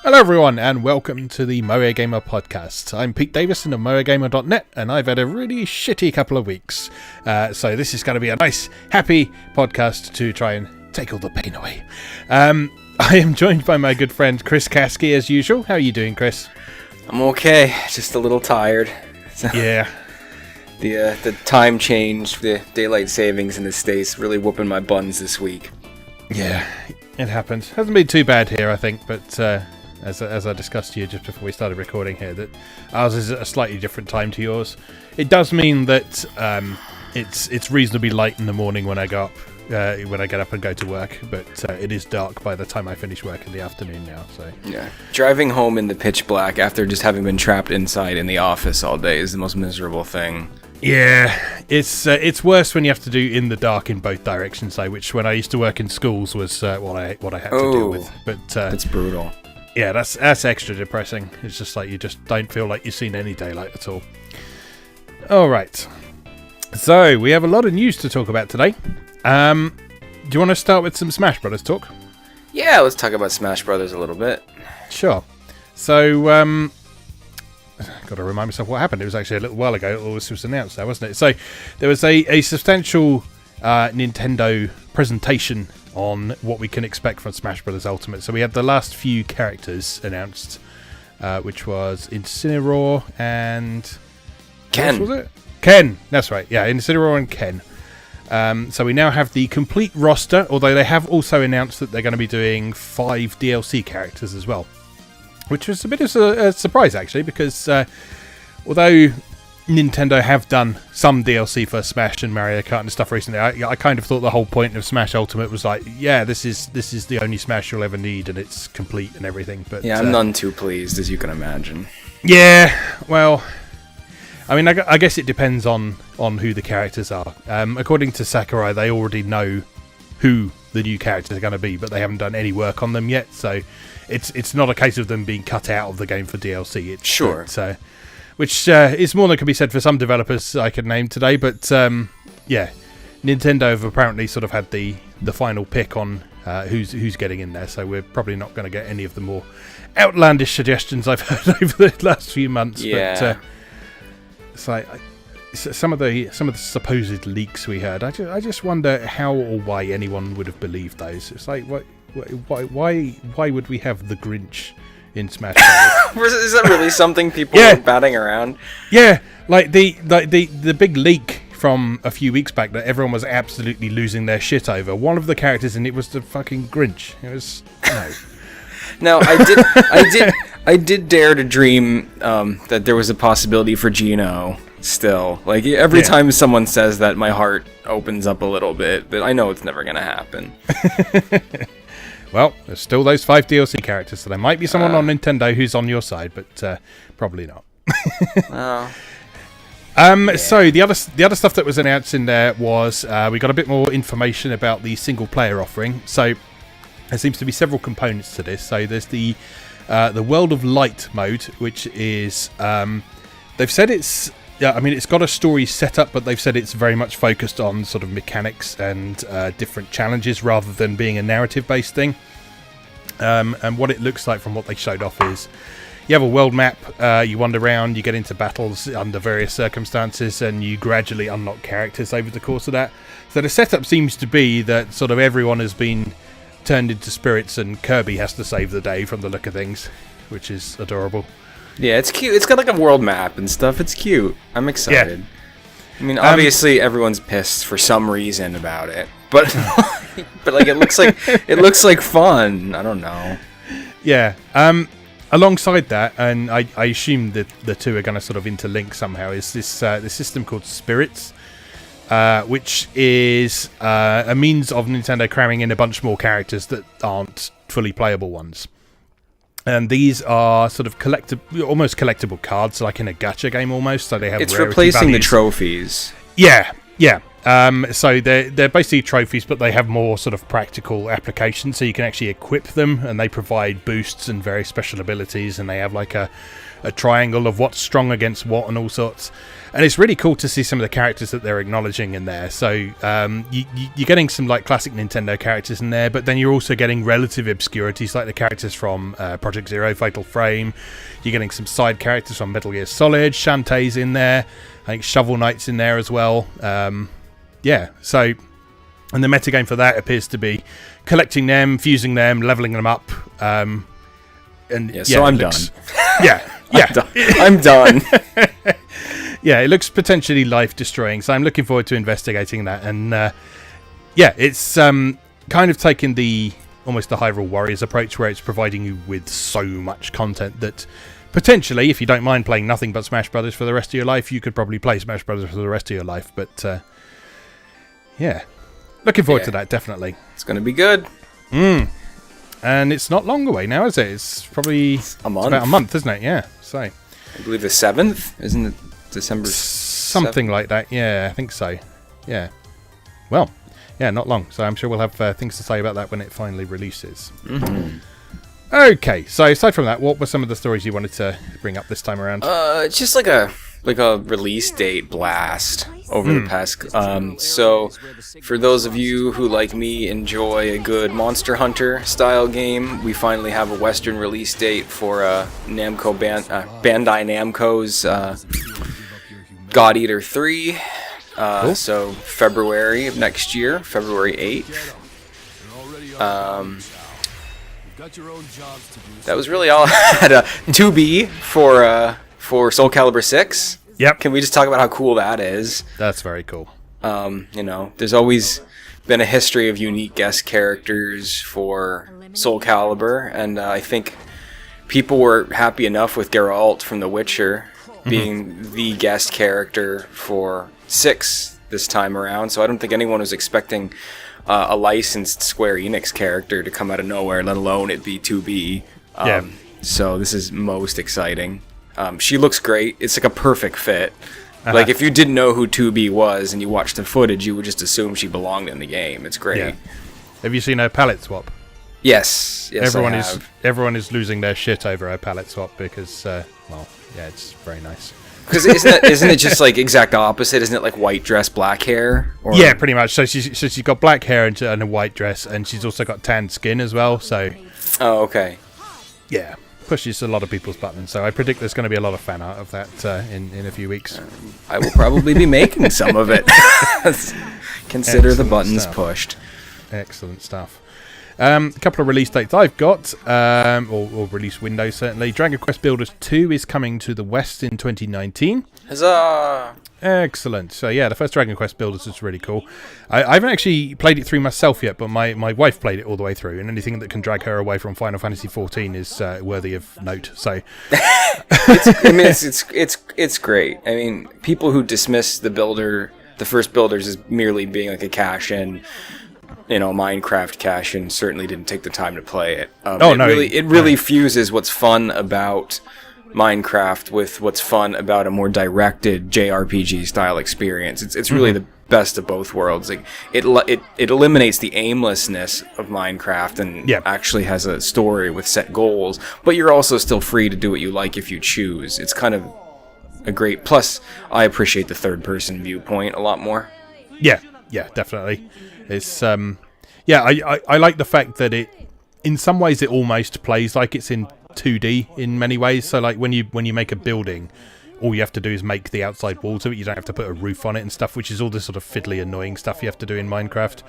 Hello everyone and welcome to the MoeGamer podcast. I'm Pete Davison of MoeGamer.net and I've had a really shitty couple of weeks. So this is going to be a nice, happy podcast to try and take all the pain away. I am joined by my good friend Chris Kasky as usual. How are you doing, Chris? I'm okay, just a little tired. Yeah. The time change, the daylight savings in the States really whooping my buns this week. Yeah, it happened. Hasn't been too bad here, I think, but as I discussed to you just before we started recording here, that ours is at a slightly different time to yours. It does mean that it's reasonably light in the morning when I go up, when I get up and go to work, but it is dark by the time I finish work in the afternoon now. So yeah, driving home in the pitch black after just having been trapped inside in the office all day is the most miserable thing. Yeah, it's worse when you have to do in the dark in both directions, though, which when I used to work in schools was what I had to deal with. But it's brutal. Yeah, that's extra depressing. It's just like you just don't feel like you've seen any daylight at all. All right, so we have a lot of news to talk about today. Do you want to start with some Smash Brothers talk? Yeah, let's talk about Smash Brothers a little bit. Sure. So, got to remind myself what happened. It was actually a little while ago all this was announced there, wasn't it? So there was a substantial Nintendo presentation on what we can expect from Smash Bros. Ultimate. So we had the last few characters announced, which was Incineroar and... Ken. What was it? Ken, that's right. Yeah, Incineroar and Ken. So we now have the complete roster, although they have also announced that they're going to be doing 5 DLC characters as well. Which was a bit of a surprise, actually, because although Nintendo have done some DLC for Smash and Mario Kart and stuff recently, I kind of thought the whole point of Smash Ultimate was like, yeah, this is the only Smash you'll ever need, and it's complete and everything. But yeah, I'm none too pleased, as you can imagine. Yeah, well, I mean, I guess it depends on who the characters are. According to Sakurai, they already know who the new characters are going to be, but they haven't done any work on them yet, so it's not a case of them being cut out of the game for DLC. It's, sure. Which is more than can be said for some developers I could name today, but yeah, Nintendo have apparently sort of had the final pick on who's getting in there, so we're probably not going to get any of the more outlandish suggestions I've heard over the last few months. Yeah. But it's like some of the supposed leaks we heard. I just wonder how or why anyone would have believed those. It's like why would we have the Grinch in Smash Bros? Is that really something people are batting around? Yeah, like the big leak from a few weeks back that everyone was absolutely losing their shit over. One of the characters in it was the fucking Grinch. It was Now I did dare to dream that there was a possibility for Gino. Still, like every time someone says that, my heart opens up a little bit, but I know it's never gonna happen. Well, there's still those 5 DLC characters, so there might be someone on Nintendo who's on your side, but probably not. So the other stuff that was announced in there was we got a bit more information about the single player offering. So there seems to be several components to this. So there's the World of Light mode, which is they've said it's got a story set up, but they've said it's very much focused on sort of mechanics and different challenges rather than being a narrative-based thing. And what it looks like from what they showed off is you have a world map, you wander around, you get into battles under various circumstances, and you gradually unlock characters over the course of that. So the setup seems to be that sort of everyone has been turned into spirits and Kirby has to save the day from the look of things, which is adorable. Yeah, it's cute. It's got like a world map and stuff. It's cute. I'm excited. Yeah. I mean, obviously everyone's pissed for some reason about it, but but like it looks like fun. I don't know. Yeah. Alongside that, and I assume that the two are going to sort of interlink somehow, is this system called Spirits, which is a means of Nintendo cramming in a bunch more characters that aren't fully playable ones. And these are sort of almost collectible cards, like in a gacha game almost. So they have it's replacing values. The trophies. Yeah. So they're basically trophies, but they have more sort of practical applications. So you can actually equip them, and they provide boosts and very special abilities. And they have like a triangle of what's strong against what and all sorts. And it's really cool to see some of the characters that they're acknowledging in there. So you're getting some like classic Nintendo characters in there, but then you're also getting relative obscurities like the characters from Project Zero, Fatal Frame. You're getting some side characters from Metal Gear Solid. Shantae's in there. I think Shovel Knight's in there as well. Yeah, so, and the metagame for that appears to be collecting them, fusing them, leveling them up. And yeah, so I'm done. Yeah, yeah. I'm done. Yeah, it looks potentially life-destroying, so I'm looking forward to investigating that. And yeah, it's kind of taking almost the Hyrule Warriors approach, where it's providing you with so much content that potentially, if you don't mind playing nothing but Smash Brothers for the rest of your life, you could probably play Smash Brothers for the rest of your life. But yeah, looking forward to that, definitely. It's going to be good. And it's not long away now, is it? It's probably a month. It's about a month, isn't it? Yeah, so I believe the 7th, isn't it? December something 7th? Like that. Yeah, I think so. Yeah. Well, yeah, not long. So I'm sure we'll have things to say about that when it finally releases. Okay, so aside from that, what were some of the stories you wanted to bring up this time around? It's just like a release date blast over the past. So for those of you who, like me, enjoy a good Monster Hunter style game, we finally have a Western release date for Bandai Namco's God Eater 3. Cool. So February of next year, February 8th. That was really all I had. 2B for Soul Calibur 6. Yep. Can we just talk about how cool that is? That's very cool. You know, there's always been a history of unique guest characters for Soul Calibur, and I think people were happy enough with Geralt from The Witcher being the guest character for 6 this time around, so I don't think anyone was expecting a licensed Square Enix character to come out of nowhere, let alone it be 2B. So this is most exciting. She looks great. It's like a perfect fit. Like, if you didn't know who 2B was and you watched the footage, you would just assume she belonged in the game. It's great. Yeah. Have you seen her palette swap? Yes, everyone is losing their shit over her palette swap because, well, yeah, it's very nice. Because isn't it just like exact opposite? Isn't it like white dress, black hair? Or... Yeah, pretty much. So she's got black hair and a white dress, and she's also got tanned skin as well. So. Oh, okay. Yeah, pushes a lot of people's buttons. So I predict there's going to be a lot of fan art of that in a few weeks. I will probably be making some of it. Consider Excellent the buttons stuff. Pushed. Excellent stuff. A couple of release dates I've got, or release windows certainly. Dragon Quest Builders 2 is coming to the West in 2019. Huzzah! Excellent. So yeah, the first Dragon Quest Builders is really cool. I haven't actually played it through myself yet, but my wife played it all the way through, and anything that can drag her away from Final Fantasy XIV is worthy of note. So, it's great. I mean, people who dismiss the first Builders as merely being like a cash-in, Minecraft cash-in, certainly didn't take the time to play it. It really fuses what's fun about Minecraft with what's fun about a more directed JRPG style experience. It's really the best of both worlds. Like it eliminates the aimlessness of Minecraft and actually has a story with set goals, but you're also still free to do what you like if you choose. It's kind of a great plus. I appreciate the third person viewpoint a lot more. Yeah, definitely. It's I like the fact that it, in some ways, it almost plays like it's in 2D in many ways. So like when you make a building, all you have to do is make the outside wall to it. You don't have to put a roof on it and stuff, which is all this sort of fiddly, annoying stuff you have to do in Minecraft.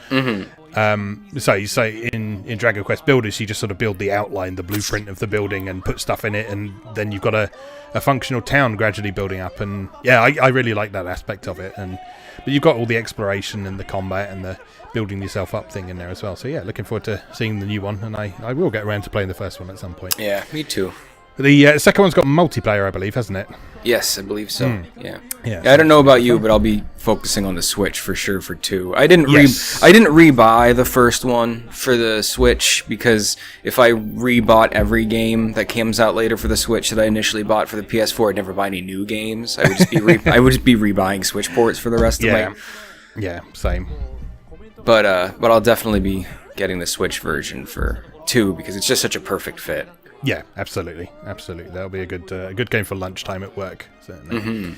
So in Dragon Quest Builders, you just sort of build the outline, the blueprint of the building, and put stuff in it, and then you've got a functional town gradually building up. And yeah, I really like that aspect of it. But you've got all the exploration and the combat and the building yourself up thing in there as well. So yeah, looking forward to seeing the new one, and I will get around to playing the first one at some point. Yeah, me too. The second one's got multiplayer, I believe, hasn't it? Yes, I believe so. Yeah. I don't know about you, but I'll be focusing on the Switch for sure for 2. I didn't rebuy the first one for the Switch, because if I rebought every game that comes out later for the Switch that I initially bought for the PS4, I'd never buy any new games. I would just be rebuying Switch ports for the rest of my Yeah, same. But I'll definitely be getting the Switch version for 2 because it's just such a perfect fit. Yeah, absolutely. That'll be a good game for lunchtime at work, certainly. Mm-hmm.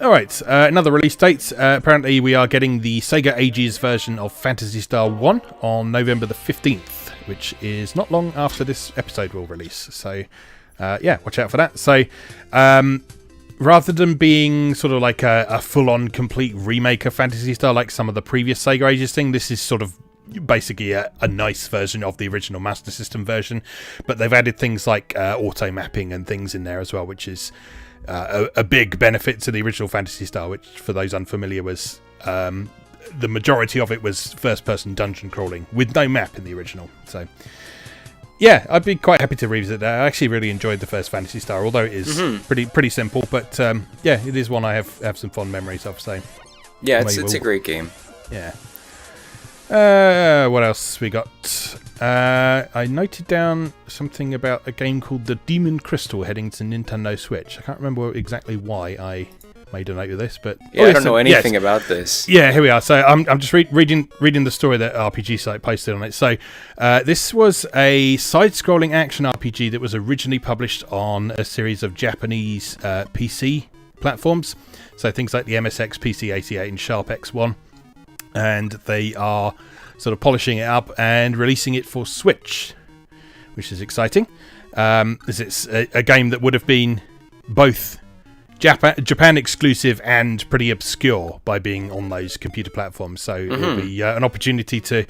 All right, another release date. Apparently, we are getting the Sega Ages version of Phantasy Star 1 on November the 15th, which is not long after this episode will release. So, yeah, watch out for that. So, rather than being sort of like a full-on complete remake of Phantasy Star like some of the previous Sega Ages thing, this is sort of basically a nice version of the original Master System version, but they've added things like auto mapping and things in there as well, which is a big benefit to the original Phantasy Star, which for those unfamiliar was the majority of it was first person dungeon crawling with no map in the original. So yeah, I'd be quite happy to revisit that. I actually really enjoyed the first Phantasy Star, although it is pretty simple, but yeah, it is one I have some fond memories of. So yeah, it's a great game. Yeah. What else we got? I noted down something about a game called The Demon Crystal heading to Nintendo Switch. I can't remember exactly why I made a note of this, but yeah, I don't know anything about this. Yeah, here we are. So I'm just reading the story that RPG Site posted on it. So this was a side-scrolling action RPG that was originally published on a series of Japanese PC platforms. So things like the MSX, PC-88, and Sharp X1. And they are sort of polishing it up and releasing it for Switch, which is exciting. As it's a game that would have been both Japan exclusive and pretty obscure by being on those computer platforms. So it'll be an opportunity to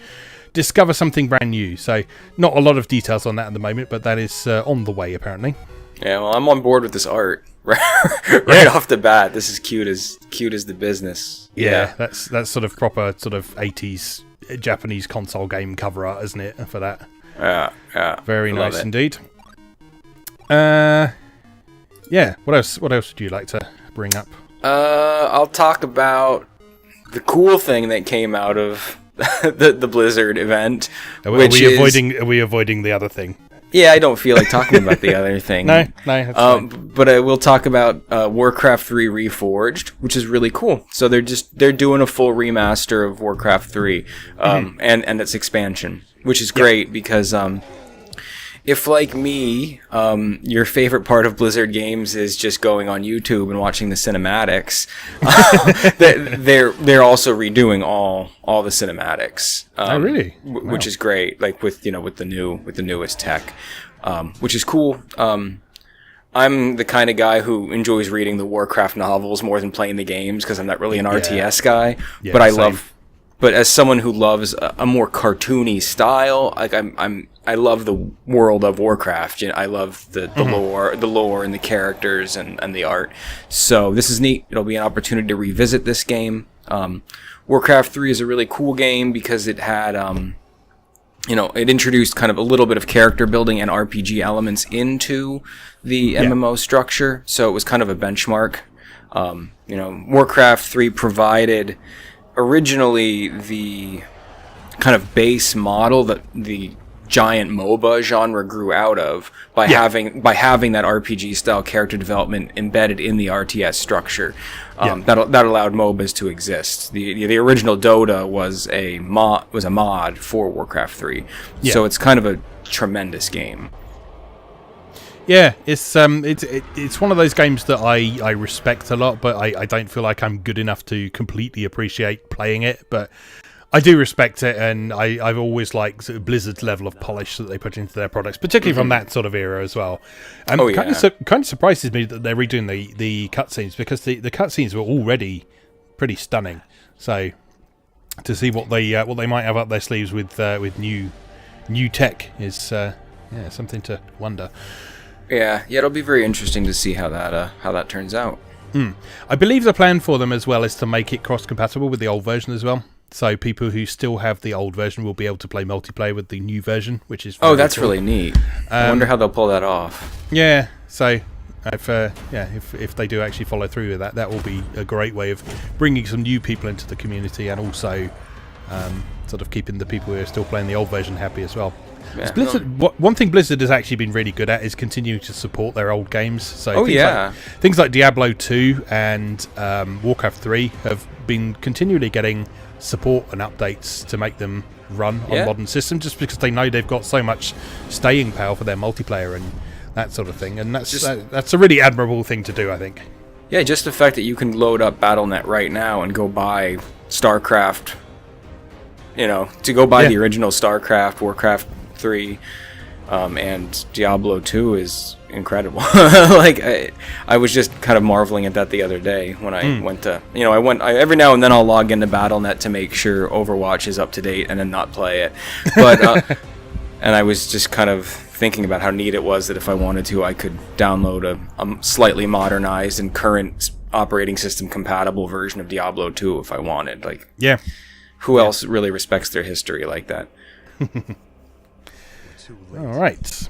discover something brand new. So not a lot of details on that at the moment, but that is on the way apparently. Yeah, well, I'm on board with this art right off the bat. This is cute as the business. Yeah, that's sort of proper sort of 80s Japanese console game cover art, isn't it? For that. Yeah. Very nice indeed. Yeah. What else would you like to bring up? I'll talk about the cool thing that came out of the Blizzard event. Are we avoiding the other thing? Yeah, I don't feel like talking about the other thing. No, that's fine. But I will talk about Warcraft 3 Reforged, which is really cool. So they're doing a full remaster of Warcraft 3 and its expansion, which is great because if, like me, your favorite part of Blizzard games is just going on YouTube and watching the cinematics, they're also redoing all the cinematics. Oh, really? Which is great. Like with the newest tech, which is cool. I'm the kind of guy who enjoys reading the Warcraft novels more than playing the games because I'm not really an RTS guy. Yeah, but But as someone who loves a more cartoony style, like I love the world of Warcraft. You know, I love the lore and the characters and the art. So this is neat. It'll be an opportunity to revisit this game. Warcraft 3 is a really cool game because it had, it introduced kind of a little bit of character building and RPG elements into the MMO structure. So it was kind of a benchmark. Warcraft 3 provided originally the kind of base model that the giant MOBA genre grew out of by having that RPG style character development embedded in the RTS structure. That allowed MOBAs to exist. The original Dota was a mod for Warcraft 3. So it's kind of a tremendous game. Yeah, it's one of those games that I respect a lot, but I don't feel like I'm good enough to completely appreciate playing it. But I do respect it, and I've always liked sort of Blizzard's level of polish that they put into their products, particularly from that sort of era as well. Kind of surprises me that they're redoing the cutscenes because the cutscenes were already pretty stunning. So to see what they might have up their sleeves with new tech is something to wonder. Yeah, it'll be very interesting to see how that turns out. I believe the plan for them as well is to make it cross-compatible with the old version as well. So people who still have the old version will be able to play multiplayer with the new version, which is that's cool. Really neat. I wonder how they'll pull that off. Yeah, so if they do actually follow through with that will be a great way of bringing some new people into the community and also sort of keeping the people who are still playing the old version happy as well. Yeah. Blizzard, one thing Blizzard has actually been really good at is continuing to support their old games. So things like Diablo 2 and Warcraft 3 have been continually getting support and updates to make them run on modern systems, just because they know they've got so much staying power for their multiplayer and that sort of thing. And that's a really admirable thing to do, I think. Yeah, just the fact that you can load up Battle.net right now and go buy StarCraft, to go buy the original StarCraft, Warcraft 3, and Diablo 2 is incredible. Like, I was just kind of marveling at that the other day when I went to, every now and then I'll log into Battle.net to make sure Overwatch is up to date and then not play it. But, and I was just kind of thinking about how neat it was that if I wanted to, I could download a slightly modernized and current operating system compatible version of Diablo 2 if I wanted. Like, who else really respects their history like that? All right.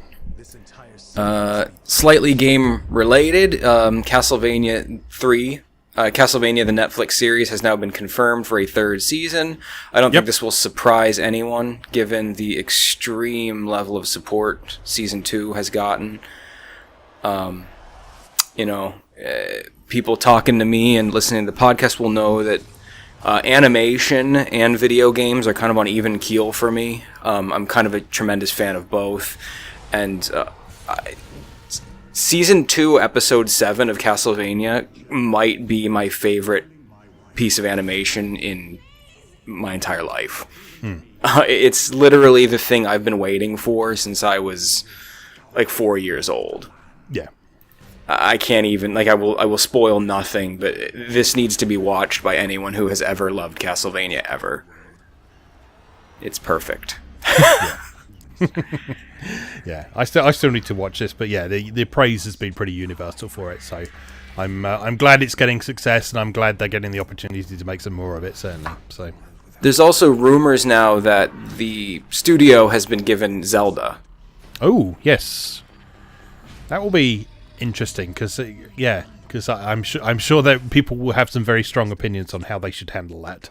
Slightly game related, Castlevania 3. Castlevania, the Netflix series, has now been confirmed for a third season. I don't think this will surprise anyone, given the extreme level of support Season 2 has gotten. People talking to me and listening to the podcast will know that animation and video games are kind of on even keel for me. I'm kind of a tremendous fan of both. And Season 2, Episode 7 of Castlevania might be my favorite piece of animation in my entire life. It's literally the thing I've been waiting for since I was like 4 years old. Yeah. I can't even, I will spoil nothing, but this needs to be watched by anyone who has ever loved Castlevania ever. It's perfect. Yeah, I still need to watch this, but yeah, the praise has been pretty universal for it. So I'm glad it's getting success, and I'm glad they're getting the opportunity to make some more of it. Certainly. So there's also rumors now that the studio has been given Zelda. Oh yes, that will be interesting because I'm sure that people will have some very strong opinions on how they should handle that.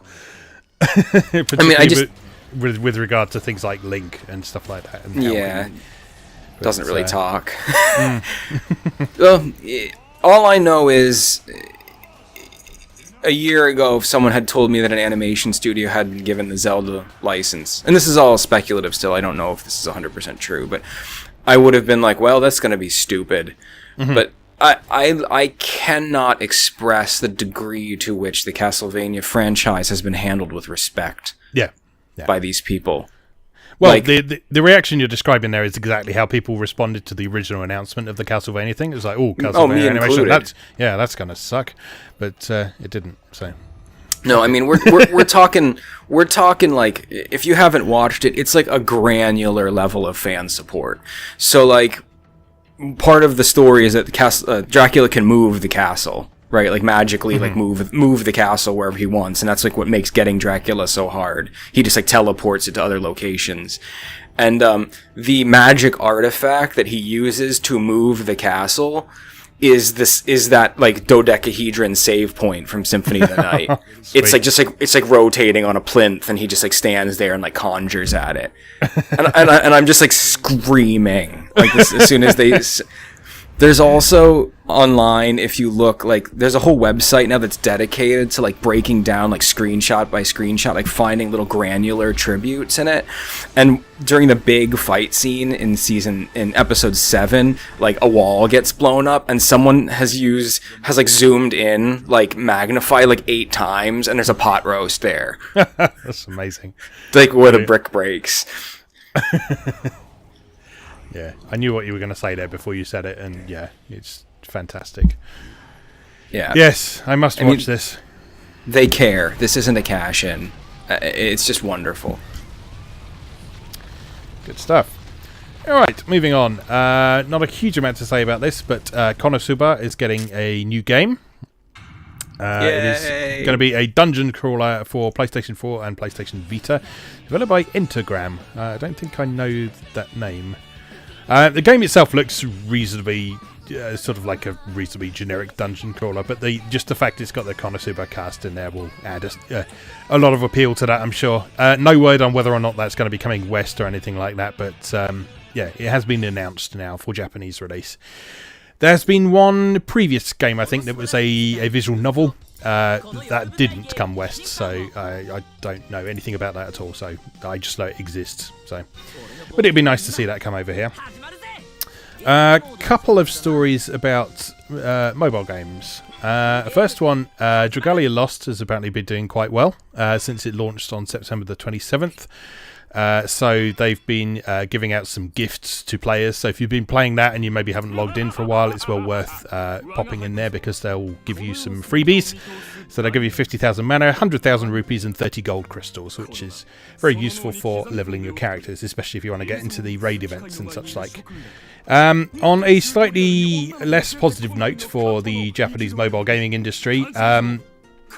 With regard to things like Link and stuff like that. And doesn't really talk. Well, all I know is a year ago someone had told me that an animation studio had been given the Zelda license. And this is all speculative still. I don't know if this is 100% true, but I would have been like, well, that's going to be stupid. But I cannot express the degree to which the Castlevania franchise has been handled with respect. By these people. Well, the reaction you're describing there is exactly how people responded to the original announcement of the Castlevania thing. It was like, Castlevania animation, that's gonna suck, but it didn't. So no, I mean we're talking like, if you haven't watched it, it's like a granular level of fan support. So like, part of the story is that Dracula can move the castle. Right, like magically, like move the castle wherever he wants, and that's like what makes getting Dracula so hard. He just like teleports it to other locations, and the magic artifact that he uses to move the castle is that like dodecahedron save point from Symphony of the Night. It's like rotating on a plinth, and he just like stands there and like conjures at it, and I'm just like screaming like as soon as they. There's also online, if you look, like there's a whole website now that's dedicated to like breaking down like screenshot by screenshot, like finding little granular tributes in it. And during the big fight scene in episode 7, like a wall gets blown up and someone has like zoomed in, like magnified like 8 times, and there's a pot roast there. That's amazing. Like where the brick breaks. Yeah, I knew what you were going to say there before you said it, and yeah, it's fantastic. Yeah. Yes, I must watch this. They care. This isn't a cash-in. It's just wonderful. Good stuff. All right, moving on. Not a huge amount to say about this, but Konosuba is getting a new game. It is going to be a dungeon crawler for PlayStation 4 and PlayStation Vita, developed by Intergram. I don't think I know that name. The game itself looks reasonably sort of like a reasonably generic dungeon crawler, but just the fact it's got the Konosuba cast in there will add a lot of appeal to that, I'm sure. No word on whether or not that's going to be coming west or anything like that, but yeah, it has been announced now for Japanese release. There's been one previous game, I think, that was a visual novel that didn't come west, so I don't know anything about that at all, so I just know it exists. So, but it'd be nice to see that come over here. A couple of stories about mobile games. First one, Dragalia Lost has apparently been doing quite well since it launched on September the 27th. So they've been giving out some gifts to players. So if you've been playing that and you maybe haven't logged in for a while, it's well worth popping in there because they'll give you some freebies. So they'll give you 50,000 mana, 100,000 rupees and 30 gold crystals, which is very useful for leveling your characters, especially if you want to get into the raid events and such like. On a slightly less positive note for the Japanese mobile gaming industry,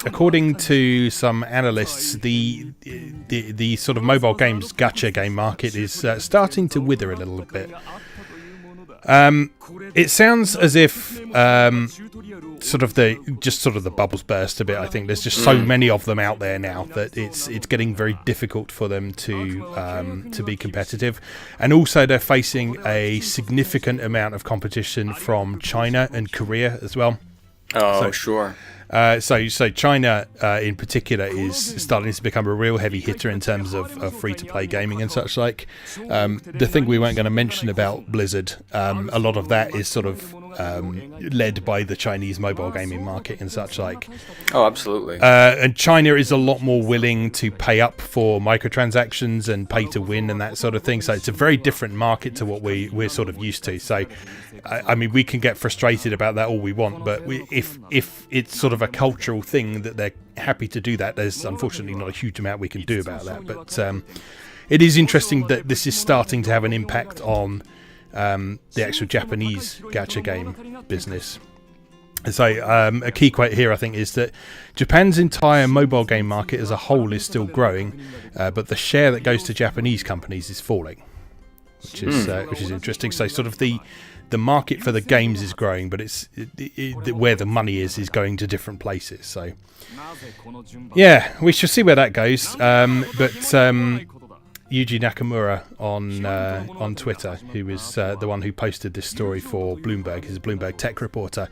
according to some analysts, the sort of mobile games gacha game market is starting to wither a little bit. It sounds as if sort of the bubbles burst a bit. I think there's just so many of them out there now that it's getting very difficult for them to be competitive, and also they're facing a significant amount of competition from China and Korea as well. Oh, so, sure. So China in particular is starting to become a real heavy hitter in terms of free-to-play gaming and such like. The thing we weren't going to mention about Blizzard, a lot of that is sort of led by the Chinese mobile gaming market and such like. Oh, absolutely. And China is a lot more willing to pay up for microtransactions and pay to win and that sort of thing. So it's a very different market to what we're sort of used to. So, I mean, we can get frustrated about that all we want, but if it's sort of a cultural thing that they're happy to do that, there's unfortunately not a huge amount we can do about that. But it is interesting that this is starting to have an impact on the actual Japanese gacha game business. So a key quote here, I think, is that Japan's entire mobile game market as a whole is still growing, but the share that goes to Japanese companies is falling, which is interesting. So sort of the market for the games is growing, but it's where the money is going to different places. So yeah, we shall see where that goes. But Yuji Nakamura on Twitter, who was the one who posted this story for Bloomberg, he's a Bloomberg tech reporter,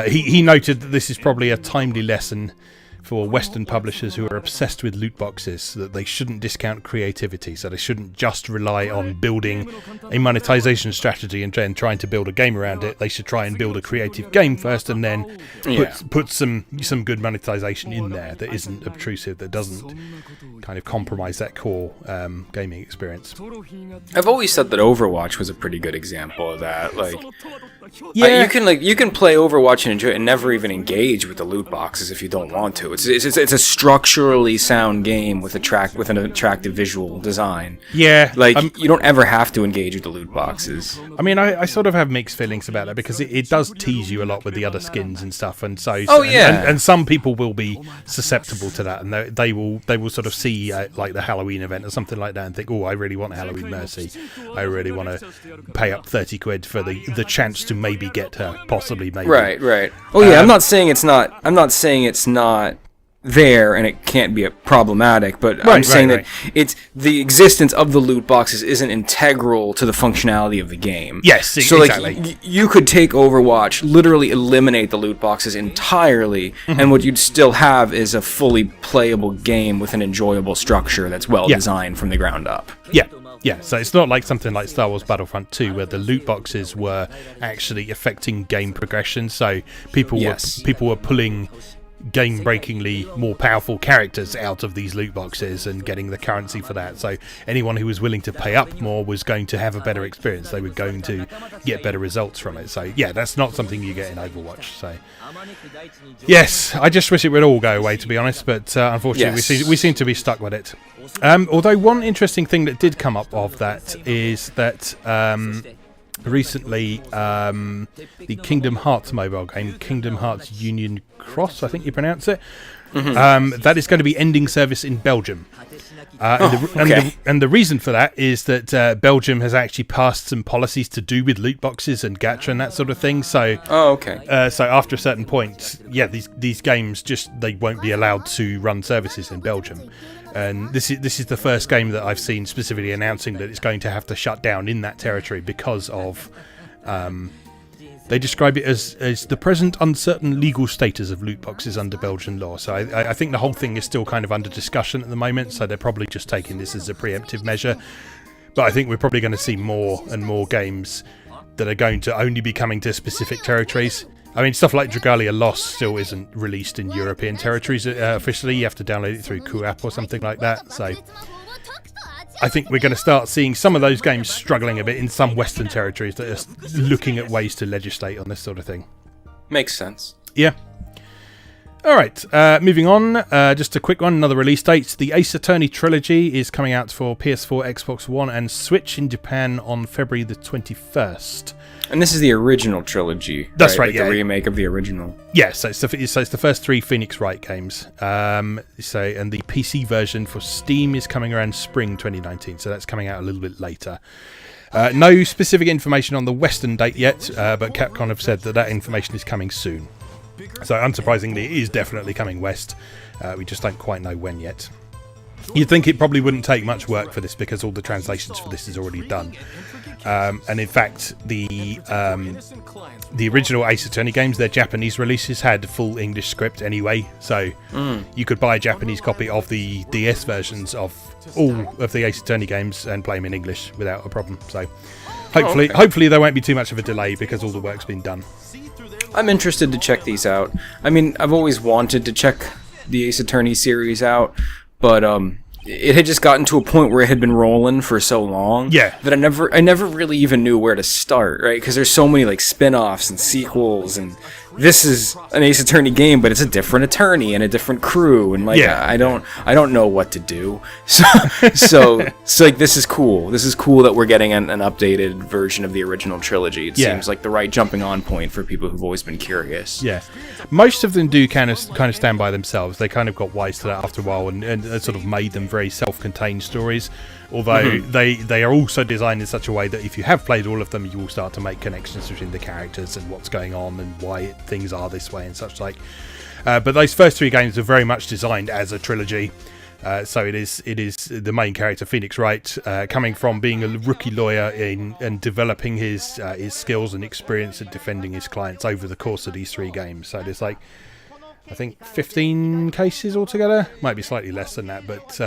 he noted that this is probably a timely lesson for Western publishers who are obsessed with loot boxes, that they shouldn't discount creativity, so they shouldn't just rely on building a monetization strategy and then trying to build a game around it. They should try and build a creative game first and then put some good monetization in there that isn't obtrusive, that doesn't kind of compromise that core gaming experience. I've always said that Overwatch was a pretty good example of that. Like, yeah, you can play Overwatch and enjoy it and never even engage with the loot boxes if you don't want to. It's a structurally sound game with an attractive visual design. Yeah, like you don't ever have to engage with the loot boxes. I mean, I sort of have mixed feelings about that because it does tease you a lot with the other skins and stuff, and so and some people will be susceptible to that, and they will sort of see like the Halloween event or something like that and think, oh, I really want Halloween Mercy. I really want to pay up 30 quid for the chance to maybe get her, possibly maybe. Right. Oh yeah, I'm not saying it's not there and it can't be problematic, but I'm saying that it's the existence of the loot boxes isn't integral to the functionality of the game. Yes, so exactly. Like you could take Overwatch, literally eliminate the loot boxes entirely, and what you'd still have is a fully playable game with an enjoyable structure that's well designed from the ground up. Yeah, so it's not like something like Star Wars Battlefront 2 where the loot boxes were actually affecting game progression. So people were pulling game-breakingly more powerful characters out of these loot boxes and getting the currency for that. So anyone who was willing to pay up more was going to have a better experience. They were going to get better results from it. So yeah, that's not something you get in Overwatch. So yes, I just wish it would all go away, to be honest, but unfortunately we seem to be stuck with it. Although one interesting thing that did come up of that is that recently the Kingdom Hearts mobile game, Kingdom Hearts Union Cross, I think you pronounce it. That is going to be ending service in Belgium. And the reason for that is that Belgium has actually passed some policies to do with loot boxes and gacha and that sort of thing. So, so after a certain point, these games they won't be allowed to run services in Belgium. And this is the first game that I've seen specifically announcing that it's going to have to shut down in that territory because of. They describe it as the present uncertain legal status of loot boxes under Belgian law. So I think the whole thing is still kind of under discussion at the moment. So they're probably just taking this as a preemptive measure. But I think we're probably going to see more and more games that are going to only be coming to specific territories. I mean, stuff like Dragalia Lost still isn't released in European territories officially. You have to download it through QApp or something like that. So I think we're going to start seeing some of those games struggling a bit in some Western territories that are looking at ways to legislate on this sort of thing. Makes sense. Yeah. All right, moving on. Just a quick one, another release date. The Ace Attorney trilogy is coming out for PS4, Xbox One, and Switch in Japan on February the 21st. And this is the original trilogy. That's right, like the remake of the original. Yeah, so it's the first 3 Phoenix Wright games. And the PC version for Steam is coming around spring 2019, so that's coming out a little bit later. No specific information on the Western date yet, but Capcom have said that information is coming soon. So unsurprisingly, it is definitely coming west. We just don't quite know when yet. You'd think it probably wouldn't take much work for this because all the translations for this is already done. And in fact, the original Ace Attorney games, their Japanese releases had full English script anyway. So you could buy a Japanese copy of the DS versions of all of the Ace Attorney games and play them in English without a problem. So hopefully there won't be too much of a delay because all the work's been done. I'm interested to check these out. I mean, I've always wanted to check the Ace Attorney series out, but it had just gotten to a point where it had been rolling for so long that I never really even knew where to start, right? Because there's so many like spin-offs and sequels, and this is an Ace Attorney game, but it's a different attorney and a different crew, and like I don't know what to do. So like this is cool. This is cool that we're getting an updated version of the original trilogy. It seems like the right jumping on point for people who've always been curious. Yeah, most of them do kind of stand by themselves. They kind of got wise to that after a while and sort of made them very self-contained stories. Although they are also designed in such a way that if you have played all of them, you will start to make connections between the characters and what's going on and why things are this way and such like. But those first 3 games are very much designed as a trilogy. So it is the main character, Phoenix Wright, coming from being a rookie lawyer and developing his skills and experience at defending his clients over the course of these 3 games. So there's like, I think 15 cases altogether. Might be slightly less than that, but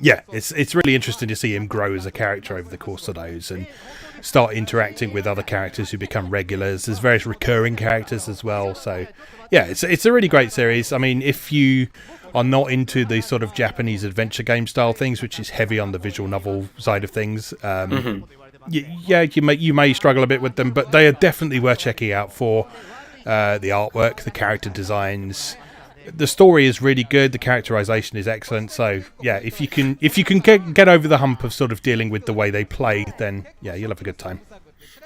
it's really interesting to see him grow as a character over the course of those and start interacting with other characters who become regulars. There's various recurring characters as well. So it's a really great series. I mean, if you are not into the sort of Japanese adventure game style things, which is heavy on the visual novel side of things, you may struggle a bit with them, but they are definitely worth checking out for the artwork, the character designs. The story is really good. The characterization is excellent. So if you can get over the hump of sort of dealing with the way they play, then you'll have a good time.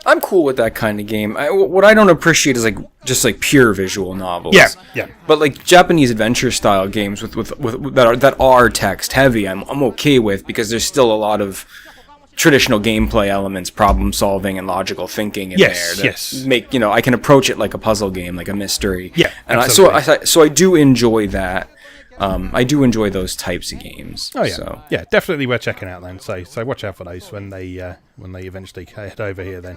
I'm cool with that kind of game. What I don't appreciate is just pure visual novels. Yeah. But like Japanese adventure style games with that are text heavy, I'm okay with, because there's still a lot of traditional gameplay elements, problem solving and logical thinking in there that make I can approach it like a puzzle game, like a mystery. And so I do enjoy that. I do enjoy those types of games. Oh yeah, definitely worth checking out then. So watch out for those when they eventually head over here then.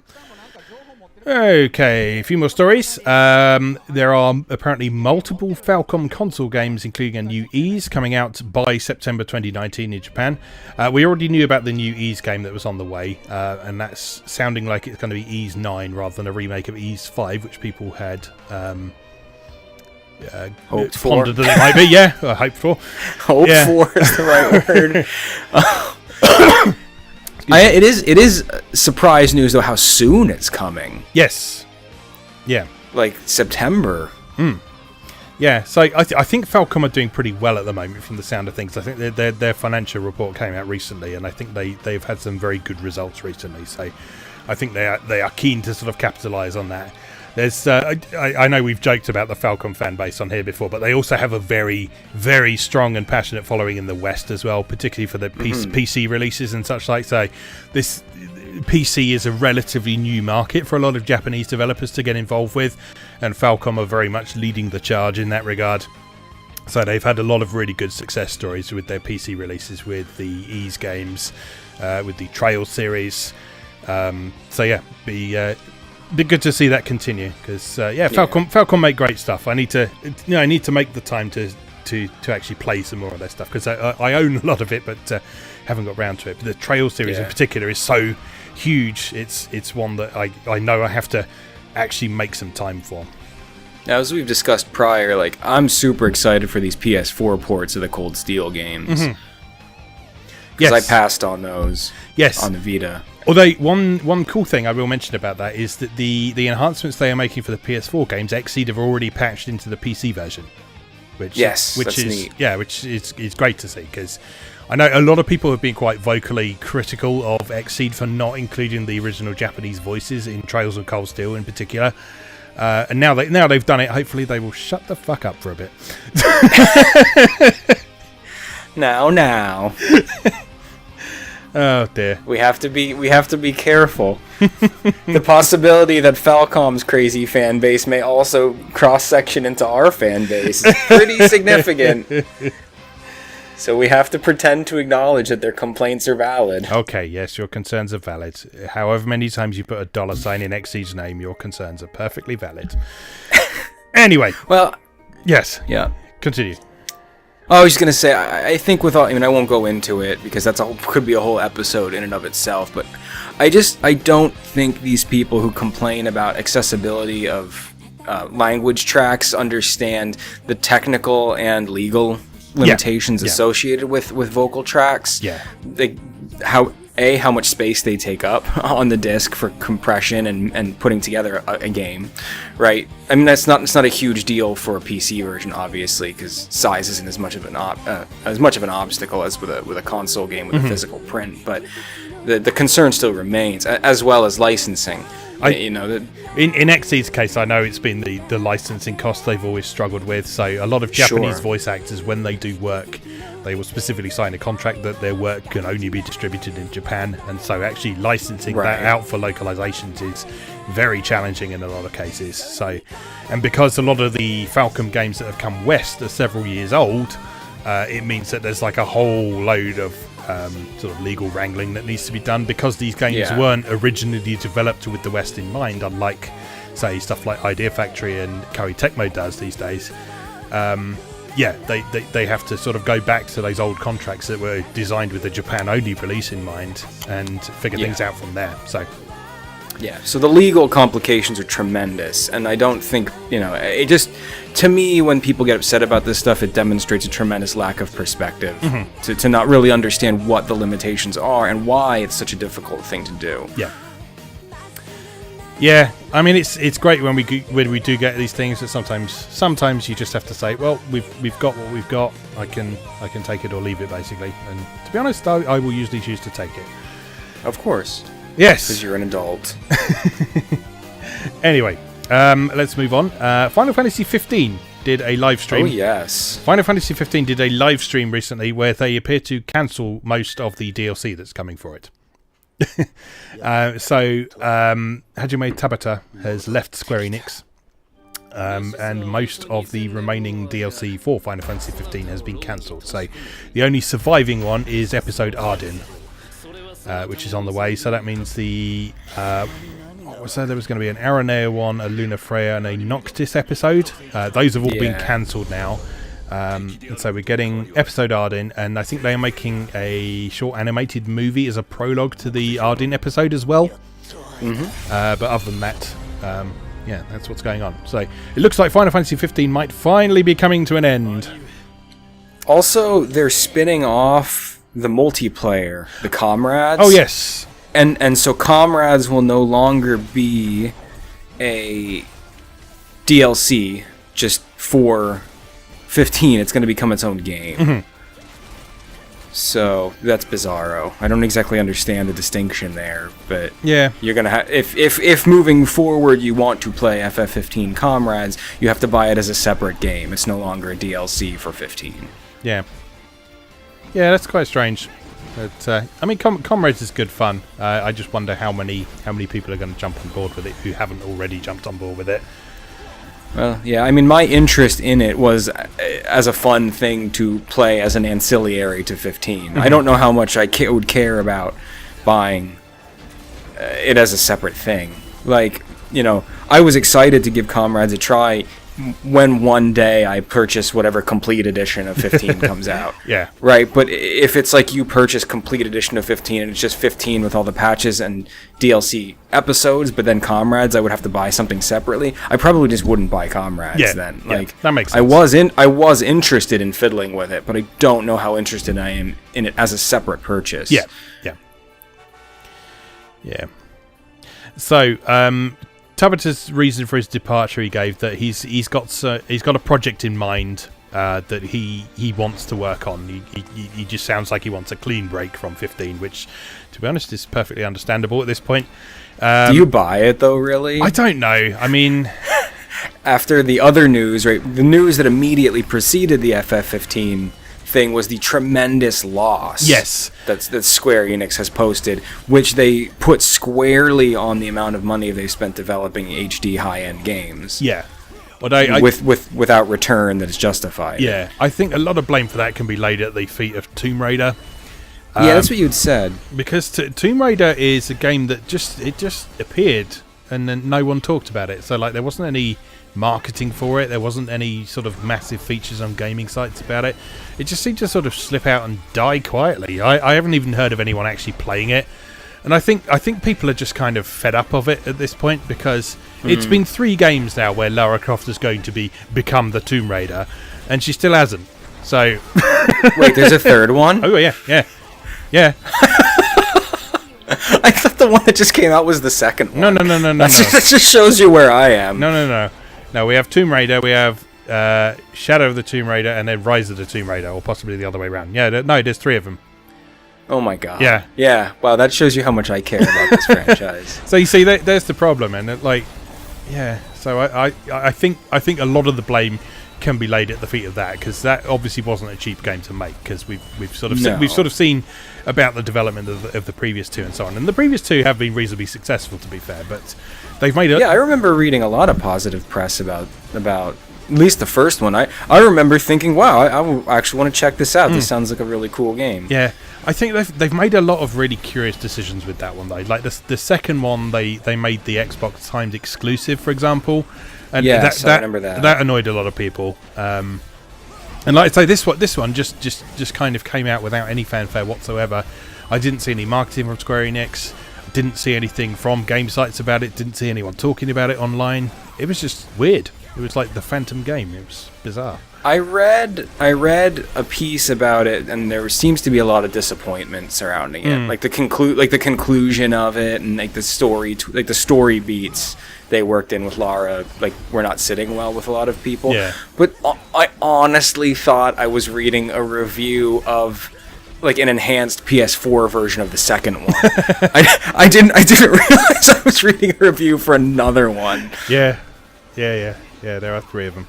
Okay, a few more stories. There are apparently multiple Falcom console games, including a new Ys, coming out by September 2019 in Japan. We already knew about the new Ys game that was on the way, and that's sounding like it's going to be Ys 9 rather than a remake of Ys 5, which people had hoped for. Pondered that it might be, hoped for. Hoped for is the right word. It is surprise news though how soon it's coming. Yes. Yeah. Like September. Yeah. So I think Falcom are doing pretty well at the moment from the sound of things. I think their financial report came out recently, and I think they've had some very good results recently. So I think they are keen to sort of capitalise on that. There's, I know we've joked about the Falcom fan base on here before, but they also have a very, very strong and passionate following in the West as well, particularly for the PC releases and such like. So this PC is a relatively new market for a lot of Japanese developers to get involved with, and Falcom are very much leading the charge in that regard. So they've had a lot of really good success stories with their PC releases, with the Ease games, with the Trail series. So yeah, be good to see that continue, because Falcom make great stuff. I need to make the time to actually play some more of their stuff, because I own a lot of it, but haven't got round to it. But the Trail series in particular is so huge. It's one that I know I have to actually make some time for. Now, as we've discussed prior, like, I'm super excited for these PS4 ports of the Cold Steel games. Because I passed on those on the Vita. Although one cool thing I will mention about that is that the enhancements they are making for the PS4 games, Xseed have already patched into the PC version, which is neat. Yeah, which is great to see, because I know a lot of people have been quite vocally critical of Xseed for not including the original Japanese voices in Trails of Cold Steel in particular. And now they've done it. Hopefully they will shut the fuck up for a bit. Now. Oh dear. We have to be careful. The possibility that Falcom's crazy fan base may also cross-section into our fan base is pretty significant. So we have to pretend to acknowledge that their complaints are valid. Okay, yes, your concerns are valid. However many times you put a $sign in Xseed's name, your concerns are perfectly valid. Anyway. Well, yes. Yeah. Continue. I was just going to say, I think with all, I mean, I won't go into it because could be a whole episode in and of itself, but I don't think these people who complain about accessibility of language tracks understand the technical and legal limitations associated with vocal tracks. Yeah. How much space they take up on the disc for compression and putting together a game, right? I mean, it's not a huge deal for a PC version, obviously, because size isn't as much of an obstacle as with a console game with a physical print. But the concern still remains, as well as licensing. In Xseed's case, I know it's been the licensing costs they've always struggled with. So a lot of Japanese voice actors, when they do work, they will specifically sign a contract that their work can only be distributed in Japan, and so actually licensing that out for localizations is very challenging in a lot of cases. So, and because a lot of the Falcom games that have come west are several years old, it means that there's like a whole load of sort of legal wrangling that needs to be done, because these games weren't originally developed with the West in mind, unlike, say, stuff like Idea Factory and Koei Tecmo does these days. They have to sort of go back to those old contracts that were designed with the Japan-only release in mind and figure things out from there. So the legal complications are tremendous, and I don't think, it just, to me, when people get upset about this stuff, it demonstrates a tremendous lack of perspective to not really understand what the limitations are and why it's such a difficult thing to do. Yeah, I mean, it's great when we do get these things, but sometimes you just have to say, well, we've got what we've got. I can take it or leave it, basically. And to be honest, I will usually choose to take it. Of course. Yes. Because you're an adult. Anyway, let's move on. Final Fantasy 15 did a live stream. Oh, yes. Final Fantasy 15 did a live stream recently where they appear to cancel most of the DLC that's coming for it. So Hajime Tabata has left Square Enix, and most of the remaining DLC for Final Fantasy 15 has been cancelled. So the only surviving one is episode Arden, which is on the way. So that means there was going to be an Aranea one, a Luna Freya, and a Noctis episode. Those have all been cancelled now. And so we're getting episode Arden, and I think they are making a short animated movie as a prologue to the Arden episode as well. But other than that, that's what's going on. So it looks like Final Fantasy 15 might finally be coming to an end. Also, they're spinning off the multiplayer, the Comrades. Oh, yes. And so Comrades will no longer be a DLC just for 15. It's going to become its own game. So that's bizarro. I don't exactly understand the distinction there, but yeah, you're gonna have if moving forward you want to play FF15 Comrades, you have to buy it as a separate game. It's no longer a DLC for 15. Yeah, that's quite strange. But I mean, Comrades is good fun. I just wonder how many people are going to jump on board with it who haven't already jumped on board with it. Well, yeah, I mean, my interest in it was as a fun thing to play as an ancillary to 15. Mm-hmm. I don't know how much I would care about buying it as a separate thing. Like, you know, I was excited to give Comrades a try when one day I purchase whatever complete edition of 15 comes out. Yeah. Right? But if it's like you purchase complete edition of 15 and it's just 15 with all the patches and DLC episodes, but then Comrades I would have to buy something separately, I probably just wouldn't buy Comrades then. Like, that makes sense. I was interested in fiddling with it, but I don't know how interested I am in it as a separate purchase. Yeah. So, Tabata's reason for his departure, he gave that he's got a project in mind that he wants to work on. He just sounds like he wants a clean break from 15, which, to be honest, is perfectly understandable at this point. Do you buy it though? Really? I don't know. I mean, after the other news, right? The news that immediately preceded the FF15 thing was the tremendous loss. Yes, that Square Enix has posted, which they put squarely on the amount of money they spent developing HD high-end games. Yeah, but without return that is justified. Yeah, I think a lot of blame for that can be laid at the feet of Tomb Raider. Yeah, that's what you'd said. Because Tomb Raider is a game that just appeared and then no one talked about it. So like there wasn't any marketing for it. There wasn't any sort of massive features on gaming sites about it. It just seemed to sort of slip out and die quietly. I haven't even heard of anyone actually playing it. And I think people are just kind of fed up of it at this point because it's been 3 games now where Lara Croft is going to become the Tomb Raider and she still hasn't. So wait, there's a third one? Oh yeah. I thought the one that just came out was the second one. No. That just shows you where I am. No. No, we have Tomb Raider, we have Shadow of the Tomb Raider, and then Rise of the Tomb Raider, or possibly the other way around. Yeah, no, there's 3 of them. Oh my god. Yeah. Wow, that shows you how much I care about this franchise. So you see, there's the problem, and So I think a lot of the blame can be laid at the feet of that because that obviously wasn't a cheap game to make because we've sort of seen about the development of the previous 2 and so on, and the previous 2 have been reasonably successful, to be fair, but they've made it. Yeah, I remember reading a lot of positive press about at least the first one. I remember thinking, wow, I actually want to check this out. This sounds like a really cool game. Yeah, I think they've made a lot of really curious decisions with that one though. Like the second one, they made the Xbox timed exclusive, for example. And I remember that. That annoyed a lot of people. And like I say, this one just kind of came out without any fanfare whatsoever. I didn't see any marketing from Square Enix. Didn't see anything from game sites about it. Didn't see anyone talking about it online. It was just weird. It was like the Phantom game. It was bizarre. I read a piece about it, and there seems to be a lot of disappointment surrounding it. Like the conclusion of it, and like the story beats they worked in with Lara, like were not sitting well with a lot of people. Yeah. But I honestly thought I was reading a review of like an enhanced PS4 version of the second one. I didn't realize I was reading a review for another one. Yeah. There are 3 of them.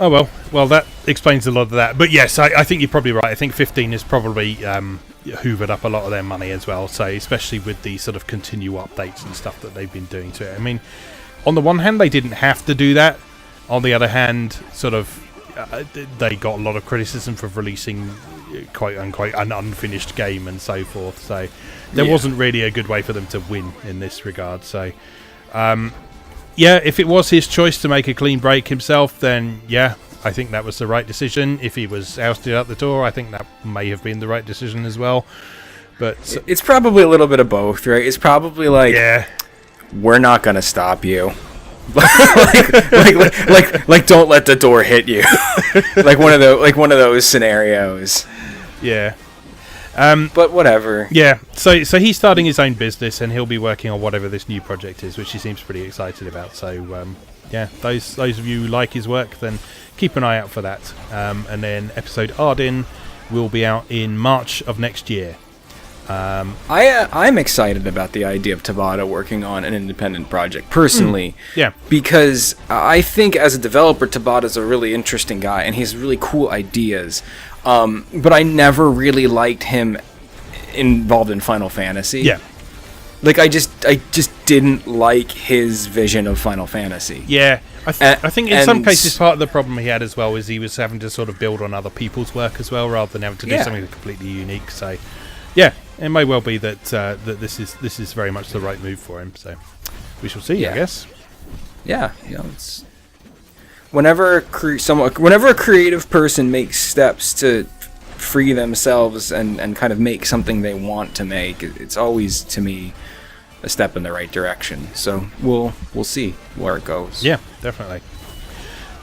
Oh well, that explains a lot of that. But yes, I think you're probably right. I think 15 has probably hoovered up a lot of their money as well. So especially with the sort of continual updates and stuff that they've been doing to it. I mean, on the one hand, they didn't have to do that. On the other hand, sort of they got a lot of criticism for releasing quote unquote an unfinished game and so forth. So there wasn't really a good way for them to win in this regard. So. If it was his choice to make a clean break himself, then I think that was the right decision. If he was ousted out the door, I think that may have been the right decision as well. But it's probably a little bit of both, right? It's probably like, we're not gonna stop you. like don't let the door hit you. like one of those scenarios. Yeah. But whatever. Yeah, so he's starting his own business and he'll be working on whatever this new project is, which he seems pretty excited about. So those of you who like his work, then keep an eye out for that. And then episode Ardin will be out in March of next year. I'm excited about the idea of Tabata working on an independent project, personally. Yeah. Because I think as a developer, Tabata's a really interesting guy, and he has really cool ideas. But I never really liked him involved in Final Fantasy. Yeah. Like, I just didn't like his vision of Final Fantasy. Yeah. I think in some cases part of the problem he had as well is he was having to sort of build on other people's work as well, rather than having to do something completely unique. So, yeah, it may well be that that this is very much the right move for him. So, we shall see. I guess. Yeah, it's whenever a creative person makes steps to free themselves and kind of make something they want to make, it's always, to me, a step in the right direction. So we'll see where it goes. Yeah, definitely.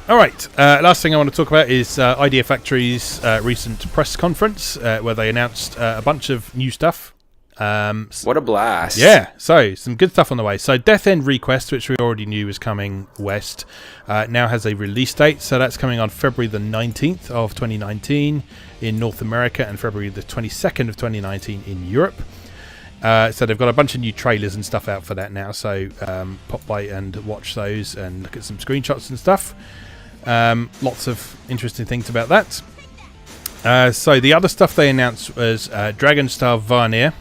All right, last thing I want to talk about is Idea Factory's recent press conference where they announced a bunch of new stuff. What a blast. Yeah, so some good stuff on the way. So Death End Request, which we already knew was coming west, now has a release date. So that's coming on February the 19th of 2019 in North America and February the 22nd of 2019 in Europe. So they've got a bunch of new trailers and stuff out for that now. So pop by and watch those and look at some screenshots and stuff. Lots of interesting things about that. So the other stuff they announced was Dragon Star Varnir,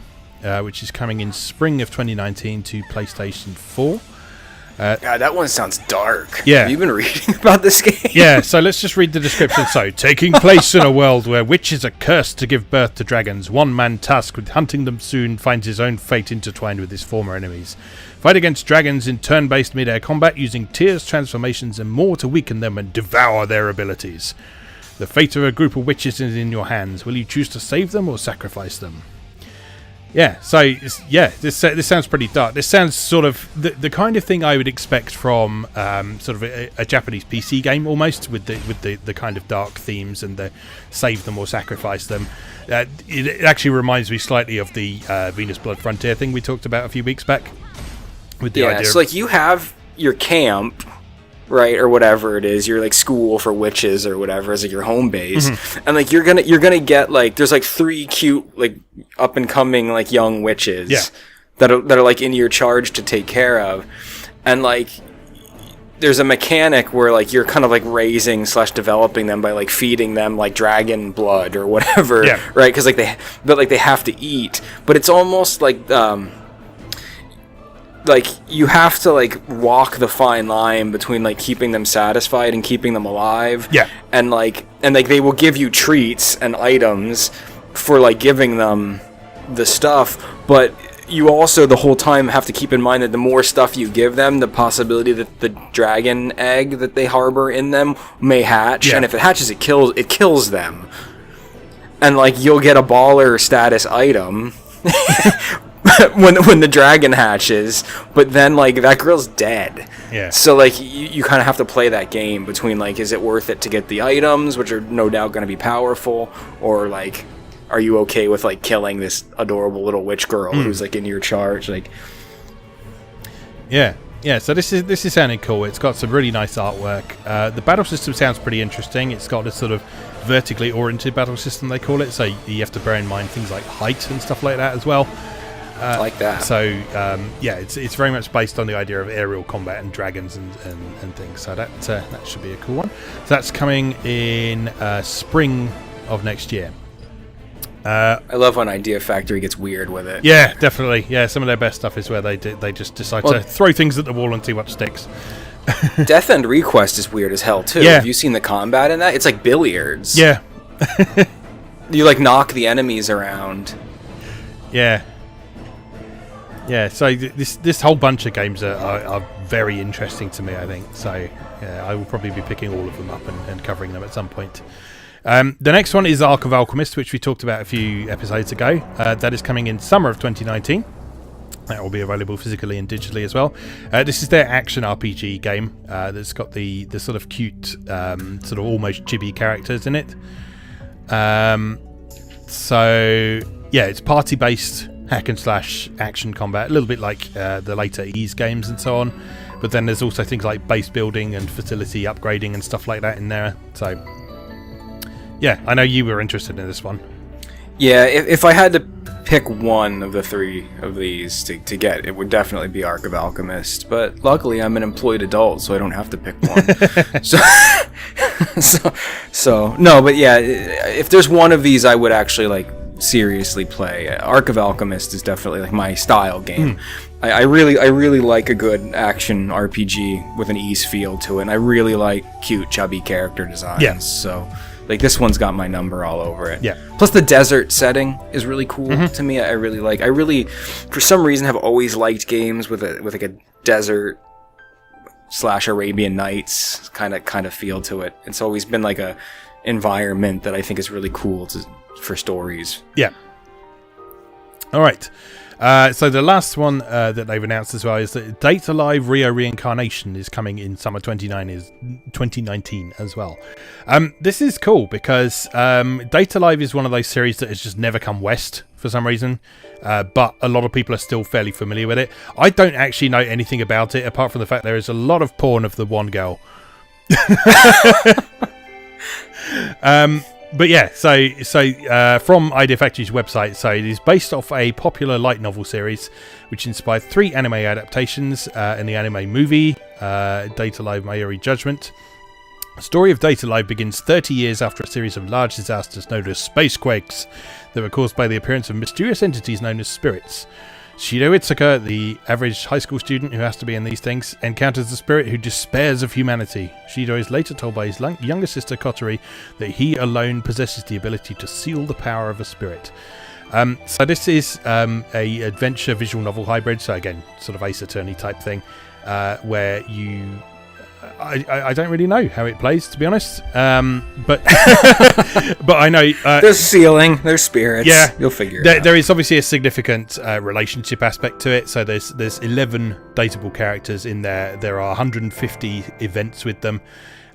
which is coming in spring of 2019 to PlayStation 4. God, that one sounds dark. Yeah. Have you been reading about this game? Yeah, so let's just read the description. So, taking place in a world where witches are cursed to give birth to dragons, one man tasked with hunting them soon finds his own fate intertwined with his former enemies. Fight against dragons in turn-based mid-air combat using tears, transformations, and more to weaken them and devour their abilities. The fate of a group of witches is in your hands. Will you choose to save them or sacrifice them? Yeah, so this sounds pretty dark. This sounds sort of the kind of thing I would expect from sort of a Japanese PC game, almost, with the kind of dark themes and the save them or sacrifice them. It actually reminds me slightly of the Venus Blood Frontier thing we talked about a few weeks back. With the idea so like you have your camp, right, or whatever it is, your like school for witches or whatever is like your home base, and like you're gonna get like there's like 3 cute like up and coming like young witches that are like in your charge to take care of, and like there's a mechanic where like you're kind of like raising / developing them by like feeding them like dragon blood or whatever, right? Because like they have to eat, but it's almost like you have to like walk the fine line between like keeping them satisfied and keeping them alive. Yeah. And they will give you treats and items for like giving them the stuff, but you also the whole time have to keep in mind that the more stuff you give them, the possibility that the dragon egg that they harbor in them may hatch, and if it hatches, it kills them. And like you'll get a baller status item when the dragon hatches, but then like that girl's dead. Yeah. So like you kind of have to play that game between like, is it worth it to get the items, which are no doubt going to be powerful, or like, are you okay with like killing this adorable little witch girl who's like in your charge? Like, yeah. So this is sounding cool. It's got some really nice artwork. The battle system sounds pretty interesting. It's got this sort of vertically oriented battle system, they call it. So you have to bear in mind things like height and stuff like that as well. Like that. So it's very much based on the idea of aerial combat and dragons and things. So that should be a cool one. So that's coming in spring of next year. I love when Idea Factory gets weird with it. Yeah, definitely. Yeah, some of their best stuff is where they just decide to throw things at the wall and see what sticks. Death End Request is weird as hell too. Yeah. Have you seen the combat in that? It's like billiards. Yeah. You like knock the enemies around. Yeah. Yeah, so this whole bunch of games are very interesting to me, I think. So yeah, I will probably be picking all of them up and covering them at some point. The next one is Ark of Alchemist, which we talked about a few episodes ago. That is coming in summer of 2019. That will be available physically and digitally as well. This is their action RPG game that's got the sort of cute, sort of almost chibi characters in it. So yeah, it's party-based hack and slash action combat, a little bit like the later Ys games and so on. But then there's also things like base building and facility upgrading and stuff like that in there. So Yeah, I know you were interested in this one. Yeah, if I had to pick one of the three of these to get, it would definitely be Arc of Alchemist. But luckily, I'm an employed adult, so I don't have to pick one. so no, but yeah, if there's one of these I would actually like seriously play, Arc of Alchemist is definitely like my style game. I really like a good action RPG with an ease feel to it, and I really like cute, chubby character designs. Yeah. So, like, this one's got my number all over it. Yeah. Plus, the desert setting is really cool to me. I really, for some reason, have always liked games with like a desert / Arabian Nights kind of feel to it. It's always been like a environment that I think is really cool for stories. Yeah. All right. So the last one that they've announced as well is that Date Alive Rio Reincarnation is coming in summer 2019 as well. This is cool because Date Alive is one of those series that has just never come west for some reason, but a lot of people are still fairly familiar with it. I don't actually know anything about it apart from the fact there is a lot of porn of the one girl. But yeah, so from Idea Factory's website, so it is based off a popular light novel series which inspired 3 anime adaptations in the anime movie, Date Alive Mayuri Judgment. The story of Date Alive begins 30 years after a series of large disasters known as spacequakes that were caused by the appearance of mysterious entities known as spirits. Shido Itsuka, the average high school student who has to be in these things, encounters a spirit who despairs of humanity. Shido is later told by his younger sister Kotori that he alone possesses the ability to seal the power of a spirit. So this is a adventure visual novel hybrid, so again, sort of Ace Attorney type thing, where you... I don't really know how it plays, to be honest. But but I know there's sealing, there's spirits. Yeah, you'll figure it out. There is obviously a significant relationship aspect to it. So there's 11 dateable characters in there. There are 150 events with them.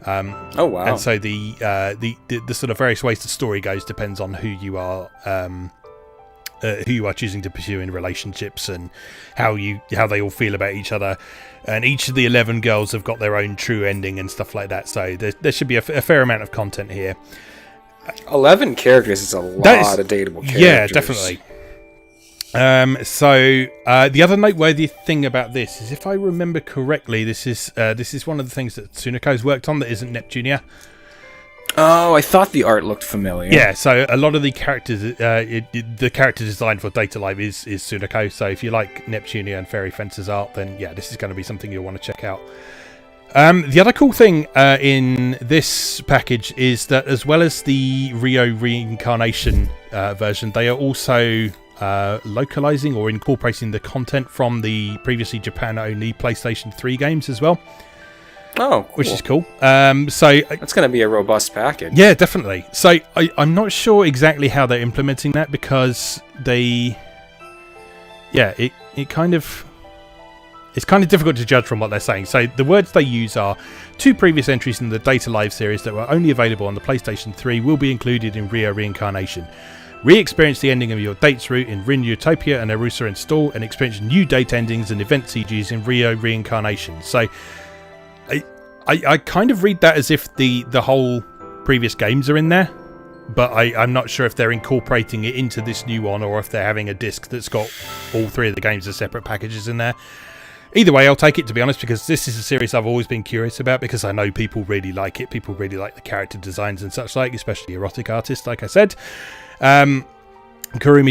Oh wow! And so the sort of various ways the story goes depends on who you are choosing to pursue in relationships and how they all feel about each other. And each of the 11 girls have got their own true ending and stuff like that. So there should be a fair amount of content here. 11 characters is a lot of dateable characters. Yeah, definitely. So the other noteworthy thing about this is, if I remember correctly, this is one of the things that Tsunoko's worked on that isn't Neptunia. Oh, I thought the art looked familiar. Yeah, so a lot of the characters, the character design for Date Alive is Tsunoko. So if you like Neptunia and Fairy Fencer's art, then yeah, this is going to be something you'll want to check out. The other cool thing in this package is that, as well as the Rio Reincarnation version, they are also localizing or incorporating the content from the previously Japan-only PlayStation 3 games as well. Oh, cool. Which is cool. So that's going to be a robust package. Yeah, definitely. So I'm not sure exactly how they're implementing that, because it's kind of difficult to judge from what they're saying. So the words they use are: 2 previous entries in the Date Alive series that were only available on the PlayStation 3 will be included in Rio Reincarnation. Re-experience the ending of your date's route in Rin Utopia and Arusa Install, and experience new date endings and event CGs in Rio Reincarnation. So I kind of read that as if the whole previous games are in there, but I'm not sure if they're incorporating it into this new one or if they're having a disc that's got all 3 of the games as separate packages in there. Either way, I'll take it, to be honest, because this is a series I've always been curious about, because I know people really like it. People really like the character designs and such like, especially erotic artists, like I said. Kurumi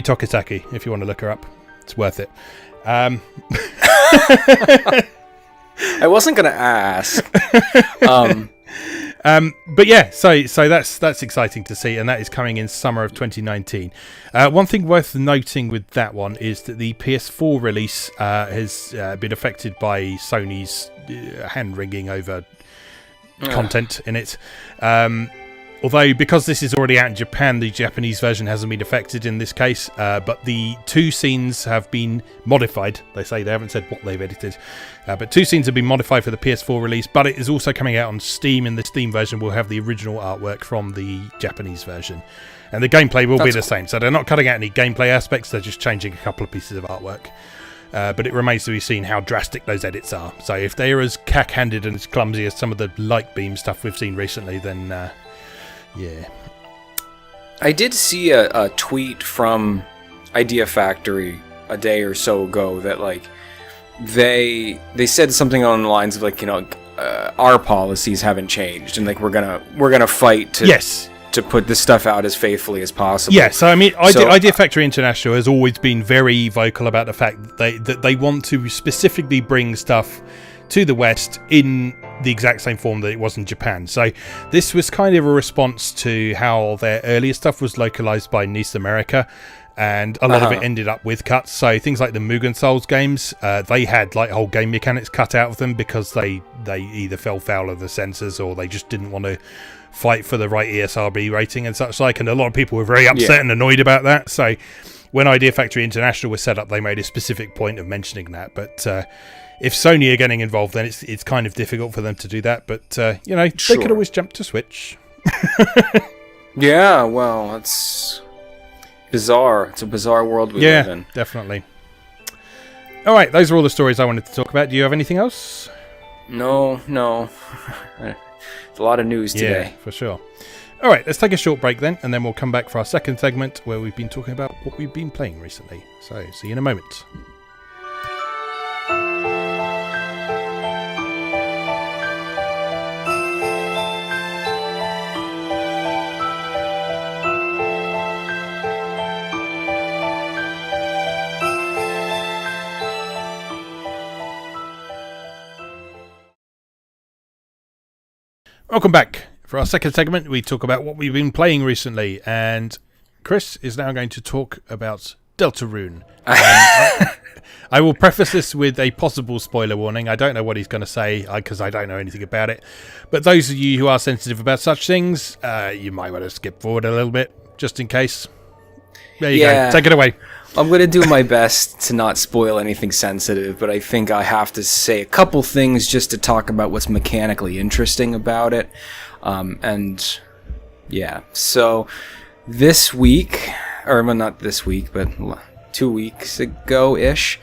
Tokitaki, if you want to look her up. It's worth it. I wasn't going to ask. But yeah, so that's exciting to see, and that is coming in summer of 2019. One thing worth noting with that one is that the PS4 release has been affected by Sony's hand-wringing over content in it. Although, because this is already out in Japan, the Japanese version hasn't been affected in this case, but the 2 scenes have been modified. They say they haven't said what they've edited, but 2 scenes have been modified for the PS4 release, but it is also coming out on Steam, and the Steam version will have the original artwork from the Japanese version. And the gameplay will be the same, so they're not cutting out any gameplay aspects, they're just changing a couple of pieces of artwork. But it remains to be seen how drastic those edits are. So if they are as cack-handed and as clumsy as some of the light beam stuff we've seen recently, then... yeah. I did see a tweet from Idea Factory a day or so ago that like they said something on the lines of like, our policies haven't changed, and like we're gonna fight to put this stuff out as faithfully as possible. Yeah, so I mean, Idea Factory International has always been very vocal about the fact that they want to specifically bring stuff to the West in the exact same form that it was in Japan. So this was kind of a response to how their earlier stuff was localized by North America, and a lot of it ended up with cuts. So things like the Mugen Souls games, they had like whole game mechanics cut out of them because they either fell foul of the censors or they just didn't want to fight for the right ESRB rating and such like, and a lot of people were very upset and annoyed about that. So when Idea Factory International was set up, they made a specific point of mentioning that. But if Sony are getting involved, then it's kind of difficult for them to do that. But they could always jump to Switch. Yeah, well, it's bizarre. It's a bizarre world we live in. Yeah, definitely. All right, those are all the stories I wanted to talk about. Do you have anything else? No. It's a lot of news today. Yeah, for sure. All right, let's take a short break then, and then we'll come back for our second segment where we've been talking about what we've been playing recently. So, see you in a moment. Welcome back. For our second segment, we talk about what we've been playing recently, and Chris is now going to talk about Deltarune. I will preface this with a possible spoiler warning. I don't know what he's going to say because I don't know anything about it. But those of you who are sensitive about such things, you might want to skip forward a little bit, just in case. There you go. Take it away. I'm going to do my best to not spoil anything sensitive, but I think I have to say a couple things just to talk about what's mechanically interesting about it. So this week, or well, not this week, but 2 weeks ago-ish,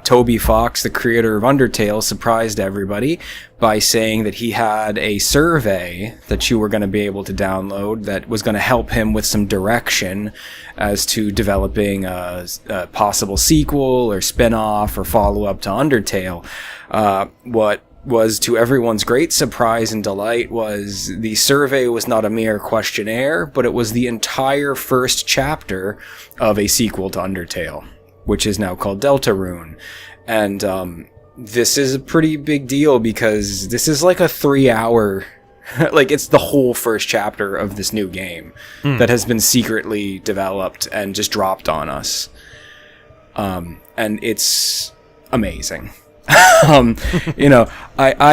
Toby Fox, the creator of Undertale, surprised everybody by saying that he had a survey that you were going to be able to download that was going to help him with some direction as to developing a possible sequel or spin-off or follow-up to Undertale. What was to everyone's great surprise and delight was the survey was not a mere questionnaire, but it was the entire first chapter of a sequel to Undertale, which is now called Deltarune. And this is a pretty big deal because this is like a 3-hour, like it's the whole first chapter of this new game that has been secretly developed and just dropped on us. And it's amazing. I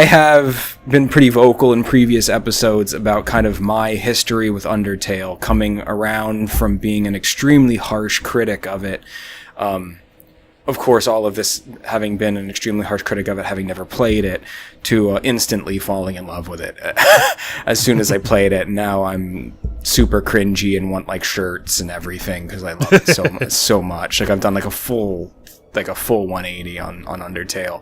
have been pretty vocal in previous episodes about kind of my history with Undertale, coming around from being an extremely harsh critic of it. Of course, all of this having been an extremely harsh critic of it, having never played it, to instantly falling in love with it as soon as I played it. Now I'm super cringy and want like shirts and everything because I love it so much. Like I've done like a full 180 on Undertale.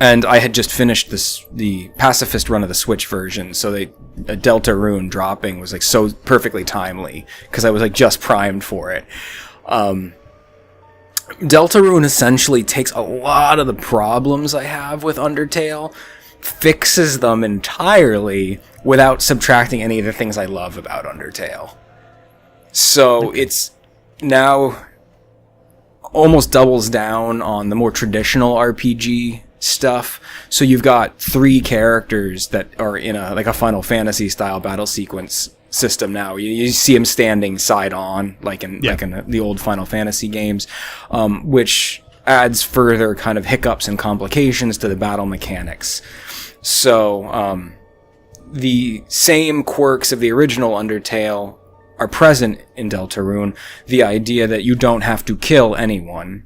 And I had just finished the pacifist run of the Switch version, so Deltarune dropping was like so perfectly timely because I was like just primed for it. Deltarune essentially takes a lot of the problems I have with Undertale, fixes them entirely without subtracting any of the things I love about Undertale. So it's now almost doubles down on the more traditional RPG stuff. So you've got 3 characters that are in a Final Fantasy style battle sequence system now. You see them standing side on, like in the old Final Fantasy games, which adds further kind of hiccups and complications to the battle mechanics. So the same quirks of the original Undertale are present in Deltarune. The idea that you don't have to kill anyone.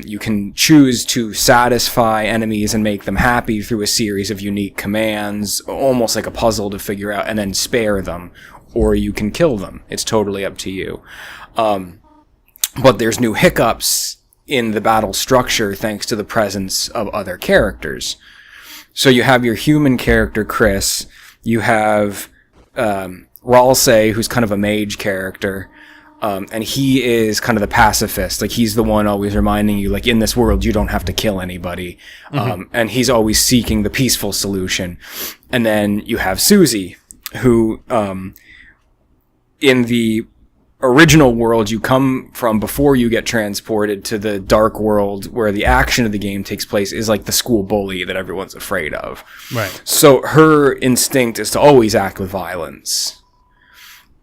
You can choose to satisfy enemies and make them happy through a series of unique commands, almost like a puzzle to figure out, and then spare them. Or you can kill them. It's totally up to you. But there's new hiccups in the battle structure thanks to the presence of other characters. So you have your human character, Chris. You have Ralsei, who's kind of a mage character. And he is kind of the pacifist. Like, he's the one always reminding you, like, in this world, you don't have to kill anybody. And he's always seeking the peaceful solution. And then you have Susie, who, in the original world you come from before you get transported to the dark world where the action of the game takes place, is like the school bully that everyone's afraid of. Right. So her instinct is to always act with violence.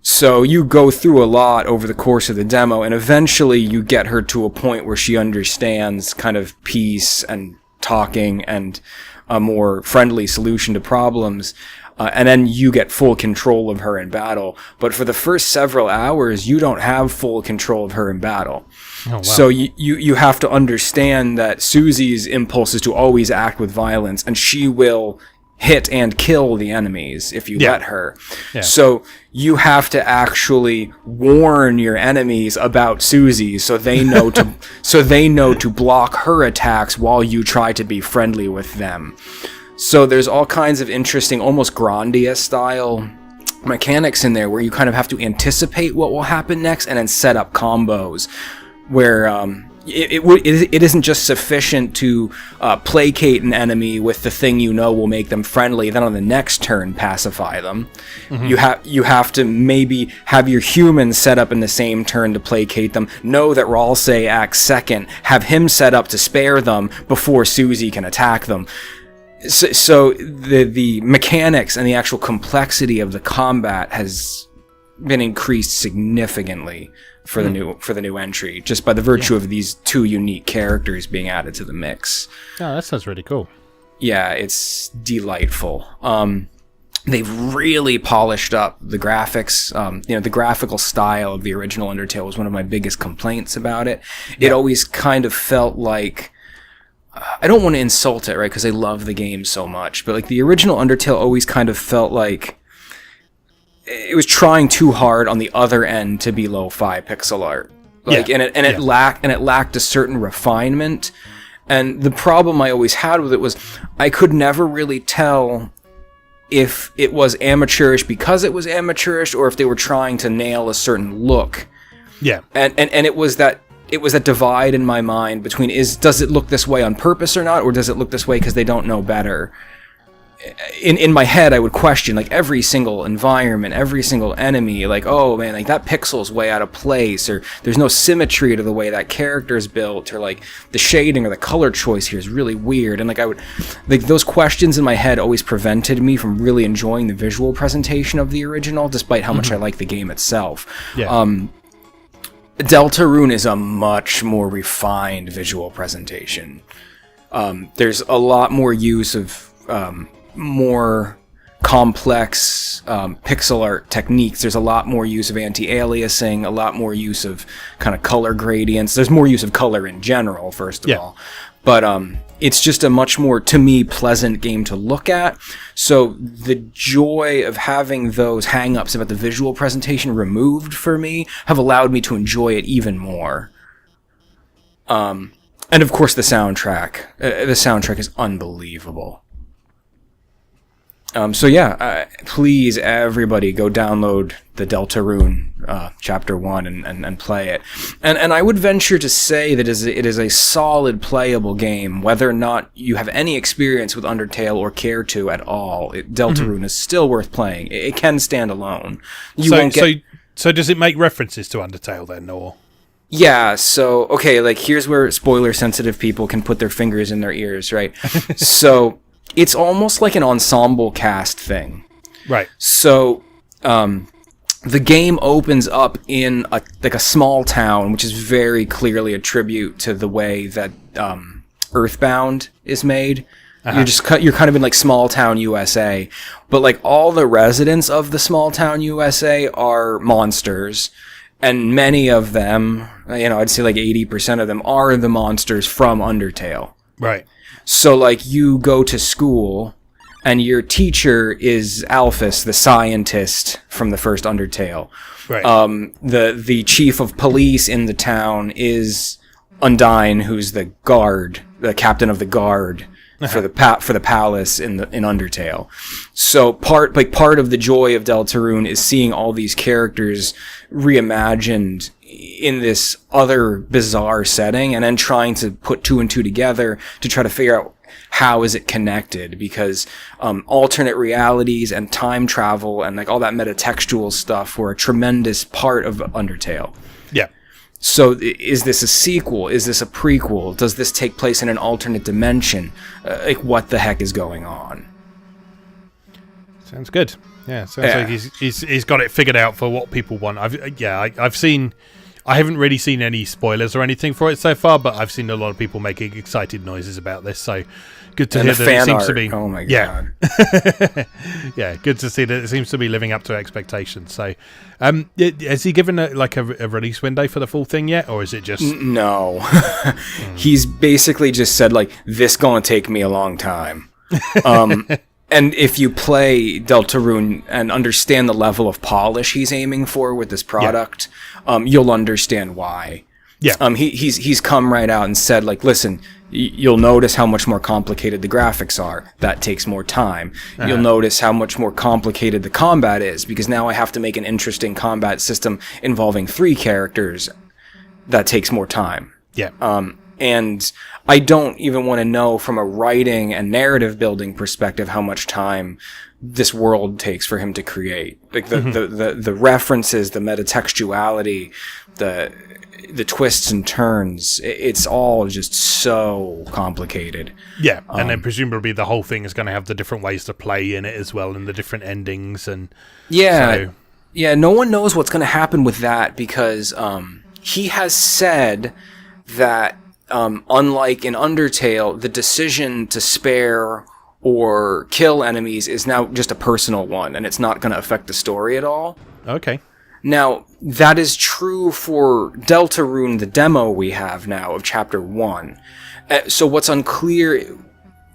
So you go through a lot over the course of the demo, and eventually you get her to a point where she understands kind of peace and talking and a more friendly solution to problems. And then you get full control of her in battle. But for the first several hours, you don't have full control of her in battle. Oh, wow. So you have to understand that Susie's impulse is to always act with violence, and she will hit and kill the enemies if you let her. Yeah. So you have to actually warn your enemies about Susie so they know to block her attacks while you try to be friendly with them. So there's all kinds of interesting, almost Grandia style mechanics in there where you kind of have to anticipate what will happen next and then set up combos where it isn't just sufficient to placate an enemy with the thing you know will make them friendly, then on the next turn pacify them. Mm-hmm. You have to maybe have your human set up in the same turn to placate them, know that Ralsei acts second, have him set up to spare them before Susie can attack them. So the mechanics and the actual complexity of the combat has been increased significantly for the new entry, just by the virtue of these two unique characters being added to the mix. Oh, that sounds really cool. Yeah, it's delightful. They've really polished up the graphics. The graphical style of the original Undertale was one of my biggest complaints about it. It always kind of felt like, I don't want to insult it, right, because I love the game so much, but like the original Undertale always kind of felt like it was trying too hard on the other end to be lo-fi pixel art. It lacked a certain refinement. And the problem I always had with it was I could never really tell if it was amateurish because it was amateurish or if they were trying to nail a certain look. Yeah. And it was that divide in my mind between does it look this way on purpose or not, or does it look this way because they don't know better? In my head, I would question like every single environment, every single enemy, like, oh man, like that pixel's way out of place, or there's no symmetry to the way that character is built, or like the shading or the color choice here is really weird. And like those questions in my head always prevented me from really enjoying the visual presentation of the original, despite how much I like the game itself. Yeah. Deltarune is a much more refined visual presentation. There's a lot more use of more complex pixel art techniques. There's a lot more use of anti-aliasing, a lot more use of kind of color gradients. There's more use of color in general, first of all. But it's just a much more, to me, pleasant game to look at. So the joy of having those hang-ups about the visual presentation removed for me have allowed me to enjoy it even more. And of course the soundtrack. The soundtrack is unbelievable. Please, everybody, go download the Deltarune Chapter 1 and play it. And I would venture to say that it is a solid playable game, whether or not you have any experience with Undertale or care to at all. Deltarune is still worth playing. It can stand alone. So does it make references to Undertale then, or...? Yeah, so, okay, like, here's where spoiler-sensitive people can put their fingers in their ears, right? So... it's almost like an ensemble cast thing. Right. So, the game opens up in a small town, which is very clearly a tribute to the way that Earthbound is made. Uh-huh. You're kind of in like small town USA, but like all the residents of the small town USA are monsters, and many of them, I'd say like 80% of them are the monsters from Undertale. Right. So, like, you go to school, and your teacher is Alphys, the scientist from the first Undertale. Right. The chief of police in the town is Undyne, who's the guard, the captain of the guard for the palace in Undertale. So part of the joy of Deltarune is seeing all these characters reimagined in this other bizarre setting, and then trying to put two and two together to try to figure out how is it connected, because alternate realities and time travel and like all that metatextual stuff were a tremendous part of Undertale. Yeah. So is this a sequel? Is this a prequel? Does this take place in an alternate dimension? Like, what the heck is going on? Sounds good. Yeah, sounds like he's got it figured out for what people want. I haven't really seen any spoilers or anything for it so far, but I've seen a lot of people making excited noises about this. So good to hear that it seems to be. Oh my god! Yeah, good to see that it seems to be living up to expectations. So, has he given a release window for the full thing yet, or is it just no? He's basically just said like, this gonna take me a long time. And if you play Deltarune and understand the level of polish he's aiming for with this product, you'll understand why. Yeah. He's come right out and said, like, listen, you'll notice how much more complicated the graphics are. That takes more time. You'll notice how much more complicated the combat is, because now I have to make an interesting combat system involving 3 characters. That takes more time. Yeah. And I don't even want to know from a writing and narrative building perspective how much time this world takes for him to create. Like the references, the metatextuality, the twists and turns, it's all just so complicated. Yeah, and then presumably the whole thing is going to have the different ways to play in it as well, and the different endings. And yeah, no one knows what's going to happen with that, because he has said that unlike in Undertale, the decision to spare or kill enemies is now just a personal one, and it's not going to affect the story at all. Okay. Now, that is true for Deltarune, the demo we have now of Chapter 1. So what's unclear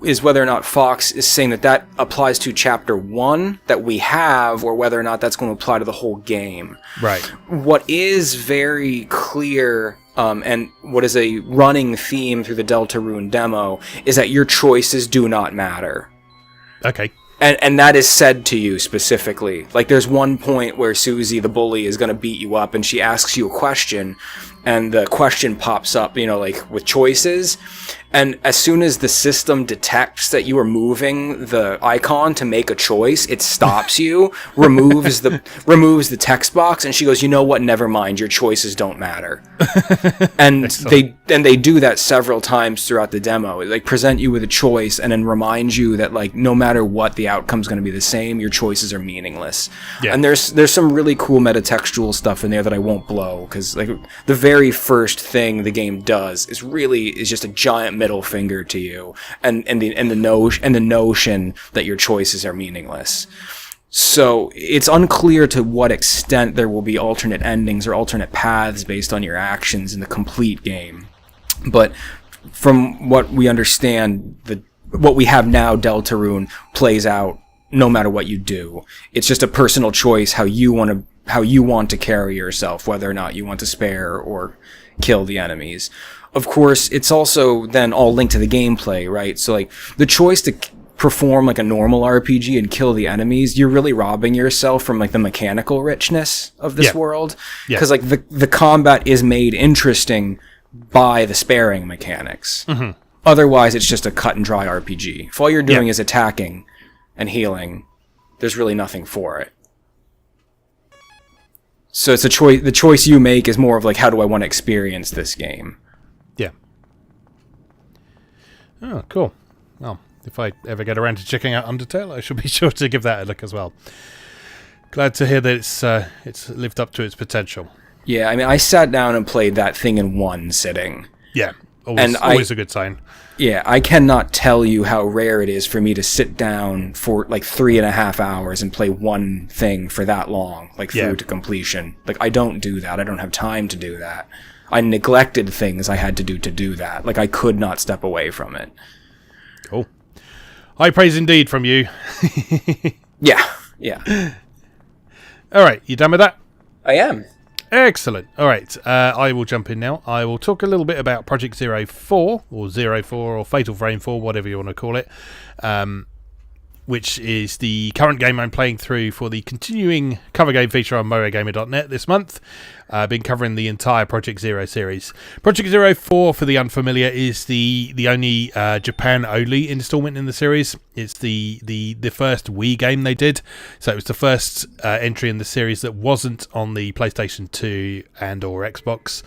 is whether or not Fox is saying that applies to Chapter 1 that we have, or whether or not that's going to apply to the whole game. Right. What is very clear, and what is a running theme through the Deltarune demo, is that your choices do not matter. Okay. And that is said to you specifically. Like, there's one point where Susie, the bully, is going to beat you up, and she asks you a question, and the question pops up, like, with choices. And as soon as the system detects that you are moving the icon to make a choice, it stops you, removes the text box, and she goes, "You know what? Never mind. Your choices don't matter." And they do that several times throughout the demo. They present you with a choice and then remind you that, like, no matter what, the outcome's going to be the same. Your choices are meaningless. Yeah. And there's some really cool metatextual stuff in there that I won't blow, because like the very first thing the game does is just a giant middle finger to you, and the notion that your choices are meaningless. So it's unclear to what extent there will be alternate endings or alternate paths based on your actions in the complete game. But from what we understand, what we have now, Deltarune, plays out no matter what you do. It's just a personal choice how you want to carry yourself, whether or not you want to spare or kill the enemies. Of course, it's also then all linked to the gameplay, right? So, like, the choice to perform like a normal RPG and kill the enemies, you're really robbing yourself from like the mechanical richness of this world. Because like the combat is made interesting by the sparing mechanics. Mm-hmm. Otherwise, it's just a cut and dry RPG. If all you're doing is attacking and healing, there's really nothing for it. So it's a choice. The choice you make is more of like, how do I want to experience this game? Yeah. Oh, cool. Well, if I ever get around to checking out Undertale, I should be sure to give that a look as well. Glad to hear that it's lived up to its potential. Yeah, I mean, I sat down and played that thing in one sitting. Yeah, always a good sign. Yeah, I cannot tell you how rare it is for me to sit down for like 3.5 hours and play one thing for that long, like through to completion. Like, I don't do that. I don't have time to do that. I neglected things I had to do that. Like, I could not step away from it. Cool. High praise indeed from you. Yeah. All right, you done with that? I am. Excellent. All right, I will jump in now. I will talk a little bit about Project 04, or 04, or Fatal Frame 4, whatever you want to call it, which is the current game I'm playing through for the continuing cover game feature on MoeGamer.net this month. I've been covering the entire Project Zero series. Project 04, for the unfamiliar, is the only Japan-only installment in the series. It's the first Wii game they did. So it was the first entry in the series that wasn't on the PlayStation 2 and or Xbox.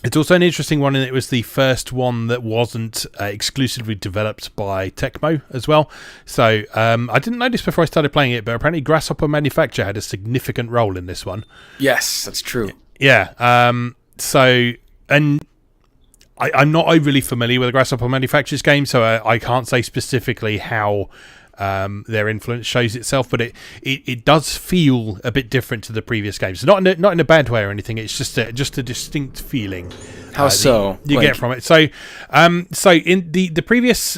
It's also an interesting one, and it was the first one that wasn't exclusively developed by Tecmo as well. So I didn't know this before I started playing it, but apparently Grasshopper Manufacture had a significant role in this one. Yes, that's true. Yeah. I'm not overly familiar with the Grasshopper Manufacture's game, so I can't say specifically how their influence shows itself, but it does feel a bit different to the previous games. Not in a bad way or anything. It's just a distinct feeling. How so? You get from it. So in the previous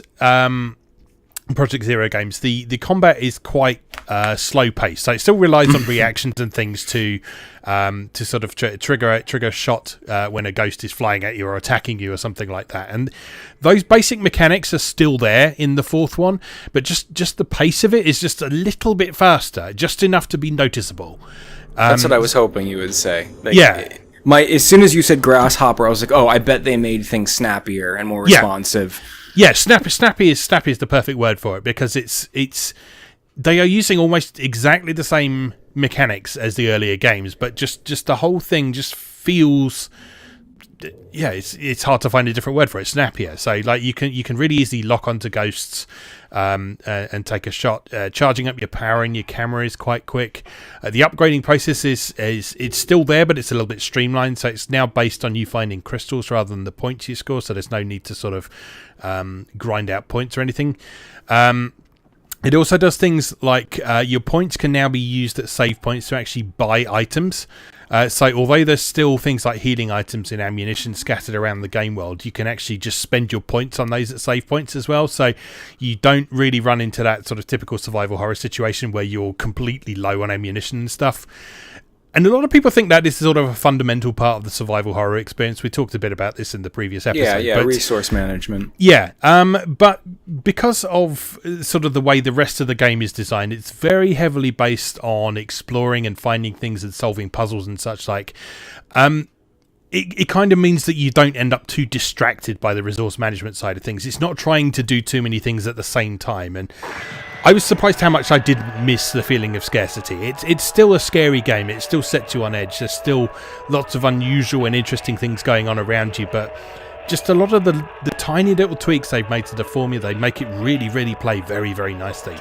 Project Zero games, the combat is quite slow paced. So it still relies on reactions and things to sort of trigger a shot when a ghost is flying at you or attacking you or something like that. And those basic mechanics are still there in the fourth one, but just the pace of it is just a little bit faster, just enough to be noticeable. That's what I was hoping you would say. Like, yeah. As soon as you said Grasshopper, I was like, oh, I bet they made things snappier and more responsive. Yeah, snappy is the perfect word for it, because they are using almost exactly the same mechanics as the earlier games, but just the whole thing just feels, it's hard to find a different word for it. Snappier. So like you can really easily lock onto ghosts and take a shot. Charging up your power in your camera is quite quick. The upgrading process is it's still there, but it's a little bit streamlined. So it's now based on you finding crystals rather than the points you score. So there's no need to sort of grind out points or anything. It also does things like your points can now be used at save points to actually buy items. So although there's still things like healing items and ammunition scattered around the game world, you can actually just spend your points on those at save points as well. So you don't really run into that sort of typical survival horror situation where you're completely low on ammunition and stuff. And a lot of people think that this is sort of a fundamental part of the survival horror experience. We talked a bit about this in the previous episode. Yeah, resource management. Yeah, but because of sort of the way the rest of the game is designed, it's very heavily based on exploring and finding things and solving puzzles and such like. It kind of means that you don't end up too distracted by the resource management side of things. It's not trying to do too many things at the same time, and I was surprised how much I didn't miss the feeling of scarcity. It's still a scary game. It still sets you on edge. There's still lots of unusual and interesting things going on around you, but just a lot of the tiny little tweaks they've made to the formula, they make it really, really play very, very nicely.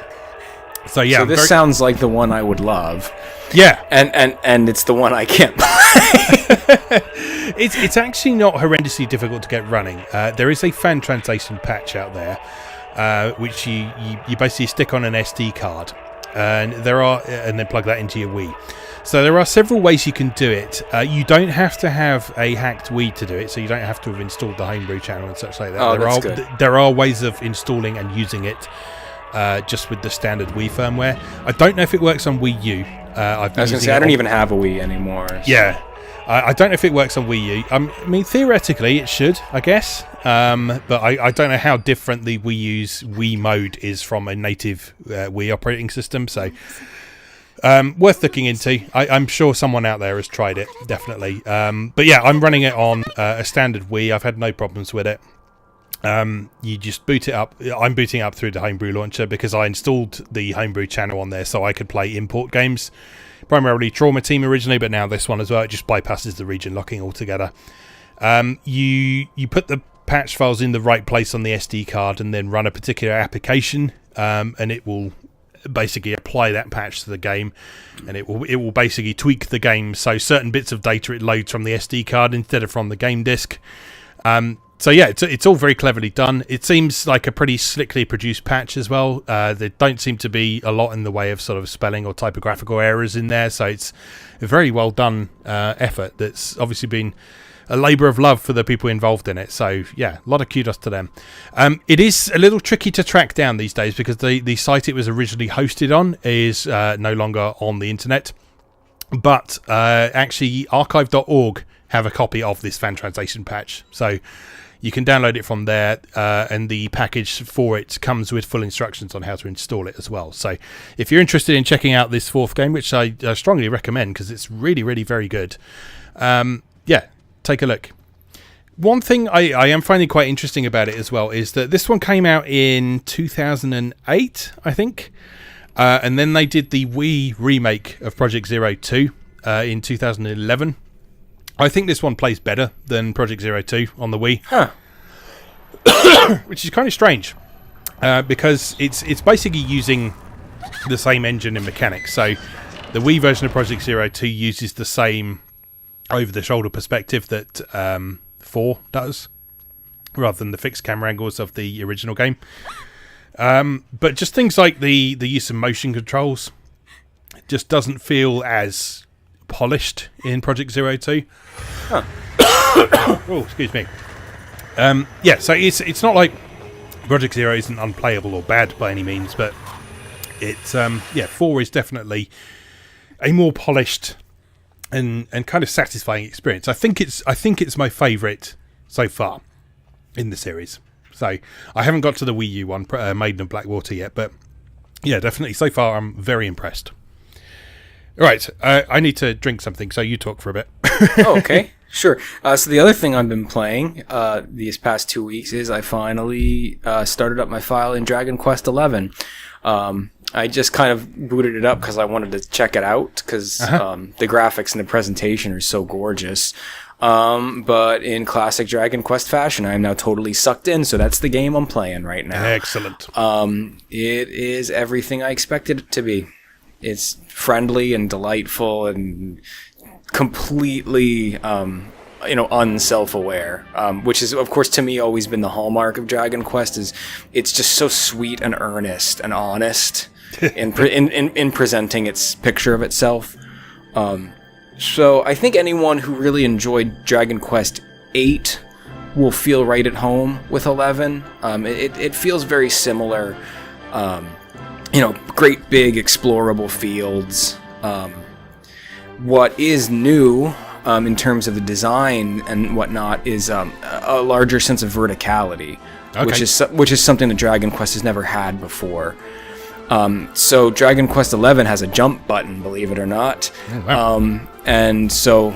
So yeah, so this sounds like the one I would love. Yeah, and it's the one I can't play. It's actually not horrendously difficult to get running. There is a fan translation patch out there, which you basically stick on an SD card, and then plug that into your Wii. So there are several ways you can do it. You don't have to have a hacked Wii to do it, so you don't have to have installed the homebrew channel and such like that. Oh, there are ways of installing and using it just with the standard Wii firmware. I don't know if it works on Wii U. I was going to say, I don't even have a Wii anymore. So. Yeah. I don't know if it works on Wii U. I mean, theoretically, it should, I guess. But I don't know how different the Wii U's Wii mode is from a native Wii operating system. So, worth looking into. I'm sure someone out there has tried it, definitely. But yeah, I'm running it on a standard Wii. I've had no problems with it. You just boot it up. I'm booting it up through the homebrew launcher because I installed the homebrew channel on there so I could play import games. Primarily Trauma Team originally, but now this one as well. It just bypasses the region locking altogether. You put the patch files in the right place on the SD card and then run a particular application, and it will basically apply that patch to the game, and it will basically tweak the game so certain bits of data it loads from the SD card instead of from the game disc. So yeah, it's all very cleverly done. It seems like a pretty slickly produced patch as well. There don't seem to be a lot in the way of sort of spelling or typographical errors in there, so it's a very well done effort that's obviously been a labour of love for the people involved in it. So yeah, a lot of kudos to them. It is a little tricky to track down these days because the site it was originally hosted on is no longer on the internet. But actually, archive.org have a copy of this fan translation patch. So you can download it from there, and the package for it comes with full instructions on how to install it as well. So if you're interested in checking out this fourth game, which I strongly recommend because it's really, really very good, take a look. One thing I am finding quite interesting about it as well is that this one came out in 2008, I think. And then they did the Wii remake of Project Zero 2 in 2011. I think this one plays better than Project Zero 2 on the Wii. Which is kind of strange. Because it's basically using the same engine and mechanics. So the Wii version of Project Zero 2 uses the same over-the-shoulder perspective that 4 does, rather than the fixed camera angles of the original game. But just things like the use of motion controls just doesn't feel as polished in Project Zero 2. Oh, excuse me. So it's not like Project Zero isn't unplayable or bad by any means, but it's 4 is definitely a more polished and kind of satisfying experience. I think it's my favourite so far in the series. So I haven't got to the Wii U one, Maiden of Blackwater, yet, but yeah, definitely so far I'm very impressed. All right, I need to drink something, so you talk for a bit. Oh, okay, sure. So the other thing I've been playing these past 2 weeks is I finally started up my file in Dragon Quest XI. I just kind of booted it up because I wanted to check it out because the graphics and the presentation are so gorgeous. But in classic Dragon Quest fashion, I am now totally sucked in, so that's the game I'm playing right now. Excellent. It is everything I expected it to be. It's friendly and delightful and completely, unself-aware, which is, of course, to me always been the hallmark of Dragon Quest. Is it's just so sweet and earnest and honest in presenting its picture of itself. So I think anyone who really enjoyed Dragon Quest VIII will feel right at home with 11. It feels very similar. Great big explorable fields. What is new in terms of the design and whatnot is a larger sense of verticality, which is something that Dragon Quest has never had before. So Dragon Quest XI has a jump button, believe it or not. Oh, wow. And so,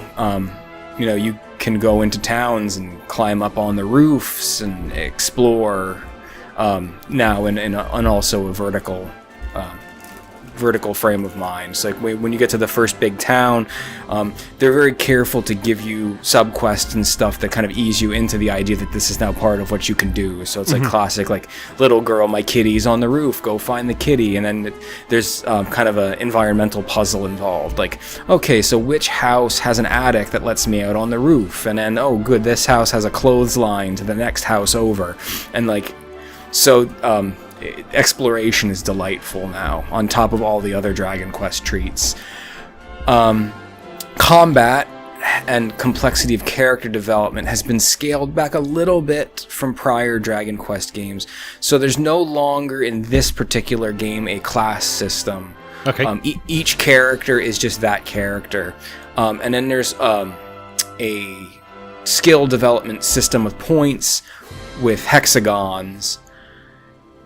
you can go into towns and climb up on the roofs and explore now and also a vertical frame of mind. So like when you get to the first big town, they're very careful to give you subquests and stuff that kind of ease you into the idea that this is now part of what you can do. So it's like classic, like, little girl, my kitty's on the roof, go find the kitty. And then there's kind of an environmental puzzle involved. Like, okay, so which house has an attic that lets me out on the roof? And then, oh good, this house has a clothesline to the next house over. And like, so exploration is delightful now, on top of all the other Dragon Quest treats. Combat and complexity of character development has been scaled back a little bit from prior Dragon Quest games, so there's no longer in this particular game a class system. Okay. Each character is just that character, and then there's a skill development system of points with hexagons.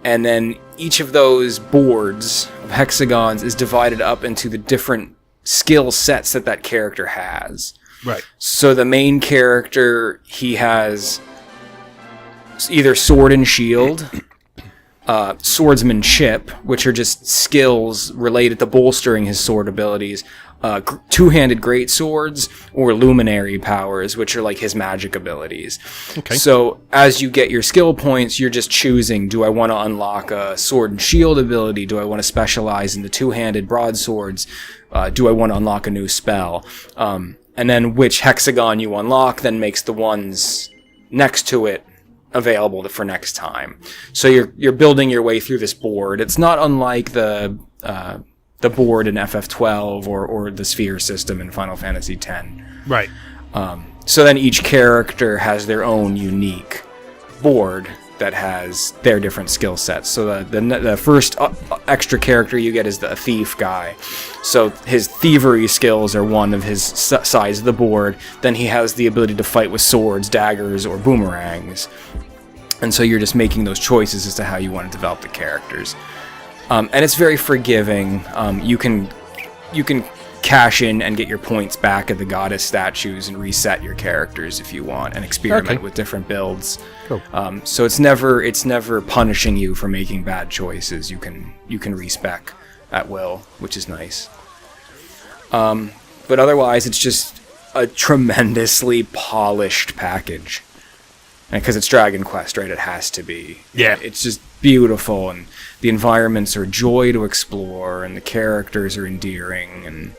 And then each of those boards of hexagons is divided up into the different skill sets that character has. Right. So the main character, he has either sword and shield, swordsmanship, which are just skills related to bolstering his sword abilities, two-handed great swords, or luminary powers, which are like his magic abilities. Okay. So as you get your skill points, you're just choosing, do I want to unlock a sword and shield ability? Do I want to specialize in the two-handed broadswords? Do I want to unlock a new spell? And then which hexagon you unlock then makes the ones next to it available for next time. So you're building your way through this board. It's not unlike the board in FF12 or the sphere system in Final Fantasy X. Right. So then each character has their own unique board that has their different skill sets. So the first extra character you get is the thief guy. So his thievery skills are one of his sides of the board. Then he has the ability to fight with swords, daggers, or boomerangs. And so you're just making those choices as to how you want to develop the characters. And it's very forgiving. You can cash in and get your points back at the goddess statues and reset your characters if you want, and experiment with different builds. Cool. So it's never punishing you for making bad choices. You can respec at will, which is nice. But otherwise, it's just a tremendously polished package. Because it's Dragon Quest, right? It has to be. Yeah. It's just beautiful, and the environments are joy to explore, and the characters are endearing, and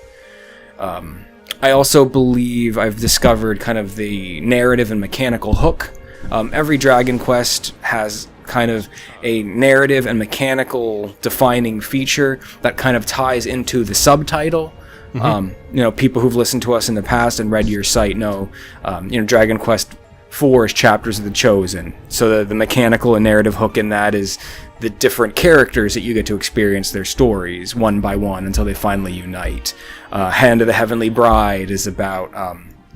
I also believe I've discovered kind of the narrative and mechanical hook. Every Dragon Quest has kind of a narrative and mechanical defining feature that kind of ties into the subtitle. People who've listened to us in the past and read your site know, Dragon Quest 4 is Chapters of the Chosen. So the mechanical and narrative hook in that is the different characters that you get to experience their stories one by one until they finally unite. Hand of the Heavenly Bride is about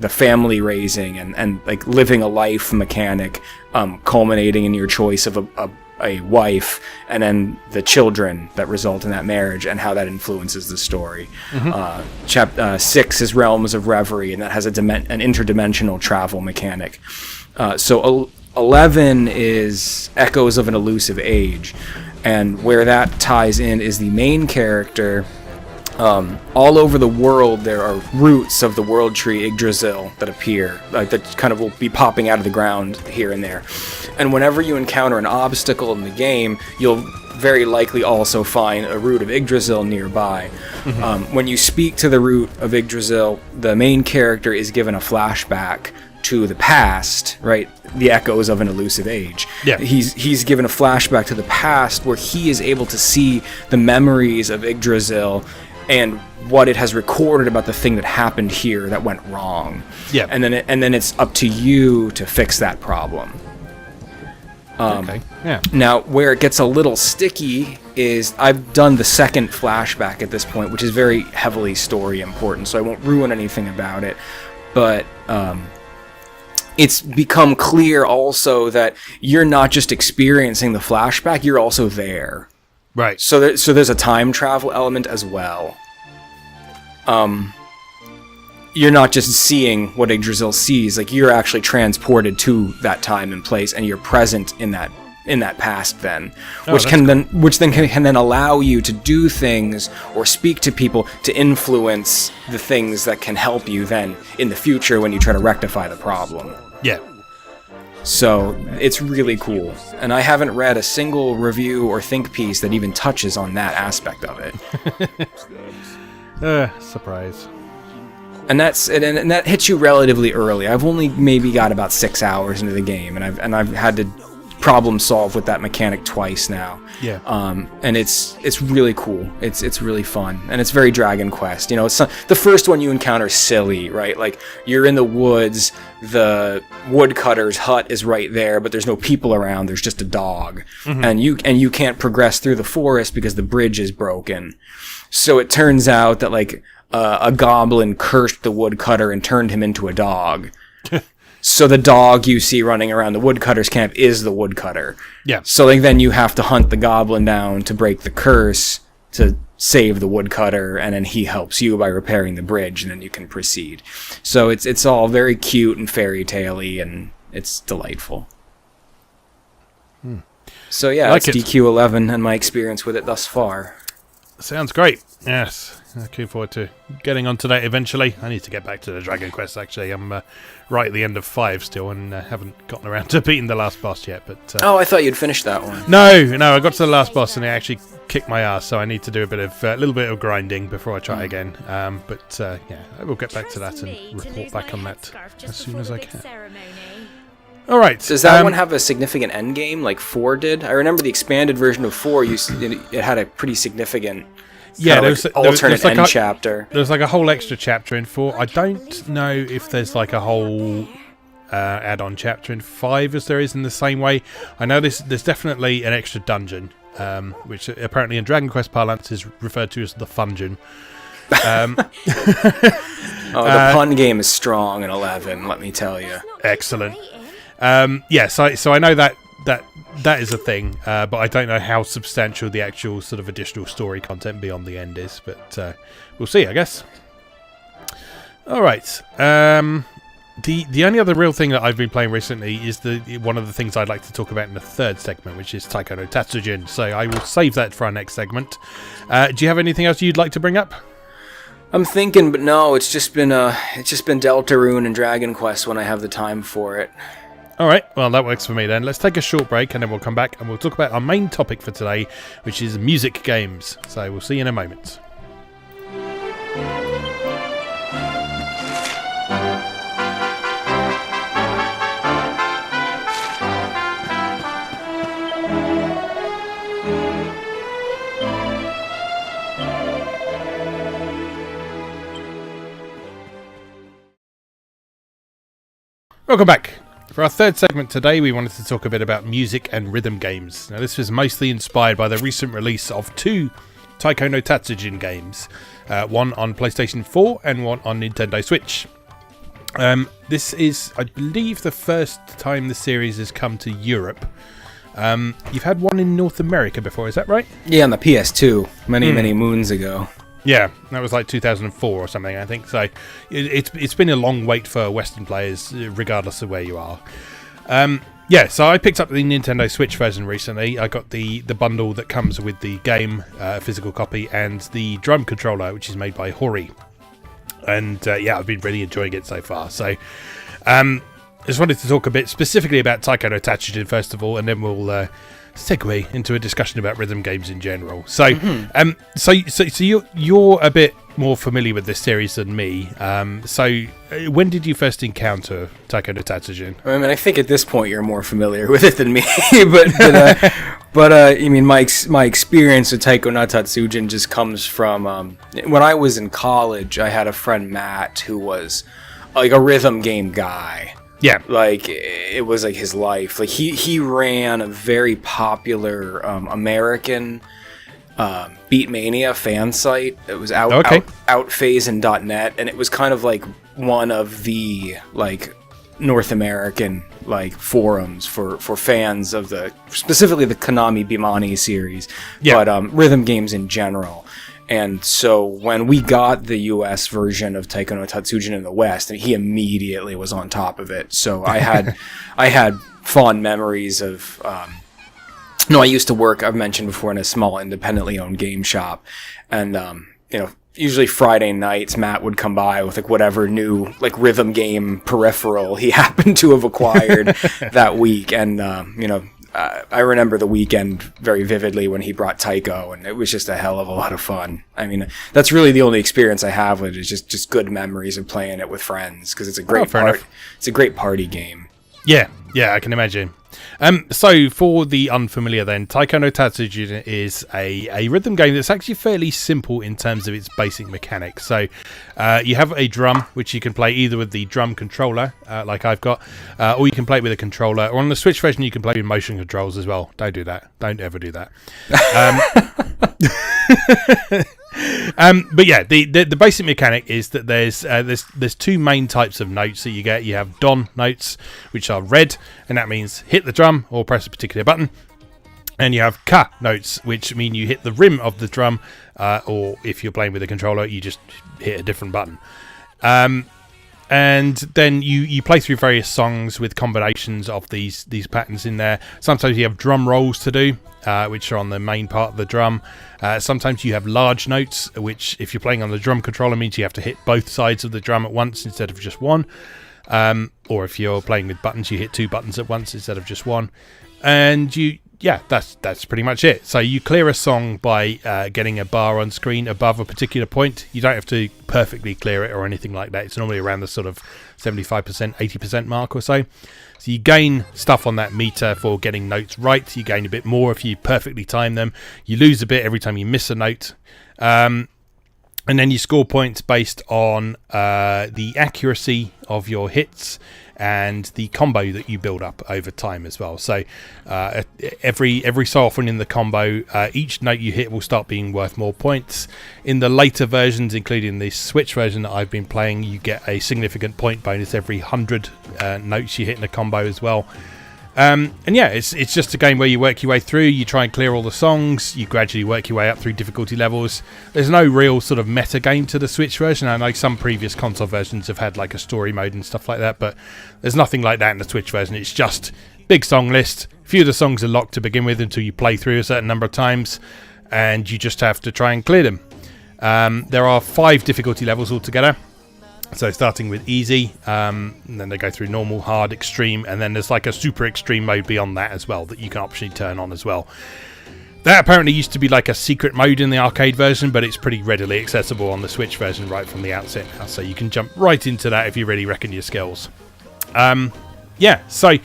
the family raising and like living a life mechanic, culminating in your choice of a wife, and then the children that result in that marriage and how that influences the story. Chapter 6 is Realms of Reverie, and that has an interdimensional travel mechanic. So 11 is Echoes of an Elusive Age, and where that ties in is the main character. All over the world there are roots of the world tree Yggdrasil that appear, that kind of will be popping out of the ground here and there. And whenever you encounter an obstacle in the game, you'll very likely also find a root of Yggdrasil nearby. When you speak to the root of Yggdrasil, the main character is given a flashback to the past, right? The Echoes of an Elusive Age. Yeah. He's given a flashback to the past where he is able to see the memories of Yggdrasil and what it has recorded about the thing that happened here that went wrong. Yeah. And then it's up to you to fix that problem. Okay. Yeah. Now, where it gets a little sticky is I've done the second flashback at this point, which is very heavily story important, so I won't ruin anything about it. But it's become clear also that you're not just experiencing the flashback, you're also there. Right. So there's a time travel element as well. You're not just seeing what Yggdrasil sees, like you're actually transported to that time and place, and you're present in that past then, which can then allow you to do things or speak to people to influence the things that can help you then in the future when you try to rectify the problem. Yeah. So it's really cool, and I haven't read a single review or think piece that even touches on that aspect of it. Surprise. And that hits you relatively early. I've only maybe got about 6 hours into the game, and I've had to problem solve with that mechanic twice now. Yeah. And it's really cool. It's really fun, and it's very Dragon Quest. It's not, the first one you encounter is silly, right? Like you're in the woods, the woodcutter's hut is right there, but there's no people around. There's just a dog, and you can't progress through the forest because the bridge is broken. So it turns out that like a goblin cursed the woodcutter and turned him into a dog. So the dog you see running around the woodcutter's camp is the woodcutter. Yeah. So like then you have to hunt the goblin down to break the curse to save the woodcutter, and then he helps you by repairing the bridge, and then you can proceed. So it's all very cute and fairy tale-y, and it's delightful. So yeah, that's DQ11 and my experience with it thus far. Sounds great. Yes. Looking forward to getting onto that eventually. I need to get back to the Dragon Quest, actually. I'm right at the end of 5 still, and haven't gotten around to beating the last boss yet. But I thought you'd finished that one. No, I got to the last boss, and it actually kicked my ass, so I need to do a little bit of grinding before I try again. But I will get back to that and report back on that as soon as I can. All right. Does that one have a significant end game like 4 did? I remember the expanded version of 4, it had a pretty significant... Yeah, there's alternate like end chapter. There's like a whole extra chapter in 4. I don't know if there's like a whole add-on chapter in 5 as there is in the same way. I know there's definitely an extra dungeon, which apparently in Dragon Quest parlance is referred to as the Fungeon. The pun game is strong in 11, let me tell you. Excellent. So I know that is a thing, but I don't know how substantial the actual sort of additional story content beyond the end is, but we'll see, I guess. All right. The only other real thing that I've been playing recently is one of the things I'd like to talk about in the third segment, which is Taiko no Tatsujin. So I will save that for our next segment. Do you have anything else you'd like to bring up? I'm thinking, but no, it's just been Deltarune and Dragon Quest when I have the time for it. All right, well, that works for me then. Let's take a short break and then we'll come back and we'll talk about our main topic for today, which is music games. So we'll see you in a moment. Welcome back. For our third segment today, we wanted to talk a bit about music and rhythm games. Now, this was mostly inspired by the recent release of 2 Taiko no Tatsujin games, one on PlayStation 4 and one on Nintendo Switch. This is, I believe, the first time the series has come to Europe. You've had one in North America before, is that right? Yeah, on the PS2, many moons ago. Yeah, that was like 2004 or something, I think. So it's been a long wait for Western players, regardless of where you are. So I picked up the Nintendo Switch version recently. I got the bundle that comes with the game, physical copy, and the drum controller, which is made by Hori. And I've been really enjoying it so far. So I just wanted to talk a bit specifically about Taiko no Tatsujin first of all, and then we'll segue into a discussion about rhythm games in general. So, so you're a bit more familiar with this series than me. So, when did you first encounter Taiko no Tatsujin? I mean, I think at this point you're more familiar with it than me. but I mean, my experience with Taiko no Tatsujin just comes from when I was in college. I had a friend Matt who was like a rhythm game guy. Yeah, like it was like his life. Like he ran a very popular American Beatmania fan site. It was Outphase and .net, and it was kind of like one of the like North American like forums for fans of specifically the Konami Bimani series, but rhythm games in general. And so when we got the US version of Taiko no Tatsujin in the West, and he immediately was on top of it. So I had fond memories of I used to work, I've mentioned before, in a small independently owned game shop, and usually Friday nights Matt would come by with like whatever new like rhythm game peripheral he happened to have acquired that week, and I remember the weekend very vividly when he brought Taiko, and it was just a hell of a lot of fun. I mean, that's really the only experience I have with it, is just good memories of playing it with friends, because it's a great it's a great party game. Yeah, I can imagine. So for the unfamiliar then, Taiko no Tatsujin is a rhythm game that's actually fairly simple in terms of its basic mechanics. So you have a drum, which you can play either with the drum controller, like I've got, or you can play it with a controller, or on the Switch version you can play with motion controls as well. Don't do that. Don't ever do that. But yeah, the basic mechanic is that there's 2 main types of notes that you get. You have don notes, which are red, and that means hit the drum or press a particular button. And you have ka notes, which mean you hit the rim of the drum, or if you're playing with a controller, you just hit a different button. And then you play through various songs with combinations of these patterns in there. Sometimes you have drum rolls to do, which are on the main part of the drum. Sometimes you have large notes, which if you're playing on the drum controller means you have to hit both sides of the drum at once instead of just one. Or if you're playing with buttons, you hit 2 buttons at once instead of just one. And that's pretty much it. So you clear a song by getting a bar on screen above a particular point. You don't have to perfectly clear it or anything like that. It's normally around the sort of 75%, 80% mark or so. So you gain stuff on that meter for getting notes right. You gain a bit more if you perfectly time them. You lose a bit every time you miss a note. And then you score points based on the accuracy of your hits and the combo that you build up over time as well. So every so often in the combo, each note you hit will start being worth more points. In the later versions, including the Switch version that I've been playing, you get a significant point bonus every 100 notes you hit in a combo as well. And yeah, it's just a game where you work your way through, you try and clear all the songs, you gradually work your way up through difficulty levels. There's no real sort of meta game to the Switch version. I know some previous console versions have had like a story mode and stuff like that, but there's nothing like that in the Switch version. It's just big song list. A few of the songs are locked to begin with until you play through a certain number of times, and you just have to try and clear them. There are 5 difficulty levels altogether. So starting with easy, and then they go through normal, hard, extreme, and then there's like a super extreme mode beyond that as well that you can optionally turn on as well. That apparently used to be like a secret mode in the arcade version, but it's pretty readily accessible on the Switch version right from the outset now, so you can jump right into that if you really reckon your skills. Yeah, so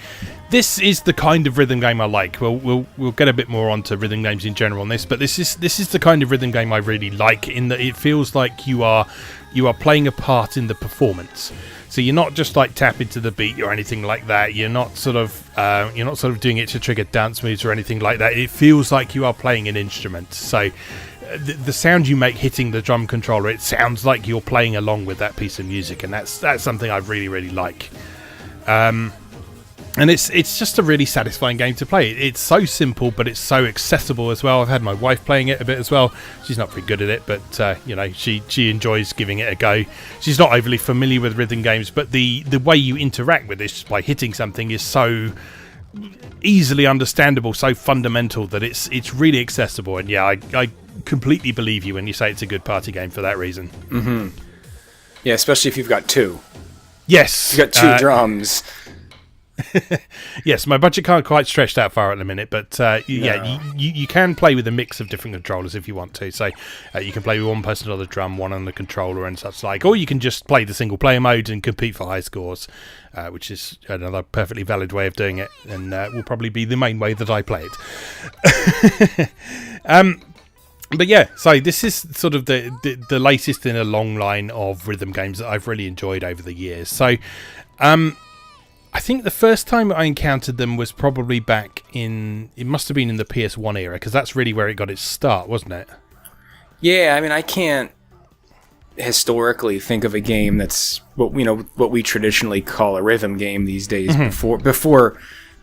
this is the kind of rhythm game I like. We'll get a bit more onto rhythm games in general on this, but this is the kind of rhythm game I really like, in that it feels like you are playing a part in the performance. So you're not just like tapping to the beat or anything like that. You're not sort of doing it to trigger dance moves or anything like that. It feels like you are playing an instrument. So the sound you make hitting the drum controller, it sounds like you're playing along with that piece of music, and that's something I really like. And it's just a really satisfying game to play. It's so simple, but it's so accessible as well. I've had my wife playing it a bit as well. She's not very good at it, but she enjoys giving it a go. She's not overly familiar with rhythm games, but the way you interact with this by hitting something is so easily understandable, so fundamental, that it's really accessible. And yeah, I completely believe you when you say it's a good party game for that reason. Mm-hmm. Yeah, especially if you've got 2. Yes, you've got 2 drums. Yes, my budget can't quite stretch that far at the minute, but you can play with a mix of different controllers if you want to. So you can play with one person on the drum, one on the controller and such like, or you can just play the single player mode and compete for high scores, which is another perfectly valid way of doing it, and will probably be the main way that I play it. But yeah, so this is sort of the latest in a long line of rhythm games that I've really enjoyed over the years. So I think the first time I encountered them was probably back it must have been in the PS1 era, because that's really where it got its start, wasn't it? Yeah, I mean, I can't historically think of a game that's what we traditionally call a rhythm game these days. Mm-hmm. before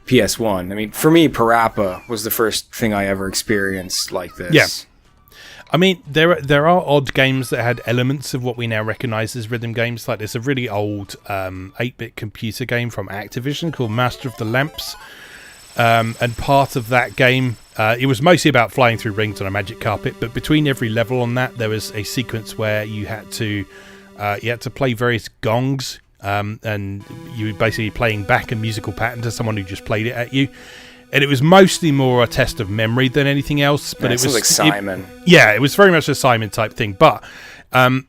PS1. I mean, for me, Parappa was the first thing I ever experienced like this. Yeah. I mean, there are odd games that had elements of what we now recognise as rhythm games. Like there's a really old 8-bit computer game from Activision called Master of the Lamps. And part of that game, it was mostly about flying through rings on a magic carpet. But between every level on that, there was a sequence where you had to play various gongs. And you were basically playing back a musical pattern to someone who just played it at you. And it was mostly more a test of memory than anything else. But it was like Simon. It was very much a Simon type thing. But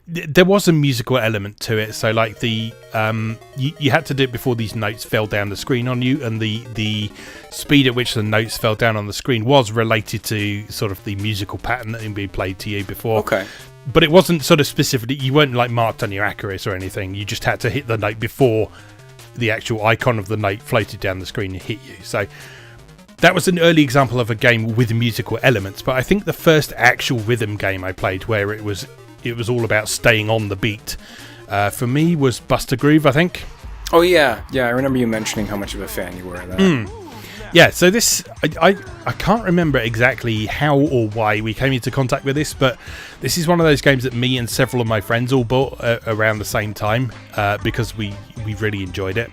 there was a musical element to it. So like you had to do it before these notes fell down the screen on you, and the speed at which the notes fell down on the screen was related to sort of the musical pattern that had been played to you before. Okay. But it wasn't sort of specifically. You weren't like marked on your accuracy or anything. You just had to hit the note before the actual icon of the note floated down the screen and hit you. So that was an early example of a game with musical elements, but I think the first actual rhythm game I played where it was all about staying on the beat, for me, was Buster Groove, I think. Oh yeah, I remember you mentioning how much of a fan you were of that. Yeah, so this, I can't remember exactly how or why we came into contact with this, but this is one of those games that me and several of my friends all bought around the same time, because we really enjoyed it.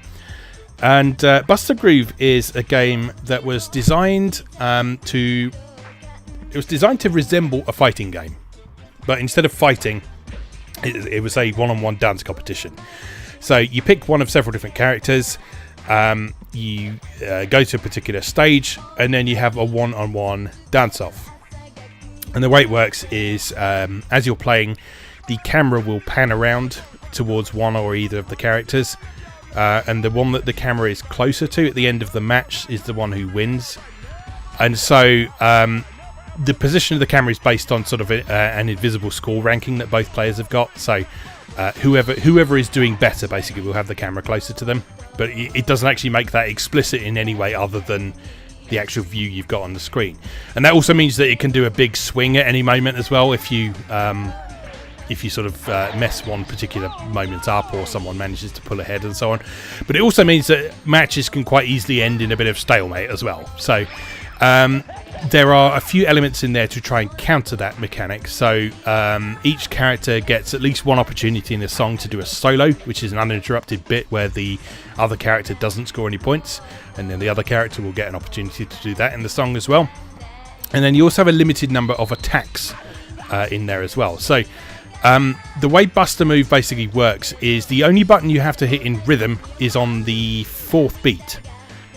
And Buster Groove is a game that was designed to resemble a fighting game, but instead of fighting, it was a one-on-one dance competition. So you pick one of several different characters, you go to a particular stage, and then you have a one-on-one dance-off. And the way it works is, as you're playing, the camera will pan around towards one or either of the characters. And the one that the camera is closer to at the end of the match is the one who wins. And so the position of the camera is based on sort of an invisible score ranking that both players have got. So whoever is doing better basically will have the camera closer to them. but it doesn't actually make that explicit in any way other than the actual view you've got on the screen. And that also means that it can do a big swing at any moment as well if you sort of mess one particular moment up or someone manages to pull ahead and so on. But it also means that matches can quite easily end in a bit of stalemate as well. So there are a few elements in there to try and counter that mechanic. So each character gets at least one opportunity in the song to do a solo, which is an uninterrupted bit where the other character doesn't score any points, and then the other character will get an opportunity to do that in the song as well. And then you also have a limited number of attacks in there as well. So the way Buster Move basically works is the only button you have to hit in rhythm is on the 4th beat.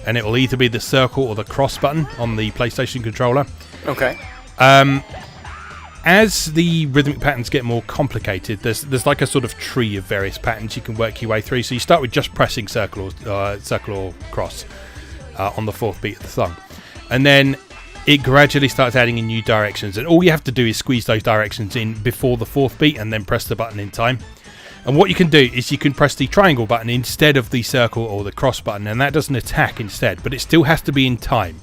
And it will either be the circle or the cross button on the PlayStation controller. Okay. As the rhythmic patterns get more complicated, there's like a sort of tree of various patterns you can work your way through. So you start with just pressing circle or cross on the 4th beat of the song. And then it gradually starts adding in new directions. And all you have to do is squeeze those directions in before the 4th beat and then press the button in time. And what you can do is you can press the triangle button instead of the circle or the cross button, and that does an attack instead, but it still has to be in time.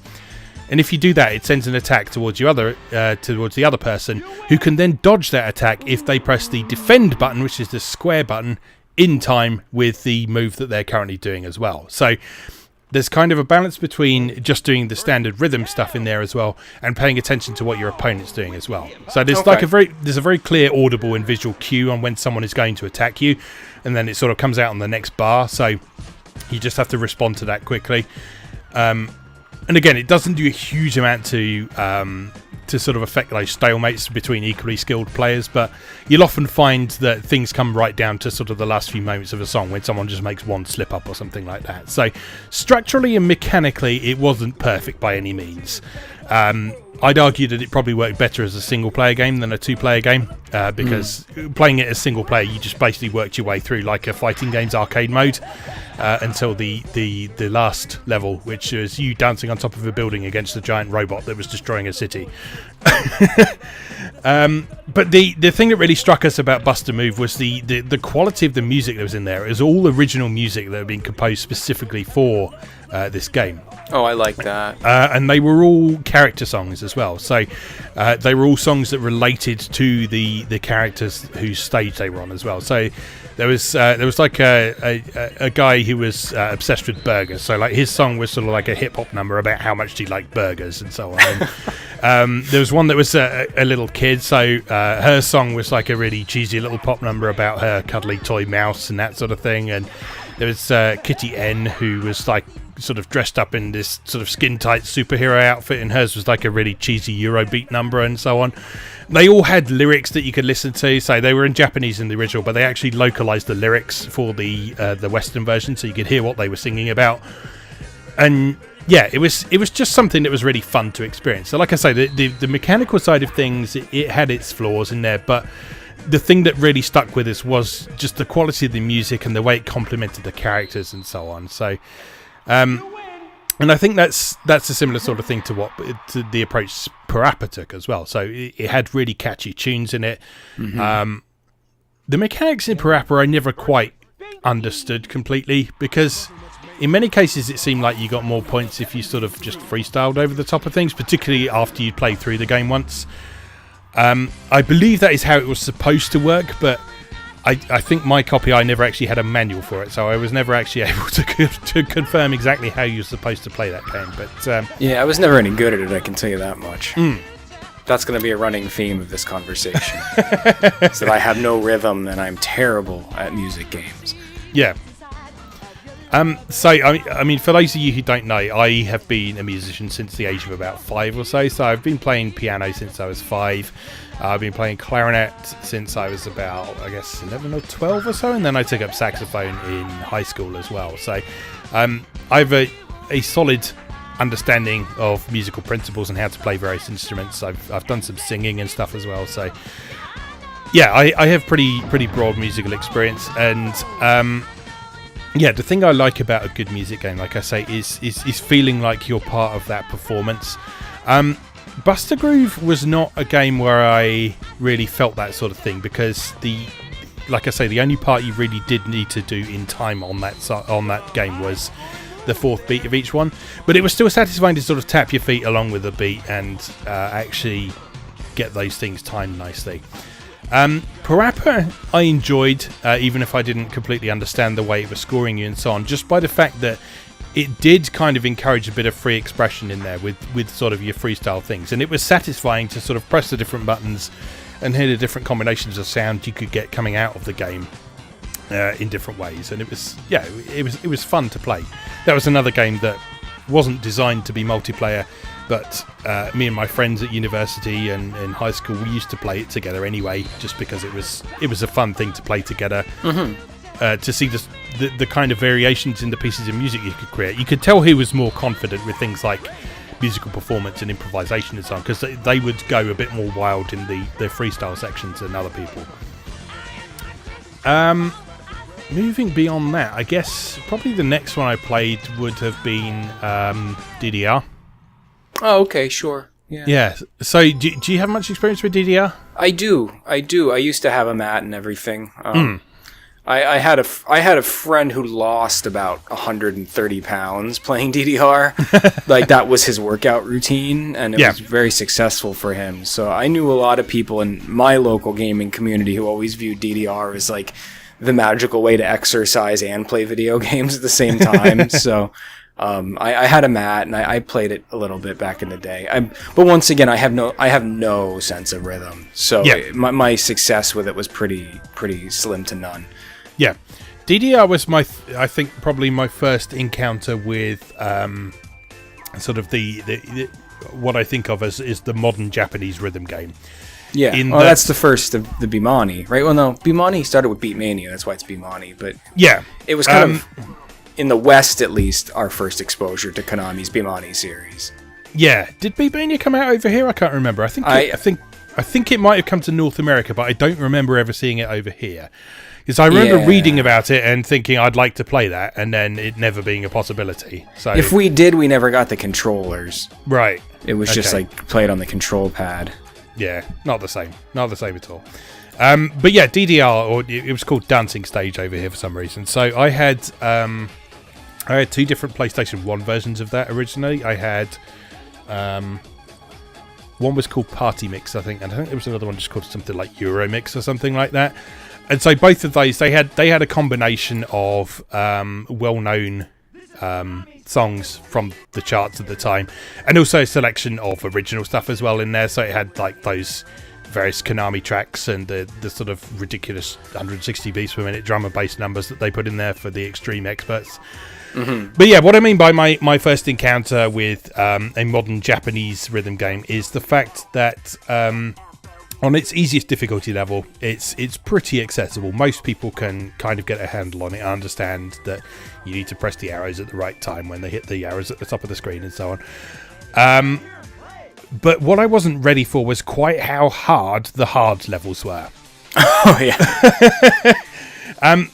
And if you do that, it sends an attack towards the other person, who can then dodge that attack if they press the defend button, which is the square button, in time with the move that they're currently doing as well. So there's kind of a balance between just doing the standard rhythm stuff in there as well, and paying attention to what your opponent's doing as well. So there's there's a very clear, audible and visual cue on when someone is going to attack you, and then it sort of comes out on the next bar. So you just have to respond to that quickly. And again, it doesn't do a huge amount to sort of affect those stalemates between equally skilled players, but you'll often find that things come right down to sort of the last few moments of a song when someone just makes one slip up or something like that. So structurally and mechanically, it wasn't perfect by any means. I'd argue that it probably worked better as a single-player game than a two-player game, because playing it as single-player, you just basically worked your way through like a fighting game's arcade mode until the last level, which is you dancing on top of a building against a giant robot that was destroying a city. But the thing that really struck us about Buster Move was the quality of the music that was in there. It was all original music that had been composed specifically for this game. Oh, I like that. And they were all character songs as well. So they were all songs that related to the characters whose stage they were on as well. So there was like a guy who was obsessed with burgers. So like his song was sort of like a hip hop number about how much he liked burgers and so on. And, there was one that was a little kid. So her song was like a really cheesy little pop number about her cuddly toy mouse and that sort of thing. And there was Kitty N, who was like sort of dressed up in this sort of skin tight superhero outfit, and hers was like a really cheesy Eurobeat number and so on. They all had lyrics that you could listen to. So they were in Japanese in the original, but they actually localized the lyrics for the Western version, so you could hear what they were singing about. And yeah, it was just something that was really fun to experience. So like I say, the mechanical side of things, it had its flaws in there, but the thing that really stuck with us was just the quality of the music and the way it complemented the characters and so on. So and I think that's a similar sort of thing to the approach Parappa took as well. So it had really catchy tunes in it. Mm-hmm. The mechanics in Parappa I never quite understood completely, because in many cases it seemed like you got more points if you sort of just freestyled over the top of things, particularly after you'd played through the game once. I believe that is how it was supposed to work, but I think my copy, I never actually had a manual for it, so I was never actually able to confirm exactly how you're supposed to play that game. But yeah, I was never any good at it, I can tell you that much. That's going to be a running theme of this conversation. Is that I have no rhythm and I'm terrible at music games. Yeah. So, I mean, for those of you who don't know, I have been a musician since the age of about 5 or so. So I've been playing piano since I was 5. I've been playing clarinet since I was about, I guess, 11 or 12 or so. And then I took up saxophone in high school as well. So I have a solid understanding of musical principles and how to play various instruments. I've done some singing and stuff as well. So yeah, I have pretty broad musical experience. And yeah, the thing I like about a good music game, like I say, is feeling like you're part of that performance. Buster Groove was not a game where I really felt that sort of thing, because like I say, the only part you really did need to do in time on that game was the fourth beat of each one. But it was still satisfying to sort of tap your feet along with the beat and actually get those things timed nicely. Parappa I enjoyed, even if I didn't completely understand the way it was scoring you and so on, just by the fact that it did kind of encourage a bit of free expression in there with sort of your freestyle things, and it was satisfying to sort of press the different buttons and hear the different combinations of sound you could get coming out of the game in different ways. And it was fun to play. That was another game that wasn't designed to be multiplayer, but me and my friends at university and in high school, we used to play it together anyway, just because it was a fun thing to play together. To see the kind of variations in the pieces of music you could create. You could tell who was more confident with things like musical performance and improvisation and so on, because they would go a bit more wild in the freestyle sections than other people. Moving beyond that, I guess probably the next one I played would have been DDR. Oh, okay, sure. Yeah. So, do you have much experience with DDR? I do. I used to have a mat and everything. I had a friend who lost about 130 pounds playing DDR. Like, that was his workout routine, and it was very successful for him. So I knew a lot of people in my local gaming community who always viewed DDR as like the magical way to exercise and play video games at the same time. So I had a mat, and I played it a little bit back in the day. But once again, I have no sense of rhythm. So my success with it was pretty slim to none. Yeah, DDR was I think probably my first encounter with sort of the what I think of as is the modern Japanese rhythm game. Yeah, that's the first of the Bimani, right? Well, no, Bimani started with Beatmania, that's why it's Bimani. But yeah, it was kind of, in the West at least, our first exposure to Konami's Bimani series. Yeah, did Beatmania come out over here? I can't remember. I think it might have come to North America, but I don't remember ever seeing it over here. Because I remember reading about it and thinking I'd like to play that, and then it never being a possibility. So if we did, we never got the controllers. Right. It was just like played on the control pad. Yeah, not the same. Not the same at all. But yeah, DDR, or it was called Dancing Stage over here for some reason. So I had 2 different PlayStation 1 versions of that originally. I had one was called Party Mix, I think, and I think there was another one just called something like Euro Mix or something like that. And so both of those, they had a combination of well-known songs from the charts at the time, and also a selection of original stuff as well in there. So it had like those various Konami tracks and the sort of ridiculous 160 beats per minute drum and bass numbers that they put in there for the extreme experts. But yeah, what I mean by my first encounter with a modern Japanese rhythm game is the fact that on its easiest difficulty level, it's pretty accessible. Most people can kind of get a handle on it and understand that you need to press the arrows at the right time when they hit the arrows at the top of the screen and so on. But what I wasn't ready for was quite how hard the hard levels were. Oh, yeah.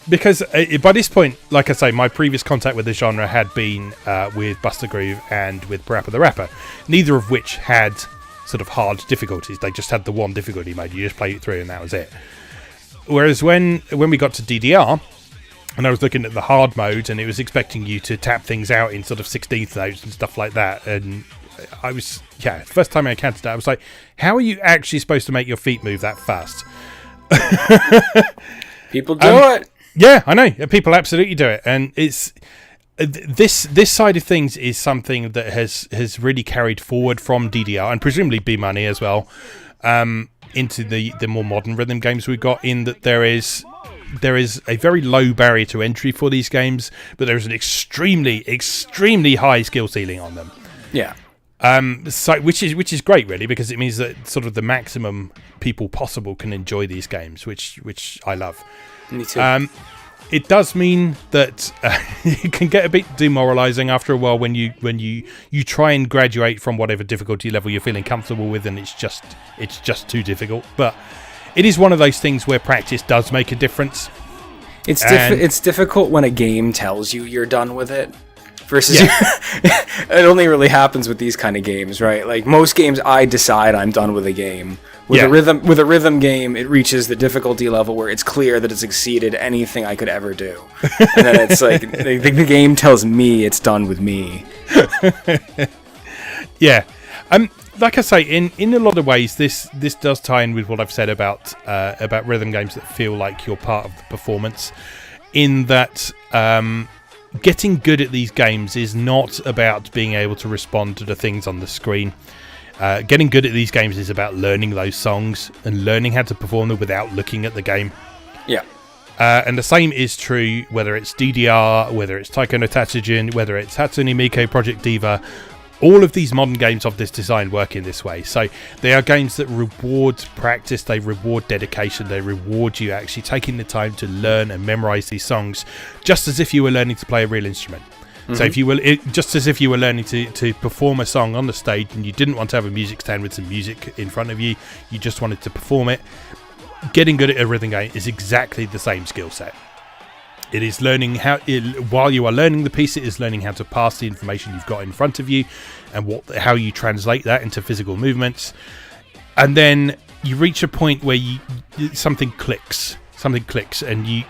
Because by this point, like I say, my previous contact with the genre had been with Buster Groove and with Parappa the Rapper, neither of which had sort of hard difficulties. They just had the one difficulty mode. You just play it through and that was it. Whereas when we got to DDR, and I was looking at the hard mode, and it was expecting you to tap things out in sort of 16th notes and stuff like that, and I was, first time I encountered that, I was like, how are you actually supposed to make your feet move that fast? People do it. Yeah, I know. People absolutely do it. And it's this side of things is something that has really carried forward from DDR, and presumably B-Money as well, into the more modern rhythm games we've got, in that there is a very low barrier to entry for these games, but there is an extremely high skill ceiling on them. Yeah. So which is great, really, because it means that sort of the maximum people possible can enjoy these games, which I love. Me too. It does mean that it can get a bit demoralizing after a while when you try and graduate from whatever difficulty level you're feeling comfortable with, and it's just too difficult. But it is one of those things where practice does make a difference. It's difficult when a game tells you you're done with it. Versus, it only really happens with these kind of games, right? Like, most games, I decide I'm done with a game. With a rhythm game, it reaches the difficulty level where it's clear that it's exceeded anything I could ever do. And then it's like the game tells me it's done with me. Yeah. Like I say, in a lot of ways, this does tie in with what I've said about rhythm games that feel like you're part of the performance. In that, getting good at these games is not about being able to respond to the things on the screen. Getting good at these games is about learning those songs and learning how to perform them without looking at the game. Yeah. And the same is true whether it's DDR, whether it's Taiko no Tatsujin, whether it's Hatsune Miku Project Diva. All of these modern games of this design work in this way. So they are games that reward practice, they reward dedication, they reward you actually taking the time to learn and memorize these songs, just as if you were learning to play a real instrument. Mm-hmm. So if you were, just as if you were learning to perform a song on the stage and you didn't want to have a music stand with some music in front of you, you just wanted to perform it. Getting good at a rhythm game is exactly the same skill set. It is learning while you are learning the piece, it is learning how to pass the information you've got in front of you and how you translate that into physical movements. And then you reach a point where something clicks and you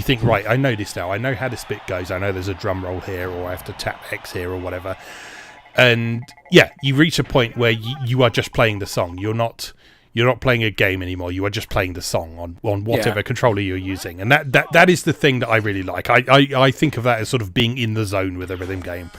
think, right, I know this now. I know how this bit goes. I know there's a drum roll here, or I have to tap X here or whatever. And yeah, you reach a point where you are just playing the song. You're not playing a game anymore. You are just playing the song on whatever controller you're using. And that is the thing that I really like. I think of that as sort of being in the zone with a rhythm game.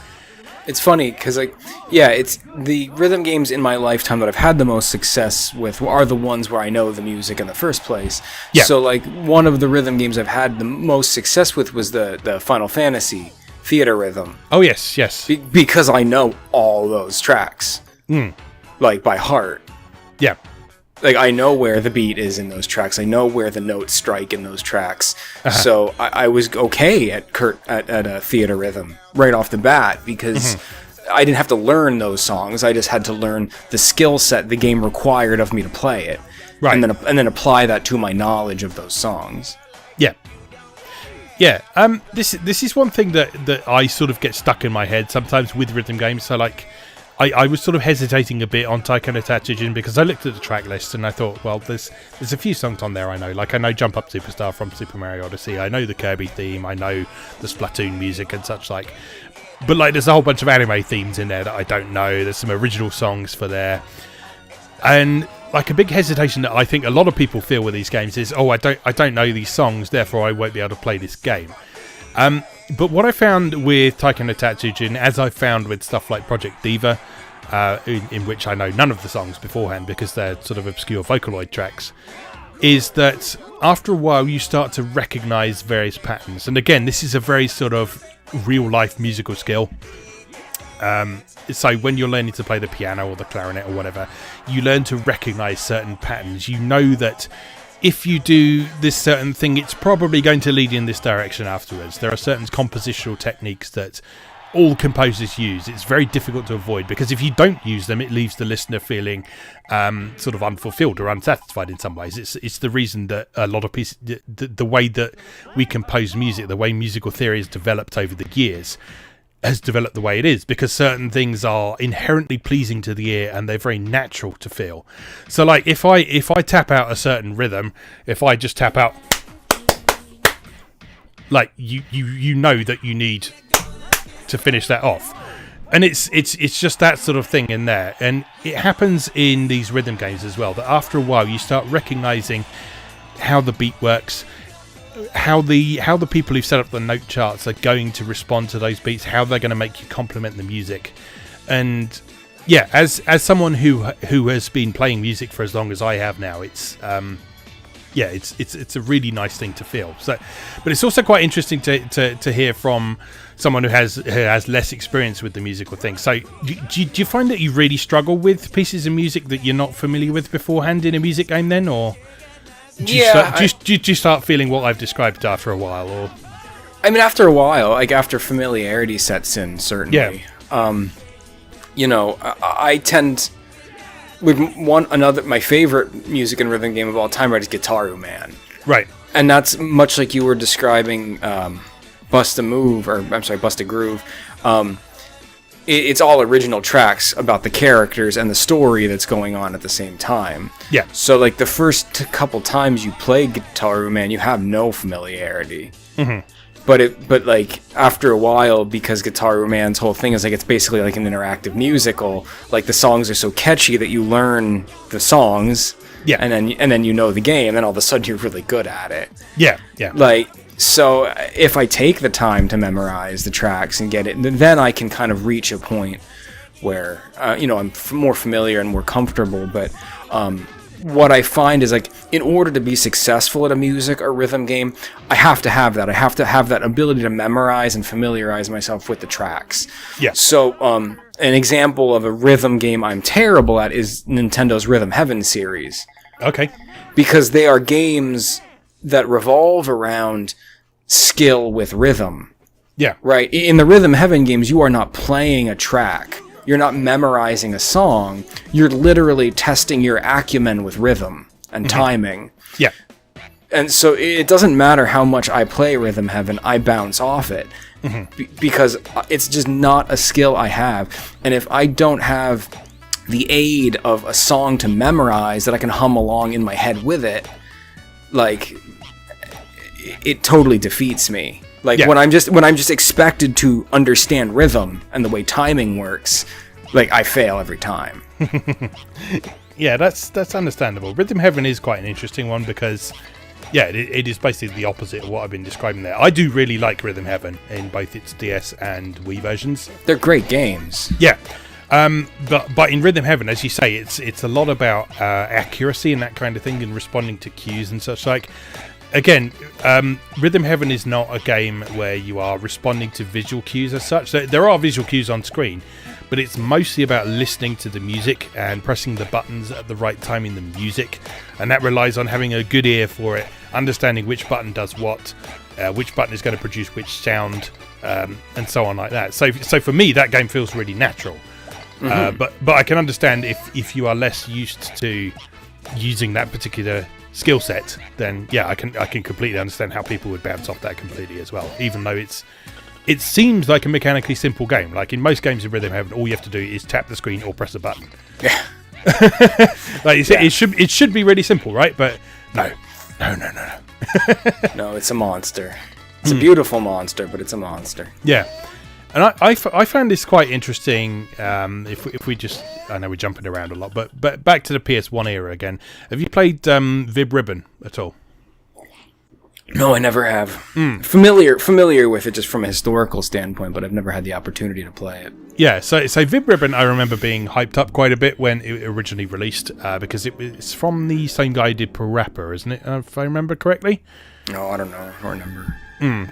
It's funny because, it's the rhythm games in my lifetime that I've had the most success with are the ones where I know the music in the first place. Yeah. So, one of the rhythm games I've had the most success with was the Final Fantasy theater rhythm. Oh, yes. Because I know all those tracks. By heart. Yeah. I know where the beat is in those tracks. I know where the notes strike in those tracks. So I was okay at a theater rhythm right off the bat because I didn't have to learn those songs. I just had to learn the skill set the game required of me to play it, right? And then apply that to my knowledge of those songs. Yeah. This is one thing that I sort of get stuck in my head sometimes with rhythm games. So I was sort of hesitating a bit on Taiko no Tatsujin because I looked at the track list and I thought, well, there's a few songs on there I know. I know Jump Up Superstar from Super Mario Odyssey. I know the Kirby theme. I know the Splatoon music and such like. But there's a whole bunch of anime themes in there that I don't know. There's some original songs for there. And a big hesitation that I think a lot of people feel with these games is, I don't know these songs, therefore I won't be able to play this game. But what I found with Taiko no Tatsujin, as I found with stuff like Project Diva, in which I know none of the songs beforehand because they're sort of obscure Vocaloid tracks, is that after a while you start to recognize various patterns. And again, this is a very sort of real-life musical skill. So when you're learning to play the piano or the clarinet or whatever, you learn to recognize certain patterns. You know that if you do this certain thing, it's probably going to lead in this direction afterwards. There are certain compositional techniques that all composers use. It's very difficult to avoid because if you don't use them, it leaves the listener feeling sort of unfulfilled or unsatisfied in some ways. It's the reason that a lot of pieces, the way that we compose music, the way musical theory has developed over the years, has developed the way it is because certain things are inherently pleasing to the ear and they're very natural to feel. So if I tap out a certain rhythm, if I just tap out you know that you need to finish that off, and it's just that sort of thing in there. And it happens in these rhythm games as well, that after a while you start recognizing how the beat works, how the people who've set up the note charts are going to respond to those beats, how they're going to make you complement the music. And yeah, as someone who has been playing music for as long as I have now, it's a really nice thing to feel. So, but it's also quite interesting to hear from someone who has less experience with the musical thing. So, do you find that you really struggle with pieces of music that you're not familiar with beforehand in a music game, then, or do you start feeling what I've described after a while, or? I mean, after a while, after familiarity sets in, certainly. Yeah. I tend. With my favorite music and rhythm game of all time, right, is Guitar Man. Right. And that's much like you were describing Bust a Groove. it's all original tracks about the characters and the story that's going on at the same time. Yeah. So like the first couple times you play Deltarune, man, you have no familiarity. Mm-hmm. But like after a while, because Guitar Man's whole thing is like it's basically like an interactive musical. Like the songs are so catchy that you learn the songs, and then you know the game, and then all of a sudden you're really good at it. Yeah. Like so, if I take the time to memorize the tracks and get it, then I can kind of reach a point where I'm more familiar and more comfortable. But what I find is like in order to be successful at a music or rhythm game, I have to have that. I have to have that ability to memorize and familiarize myself with the tracks. Yeah. So an example of a rhythm game I'm terrible at is Nintendo's Rhythm Heaven series. Okay. Because they are games that revolve around skill with rhythm. Yeah. Right? In the Rhythm Heaven games, you are not playing a track. You're not memorizing a song. You're literally testing your acumen with rhythm and timing. Yeah. And so it doesn't matter how much I play Rhythm Heaven, I bounce off it. Because it's just not a skill I have. And if I don't have the aid of a song to memorize that I can hum along in my head with it, like, it totally defeats me. Like when I'm just expected to understand rhythm and the way timing works, like I fail every time. Yeah, that's understandable. Rhythm Heaven is quite an interesting one because, yeah, it is basically the opposite of what I've been describing there. I do really like Rhythm Heaven in both its DS and Wii versions. They're great games. Yeah. But in Rhythm Heaven, as you say, it's a lot about accuracy and that kind of thing and responding to cues and such like. Again, Rhythm Heaven is not a game where you are responding to visual cues as such. There are visual cues on screen, but it's mostly about listening to the music and pressing the buttons at the right time in the music, and that relies on having a good ear for it, understanding which button does what, which button is going to produce which sound, and so on like that. So for me, that game feels really natural. But I can understand if you are less used to using that particular skill set, then yeah, I can completely understand how people would bounce off that completely as well, even though it seems like a mechanically simple game. Like in most games of Rhythm Heaven, all you have to do is tap the screen or press a button. Yeah. It should be really simple, right? But no. No, it's a monster. It's a beautiful monster, but it's a monster. Yeah. And I found this quite interesting. If we just, I know we're jumping around a lot, but back to the PS1 era again. Have you played Vib-Ribbon at all? No, I never have. Familiar with it just from a historical standpoint, but I've never had the opportunity to play it. Yeah, so Vib-Ribbon I remember being hyped up quite a bit when it originally released, because it's from the same guy who did Parappa, isn't it? If I remember correctly. No, I don't know. I don't remember.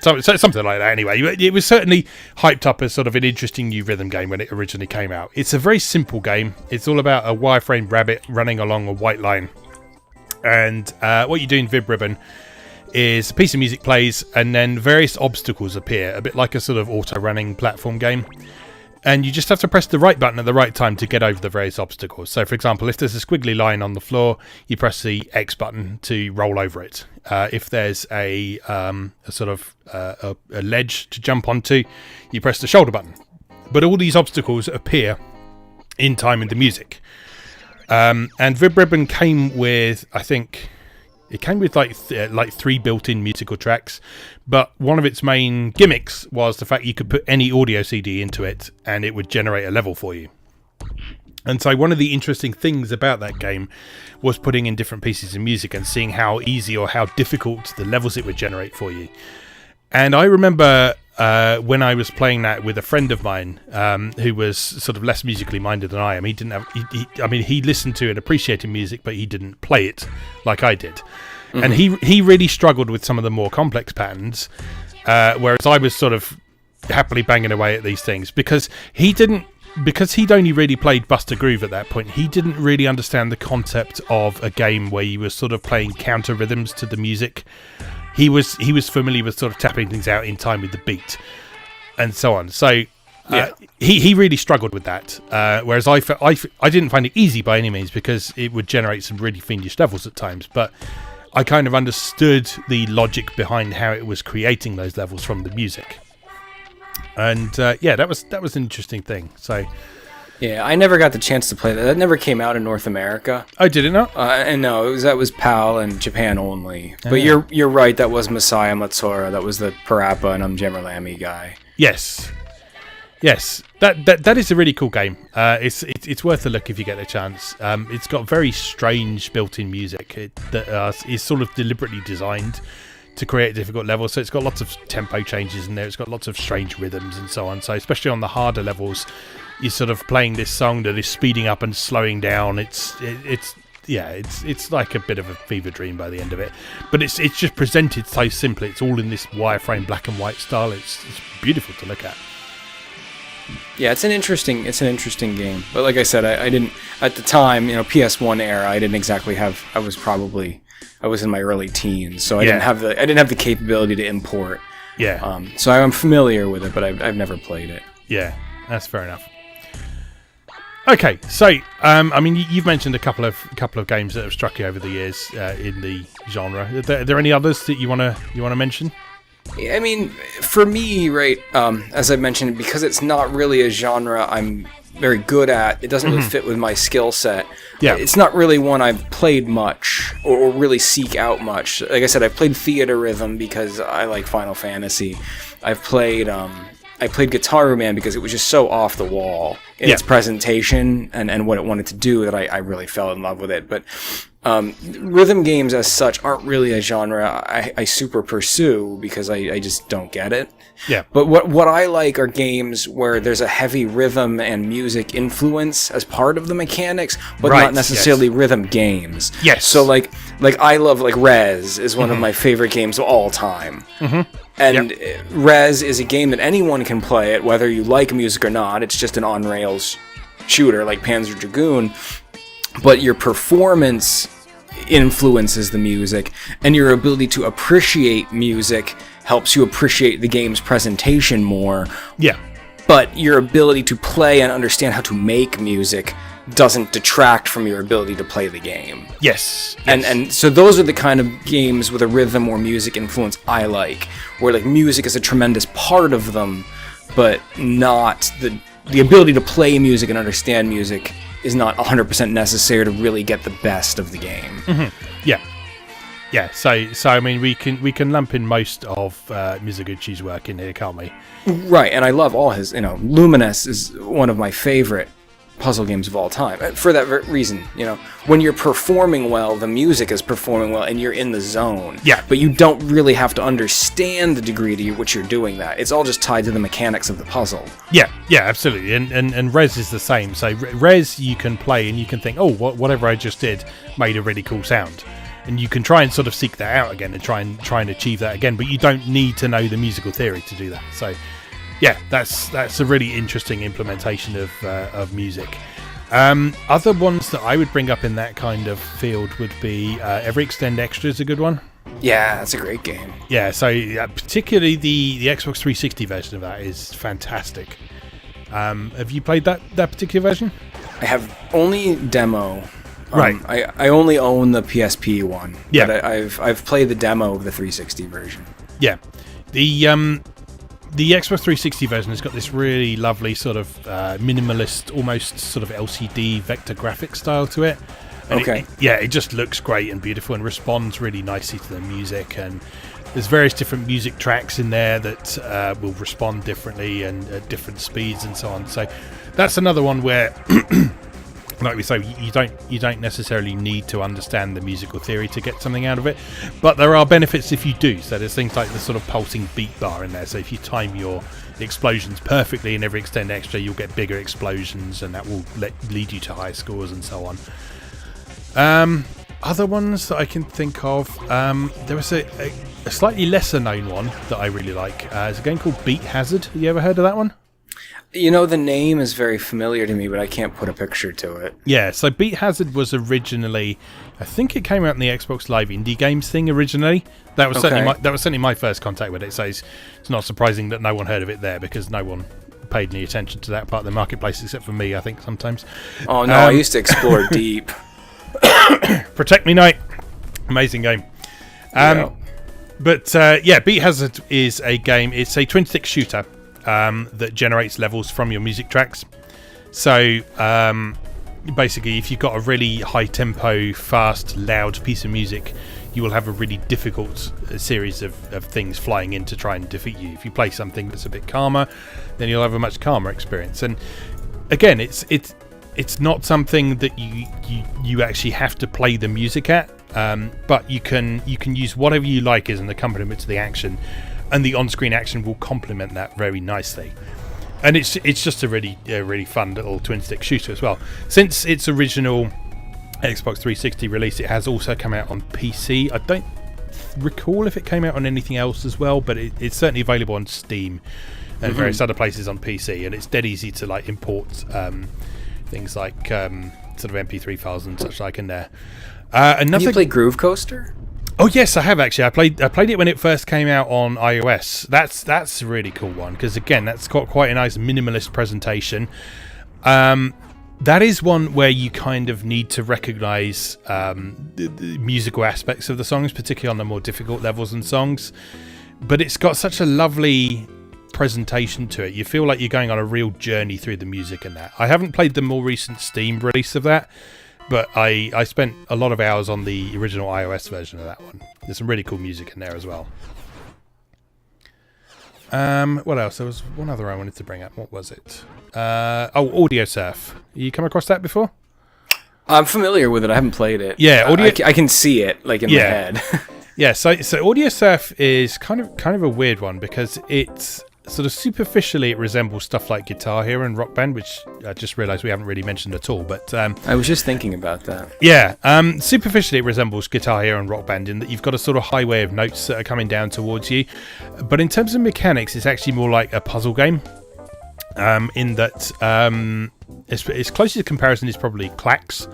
So something like that anyway. It was certainly hyped up as sort of an interesting new rhythm game when it originally came out. It's a very simple game. It's all about a wireframe rabbit running along a white line. And what you do in Vib-Ribbon is a piece of music plays and then various obstacles appear, a bit like a sort of auto-running platform game. And you just have to press the right button at the right time to get over the various obstacles. So, for example, if there's a squiggly line on the floor, you press the X button to roll over it. If there's a ledge to jump onto, you press the shoulder button. But all these obstacles appear in time in the music. And Vib-Ribbon came with, I think, it came with like 3 built-in musical tracks, but one of its main gimmicks was the fact you could put any audio CD into it and it would generate a level for you. And so one of the interesting things about that game was putting in different pieces of music and seeing how easy or how difficult the levels it would generate for you. And I remember when I was playing that with a friend of mine who was sort of less musically minded than I am. He didn't have. He listened to and appreciated music, but he didn't play it like I did. Mm-hmm. And he really struggled with some of the more complex patterns, whereas I was sort of happily banging away at these things because he'd only really played Buster Groove at that point. He didn't really understand the concept of a game where you were sort of playing counter rhythms to the music. He was familiar with sort of tapping things out in time with the beat and so on. So he really struggled with that. Whereas I didn't find it easy by any means because it would generate some really fiendish levels at times. But I kind of understood the logic behind how it was creating those levels from the music. And that was an interesting thing. So yeah, I never got the chance to play that. That never came out in North America. Oh, did it not? And no, that was PAL and Japan only. But you're right. That was Masaya Matsuura. That was the Parappa and Jammerlami guy. Yes. That is a really cool game. It's worth a look if you get a chance. It's got very strange built-in music that is sort of deliberately designed to create a difficult level. So it's got lots of tempo changes in there. It's got lots of strange rhythms and so on. So especially on the harder levels, you're sort of playing this song that is speeding up and slowing down. It's like a bit of a fever dream by the end of it. But it's just presented so simply. It's all in this wireframe black and white style. It's beautiful to look at. Yeah, it's an interesting game. But like I said, I didn't at the time, PS1 era. I didn't exactly have. I was in my early teens, so I didn't have the capability to import. Yeah. So I'm familiar with it, but I've never played it. Yeah, that's fair enough. Okay, so I mean, you've mentioned a couple of games that have struck you over the years in the genre. Are there any others that you wanna mention? I mean, for me, right, as I mentioned, because it's not really a genre I'm very good at, it doesn't really fit with my skill set. Yeah. It's not really one I've played much or really seek out much. Like I said, I've played Theater Rhythm because I like Final Fantasy. I played Guitar Man because it was just so off the wall in its presentation and what it wanted to do that I really fell in love with it. But rhythm games as such aren't really a genre I super pursue because I just don't get it. Yeah. But what I like are games where there's a heavy rhythm and music influence as part of the mechanics, but not necessarily rhythm games. Yes. So like I love Rez is one of my favorite games of all time. And Rez is a game that anyone can play it, whether you like music or not. It's just an on-rails shooter like Panzer Dragoon. But your performance influences the music, and your ability to appreciate music helps you appreciate the game's presentation more. Yeah. But your ability to play and understand how to make music doesn't detract from your ability to play the game. Yes. And so those are the kind of games with a rhythm or music influence I like, where like music is a tremendous part of them, but not the ability to play music and understand music is not 100% necessary to really get the best of the game. Yeah. So I mean, we can lump in most of Mizoguchi's work in here, can't we? Right, and I love all his. Luminous is one of my favorite puzzle games of all time. For that reason, when you're performing well, the music is performing well, and you're in the zone. Yeah. But you don't really have to understand the degree to which you're doing that. It's all just tied to the mechanics of the puzzle. Yeah, absolutely. And Rez is the same. So Rez you can play and you can think, oh, whatever I just did made a really cool sound. And you can try and sort of seek that out again and try and achieve that again, but you don't need to know the musical theory to do that. So yeah, that's a really interesting implementation of music. Other ones that I would bring up in that kind of field would be Every Extend Extra is a good one. Yeah, that's a great game. Yeah, so particularly the Xbox 360 version of that is fantastic. Have you played that particular version? I have only demo. Right. I only own the PSP one. Yeah. But I've played the demo of the 360 version. Yeah. The Xbox 360 version has got this really lovely sort of minimalist, almost sort of LCD vector graphic style to it. And okay. It just looks great and beautiful and responds really nicely to the music. And there's various different music tracks in there that will respond differently and at different speeds and so on. So that's another one where, like we say, you don't necessarily need to understand the musical theory to get something out of it, but there are benefits if you do. So there's things like the sort of pulsing beat bar in there. So if you time your explosions perfectly in Every Extend Extra, you'll get bigger explosions, and that will lead you to higher scores and so on. Other ones that I can think of, there was a slightly lesser known one that I really like. It's a game called Beat Hazard. Have you ever heard of that one? The name is very familiar to me, but I can't put a picture to it. Yeah, so Beat Hazard was originally, I think it came out in the Xbox Live Indie Games thing originally. That was certainly my first contact with it. So it's not surprising that no one heard of it there, because no one paid any attention to that part of the marketplace except for me, I think, sometimes. Oh no, I used to explore deep. Protect Me Knight, amazing game. But Beat Hazard is a game. It's a twin stick shooter. that generates levels from your music tracks. So basically, if you've got a really high tempo, fast, loud piece of music, you will have a really difficult series of things flying in to try and defeat you. If you play something that's a bit calmer, then you'll have a much calmer experience. And again, it's not something that you actually have to play the music at, but you can use whatever you like as an accompaniment to the action, and the on-screen action will complement that very nicely. And it's just a really fun little twin-stick shooter as well. Since its original Xbox 360 release, it has also come out on PC. I don't recall if it came out on anything else as well, but it's certainly available on Steam and various other places on PC, and it's dead easy to like import things like sort of MP3 files and such like in there. Have you played Groove Coaster? Oh yes, I have actually. I played it when it first came out on iOS. That's a really cool one because again, that's got quite a nice minimalist presentation. That is one where you kind of need to recognise the musical aspects of the songs, particularly on the more difficult levels and songs. But it's got such a lovely presentation to it. You feel like you're going on a real journey through the music in that. I haven't played the more recent Steam release of that, but I spent a lot of hours on the original iOS version of that one. There's some really cool music in there as well. What else? There was one other I wanted to bring up. What was it? Audio Surf. You come across that before? I'm familiar with it. I haven't played it. Yeah, I can see it like in my head. Yeah, so Audio Surf is kind of a weird one because it's sort of superficially it resembles stuff like Guitar Hero and Rock Band, which I just realised we haven't really mentioned at all. But I was just thinking about that. Yeah, superficially it resembles Guitar Hero and Rock Band in that you've got a sort of highway of notes that are coming down towards you. But in terms of mechanics, it's actually more like a puzzle game. In that its closest comparison is probably Clacks,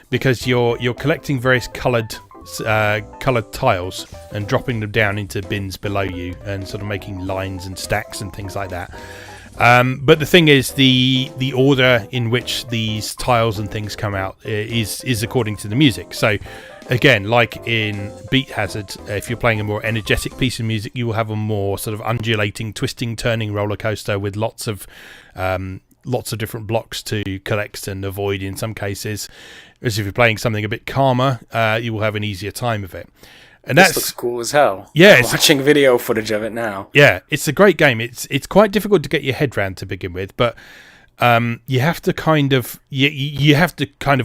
because you're collecting various coloured tiles and dropping them down into bins below you and sort of making lines and stacks and things like that. But the thing is, the order in which these tiles and things come out is according to the music. So again, like in Beat Hazard, if you're playing a more energetic piece of music, you will have a more sort of undulating, twisting, turning roller coaster with lots of different blocks to collect and avoid in some cases. Whereas if you're playing something a bit calmer, you will have an easier time of it. And this looks cool as hell. Yeah, I'm watching video footage of it now. Yeah, it's a great game. It's quite difficult to get your head around to begin with, but you have to kind of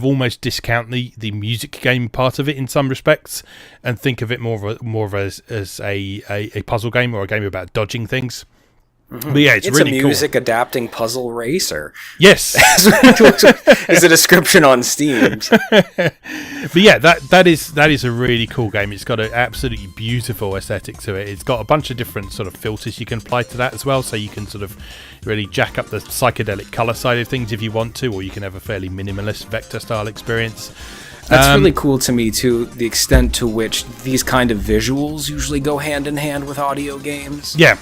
almost discount the music game part of it in some respects, and think of it more of as a puzzle game or a game about dodging things. But yeah, it's really a music cool. adapting puzzle racer. Yes, is a description on Steam. But yeah, that is a really cool game. It's got an absolutely beautiful aesthetic to it. It's got a bunch of different sort of filters you can apply to that as well, so you can sort of really jack up the psychedelic color side of things if you want to, or you can have a fairly minimalist vector style experience. That's really cool to me too, the extent to which these kind of visuals usually go hand in hand with audio games. Yeah.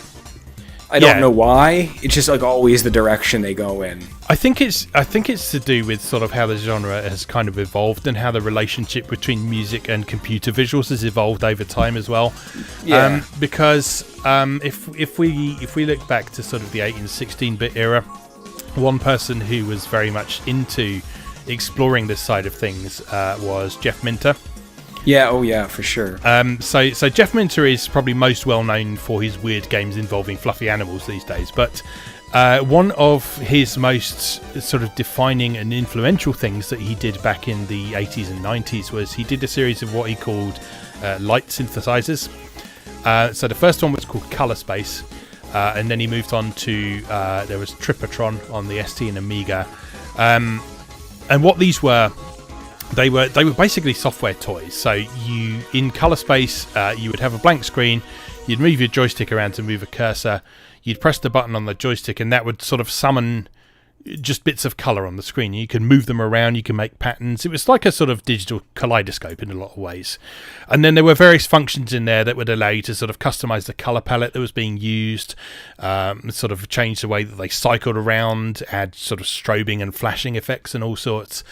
I don't know why. It's just like always the direction they go in. I think it's to do with sort of how the genre has kind of evolved and how the relationship between music and computer visuals has evolved over time as well. Yeah. Because if we look back to sort of the 8 and 16-bit era, one person who was very much into exploring this side of things was Jeff Minter. Yeah, oh yeah, for sure. So Jeff Minter is probably most well known for his weird games involving fluffy animals these days, but one of his most sort of defining and influential things that he did back in the 80s and 90s was he did a series of what he called light synthesizers. So the first one was called Color Space, and then he moved on to there was Tripotron on the ST and Amiga, and what these were. They were basically software toys. So you, in Color Space, you would have a blank screen. You'd move your joystick around to move a cursor. You'd press the button on the joystick, and that would sort of summon just bits of color on the screen. You can move them around. You can make patterns. It was like a sort of digital kaleidoscope in a lot of ways. And then there were various functions in there that would allow you to sort of customize the color palette that was being used, sort of change the way that they cycled around, add sort of strobing and flashing effects and all sorts.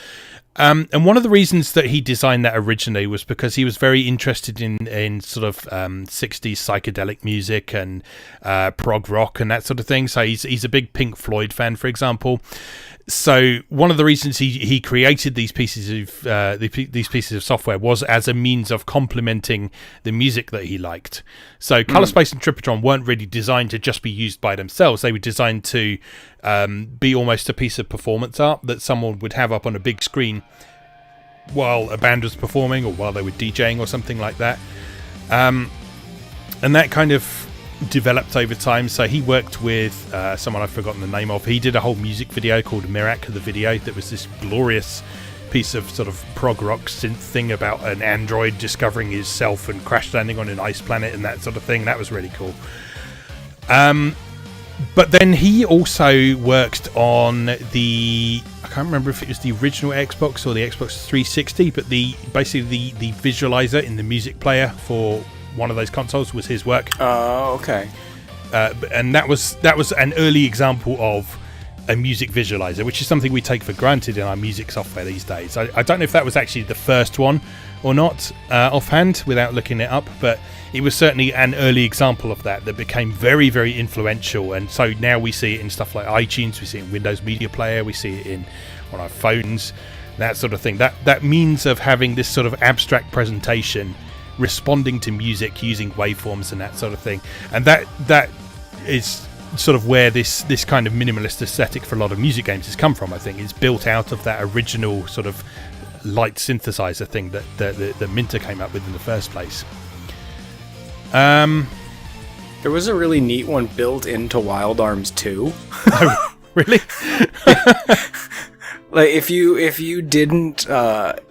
And one of the reasons that he designed that originally was because he was very interested in sort of 60s psychedelic music and prog rock and that sort of thing. So he's a big Pink Floyd fan, for example. So one of the reasons he created these pieces of software was as a means of complementing the music that he liked. So Color Space and Triptotron weren't really designed to just be used by themselves. They were designed to be almost a piece of performance art that someone would have up on a big screen while a band was performing or while they were DJing or something like that. And that kind of developed over time. So he worked with someone I've forgotten the name of. He did a whole music video called Mirak, the video, that was this glorious piece of sort of prog rock synth thing about an android discovering his self and crash landing on an ice planet and that sort of thing. That was really cool. But then he also worked on the, I can't remember if it was the original Xbox or the Xbox 360, but basically the visualizer in the music player for one of those consoles was his work. Oh, okay. And that was an early example of a music visualizer, which is something we take for granted in our music software these days. I don't know if that was actually the first one or not offhand without looking it up, but it was certainly an early example of that became very, very influential. And so now we see it in stuff like iTunes, we see it in Windows Media Player, we see it on our phones, that sort of thing. That means of having this sort of abstract presentation responding to music using waveforms and that sort of thing, and that is sort of where this kind of minimalist aesthetic for a lot of music games has come from. I think it's built out of that original sort of light synthesizer thing that Minter came up with in the first place. There was a really neat one built into Wild Arms 2. Oh, really? Like if you didn't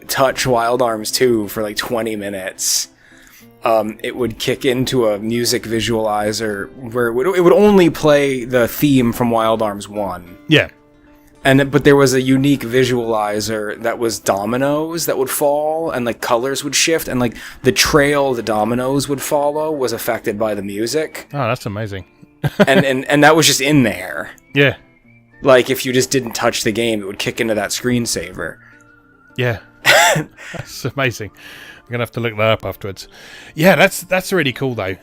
touch Wild Arms 2 for like 20 minutes, it would kick into a music visualizer where it would only play the theme from Wild Arms 1. Yeah. But there was a unique visualizer that was dominoes that would fall and like colors would shift and like the trail the dominoes would follow was affected by the music. Oh, that's amazing. and that was just in there. Yeah. Like if you just didn't touch the game, it would kick into that screensaver. Yeah. That's amazing. I'm gonna have to look that up afterwards. Yeah, that's really cool though.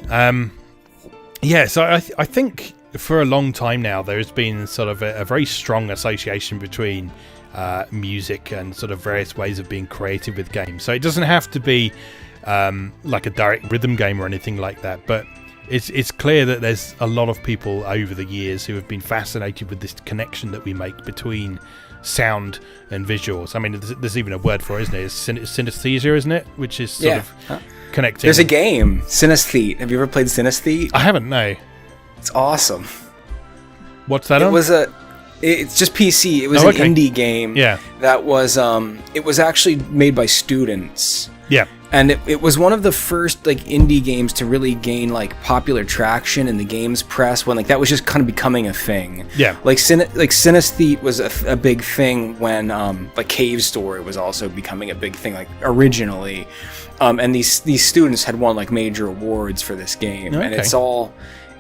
Yeah, so I think for a long time now there's been sort of a very strong association between music and sort of various ways of being creative with games. So it doesn't have to be like a direct rhythm game or anything like that, but it's clear that there's a lot of people over the years who have been fascinated with this connection that we make between sound and visuals. I mean, there's even a word for it, isn't it? It's synesthesia, isn't it? Which is sort of connecting. There's a game, Synesthete. Have you ever played Synesthete? I haven't, no. It's awesome. What's that on? It's just PC. It was an indie game. Yeah. That was it was actually made by students. Yeah. And it was one of the first like indie games to really gain like popular traction in the games press when like that was just kind of becoming a thing. Yeah. Like Synesthete was a big thing when like Cave Story was also becoming a big thing like originally. And these students had won like major awards for this game. Okay. And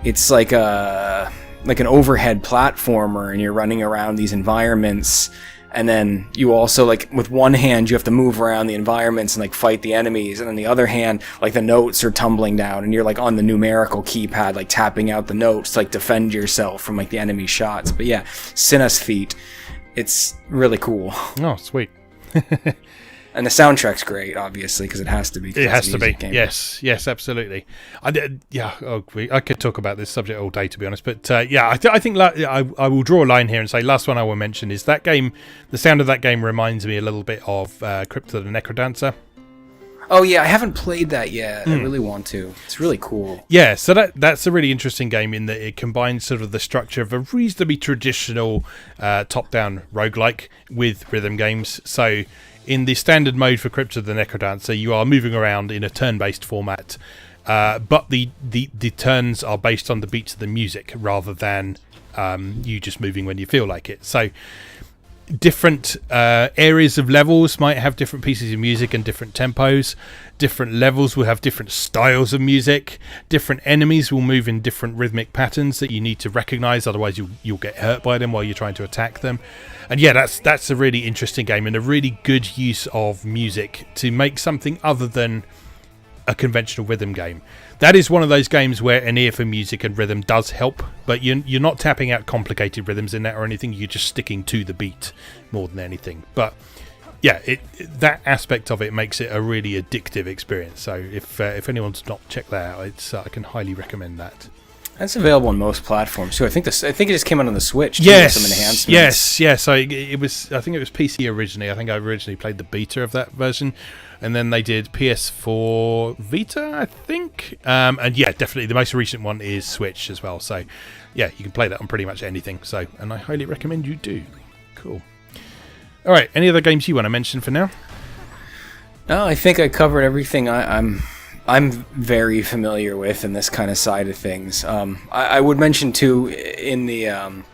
it's like an overhead platformer and you're running around these environments. And then you also, like, with one hand, you have to move around the environments and, like, fight the enemies. And on the other hand, like, the notes are tumbling down. And you're, like, on the numerical keypad, like, tapping out the notes to, like, defend yourself from, like, the enemy shots. But, yeah, Synesthete. It's really cool. Oh, sweet. And the soundtrack's great, obviously, because it has to be. It has to be. Game. Yes, absolutely. I could talk about this subject all day, to be honest. But I think I will draw a line here and say last one I will mention is that game. The sound of that game reminds me a little bit of Crypto the Necrodancer. Oh yeah, I haven't played that yet. I really want to. It's really cool. Yeah, so that's a really interesting game in that it combines sort of the structure of a reasonably traditional top-down roguelike with rhythm games. So in the standard mode for Crypto the Necrodancer, you are moving around in a turn-based format, but the turns are based on the beats of the music rather than you just moving when you feel like it. So different areas of levels might have different pieces of music and different tempos. Different levels will have different styles of music. Different enemies will move in different rhythmic patterns that you need to recognize, otherwise you'll get hurt by them while you're trying to attack them. And yeah, that's a really interesting game and a really good use of music to make something other than a conventional rhythm game. That is one of those games where an ear for music and rhythm does help, but you're not tapping out complicated rhythms in that or anything. You're just sticking to the beat more than anything. But yeah, that aspect of it makes it a really addictive experience. So if anyone's not checked that out, I can highly recommend that. That's available on most platforms too. I think it just came out on the Switch. Too, yes, with some enhancements. yes. So it was. I think it was PC originally. I think I originally played the beta of that version, and then they did PS4 Vita, I think. And yeah, definitely the most recent one is Switch as well. So yeah, you can play that on pretty much anything. So, and I highly recommend you do. Cool. All right. Any other games you want to mention for now? No, I think I covered everything I'm very familiar with in this kind of side of things. I would mention too, in the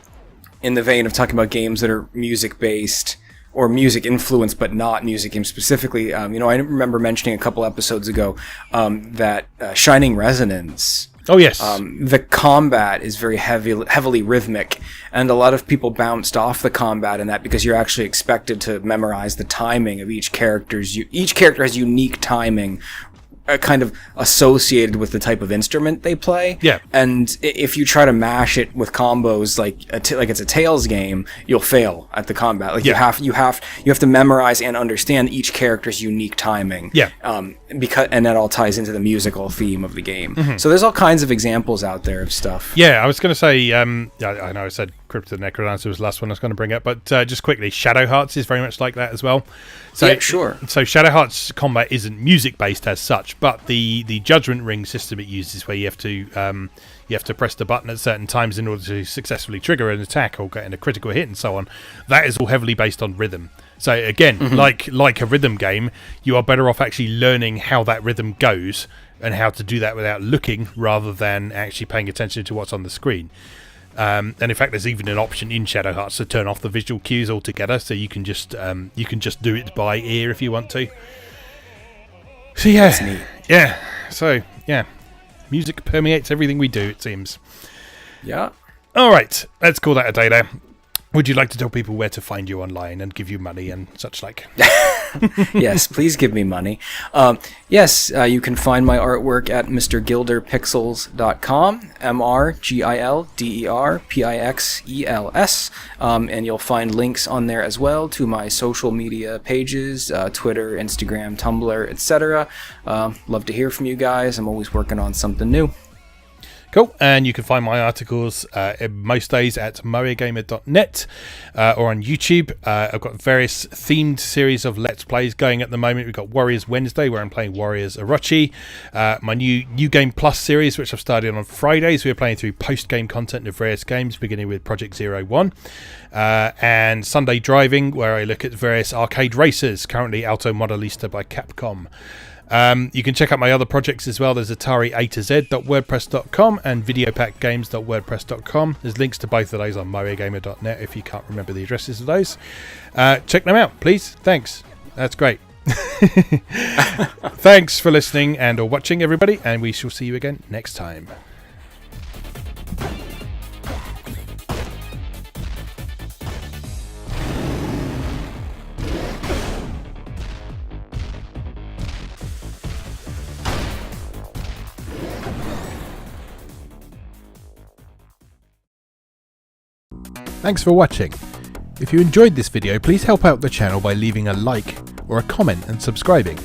vein of talking about games that are music based or music influenced, but not music games specifically. I remember mentioning a couple episodes ago that Shining Resonance. Oh yes. The combat is very heavily rhythmic, and a lot of people bounced off the combat in that because you're actually expected to memorize the timing of each character. Each character has unique timing, kind of associated with the type of instrument they play. Yeah. And if you try to mash it with combos like it's a Tails game, you'll fail at the combat. Like you have to memorize and understand each character's unique timing. Yeah. And that all ties into the musical theme of the game. Mm-hmm. So there's all kinds of examples out there of stuff. Yeah, I was going to say, I know I said Crypt of the Necrodancer was the last one I was going to bring up, but just quickly, Shadow Hearts is very much like that as well. So, yeah, sure. So Shadow Hearts combat isn't music based as such, but the Judgment Ring system it uses, where you have to press the button at certain times in order to successfully trigger an attack or get in a critical hit and so on. That is all heavily based on rhythm. So again, like a rhythm game, you are better off actually learning how that rhythm goes and how to do that without looking, rather than actually paying attention to what's on the screen. And in fact, there's even an option in Shadow Hearts to turn off the visual cues altogether, so you can just do it by ear if you want to. So yeah, that's neat. Yeah. So yeah, music permeates everything we do, it seems. Yeah. All right, let's call that a day there. Would you like to tell people where to find you online and give you money and such like? Yes, please give me money. Yes, you can find my artwork at mrgilderpixels.com, MrGilderPixels, and you'll find links on there as well to my social media pages, Twitter, Instagram, Tumblr, etc. Love to hear from you guys. I'm always working on something new. Cool, and you can find my articles most days at MoeGamer.net or on YouTube. I've got various themed series of Let's Plays going at the moment. We've got Warriors Wednesday, where I'm playing Warriors Orochi. My new Game Plus series, which I've started on Fridays. We're playing through post-game content of various games, beginning with Project 01. And Sunday Driving, where I look at various arcade races, currently Auto Modelista by Capcom. You can check out my other projects as well. There's Atari A to Z.wordpress.com and videopackgames.wordpress.com. There's links to both of those on MoeGamer.net if you can't remember the addresses of those. Check them out, please. Thanks. That's great. Thanks for listening and or watching, everybody, and we shall see you again next time. Thanks for watching. If you enjoyed this video, please help out the channel by leaving a like or a comment and subscribing.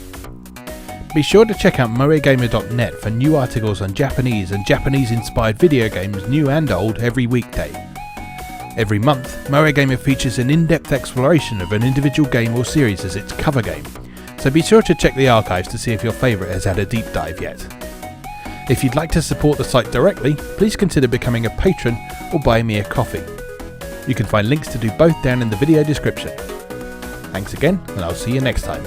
Be sure to check out MoeGamer.net for new articles on Japanese and Japanese-inspired video games, new and old, every weekday. Every month, MoeGamer features an in-depth exploration of an individual game or series as its cover game, so be sure to check the archives to see if your favourite has had a deep dive yet. If you'd like to support the site directly, please consider becoming a patron or buy me a coffee. You can find links to do both down in the video description. Thanks again, and I'll see you next time.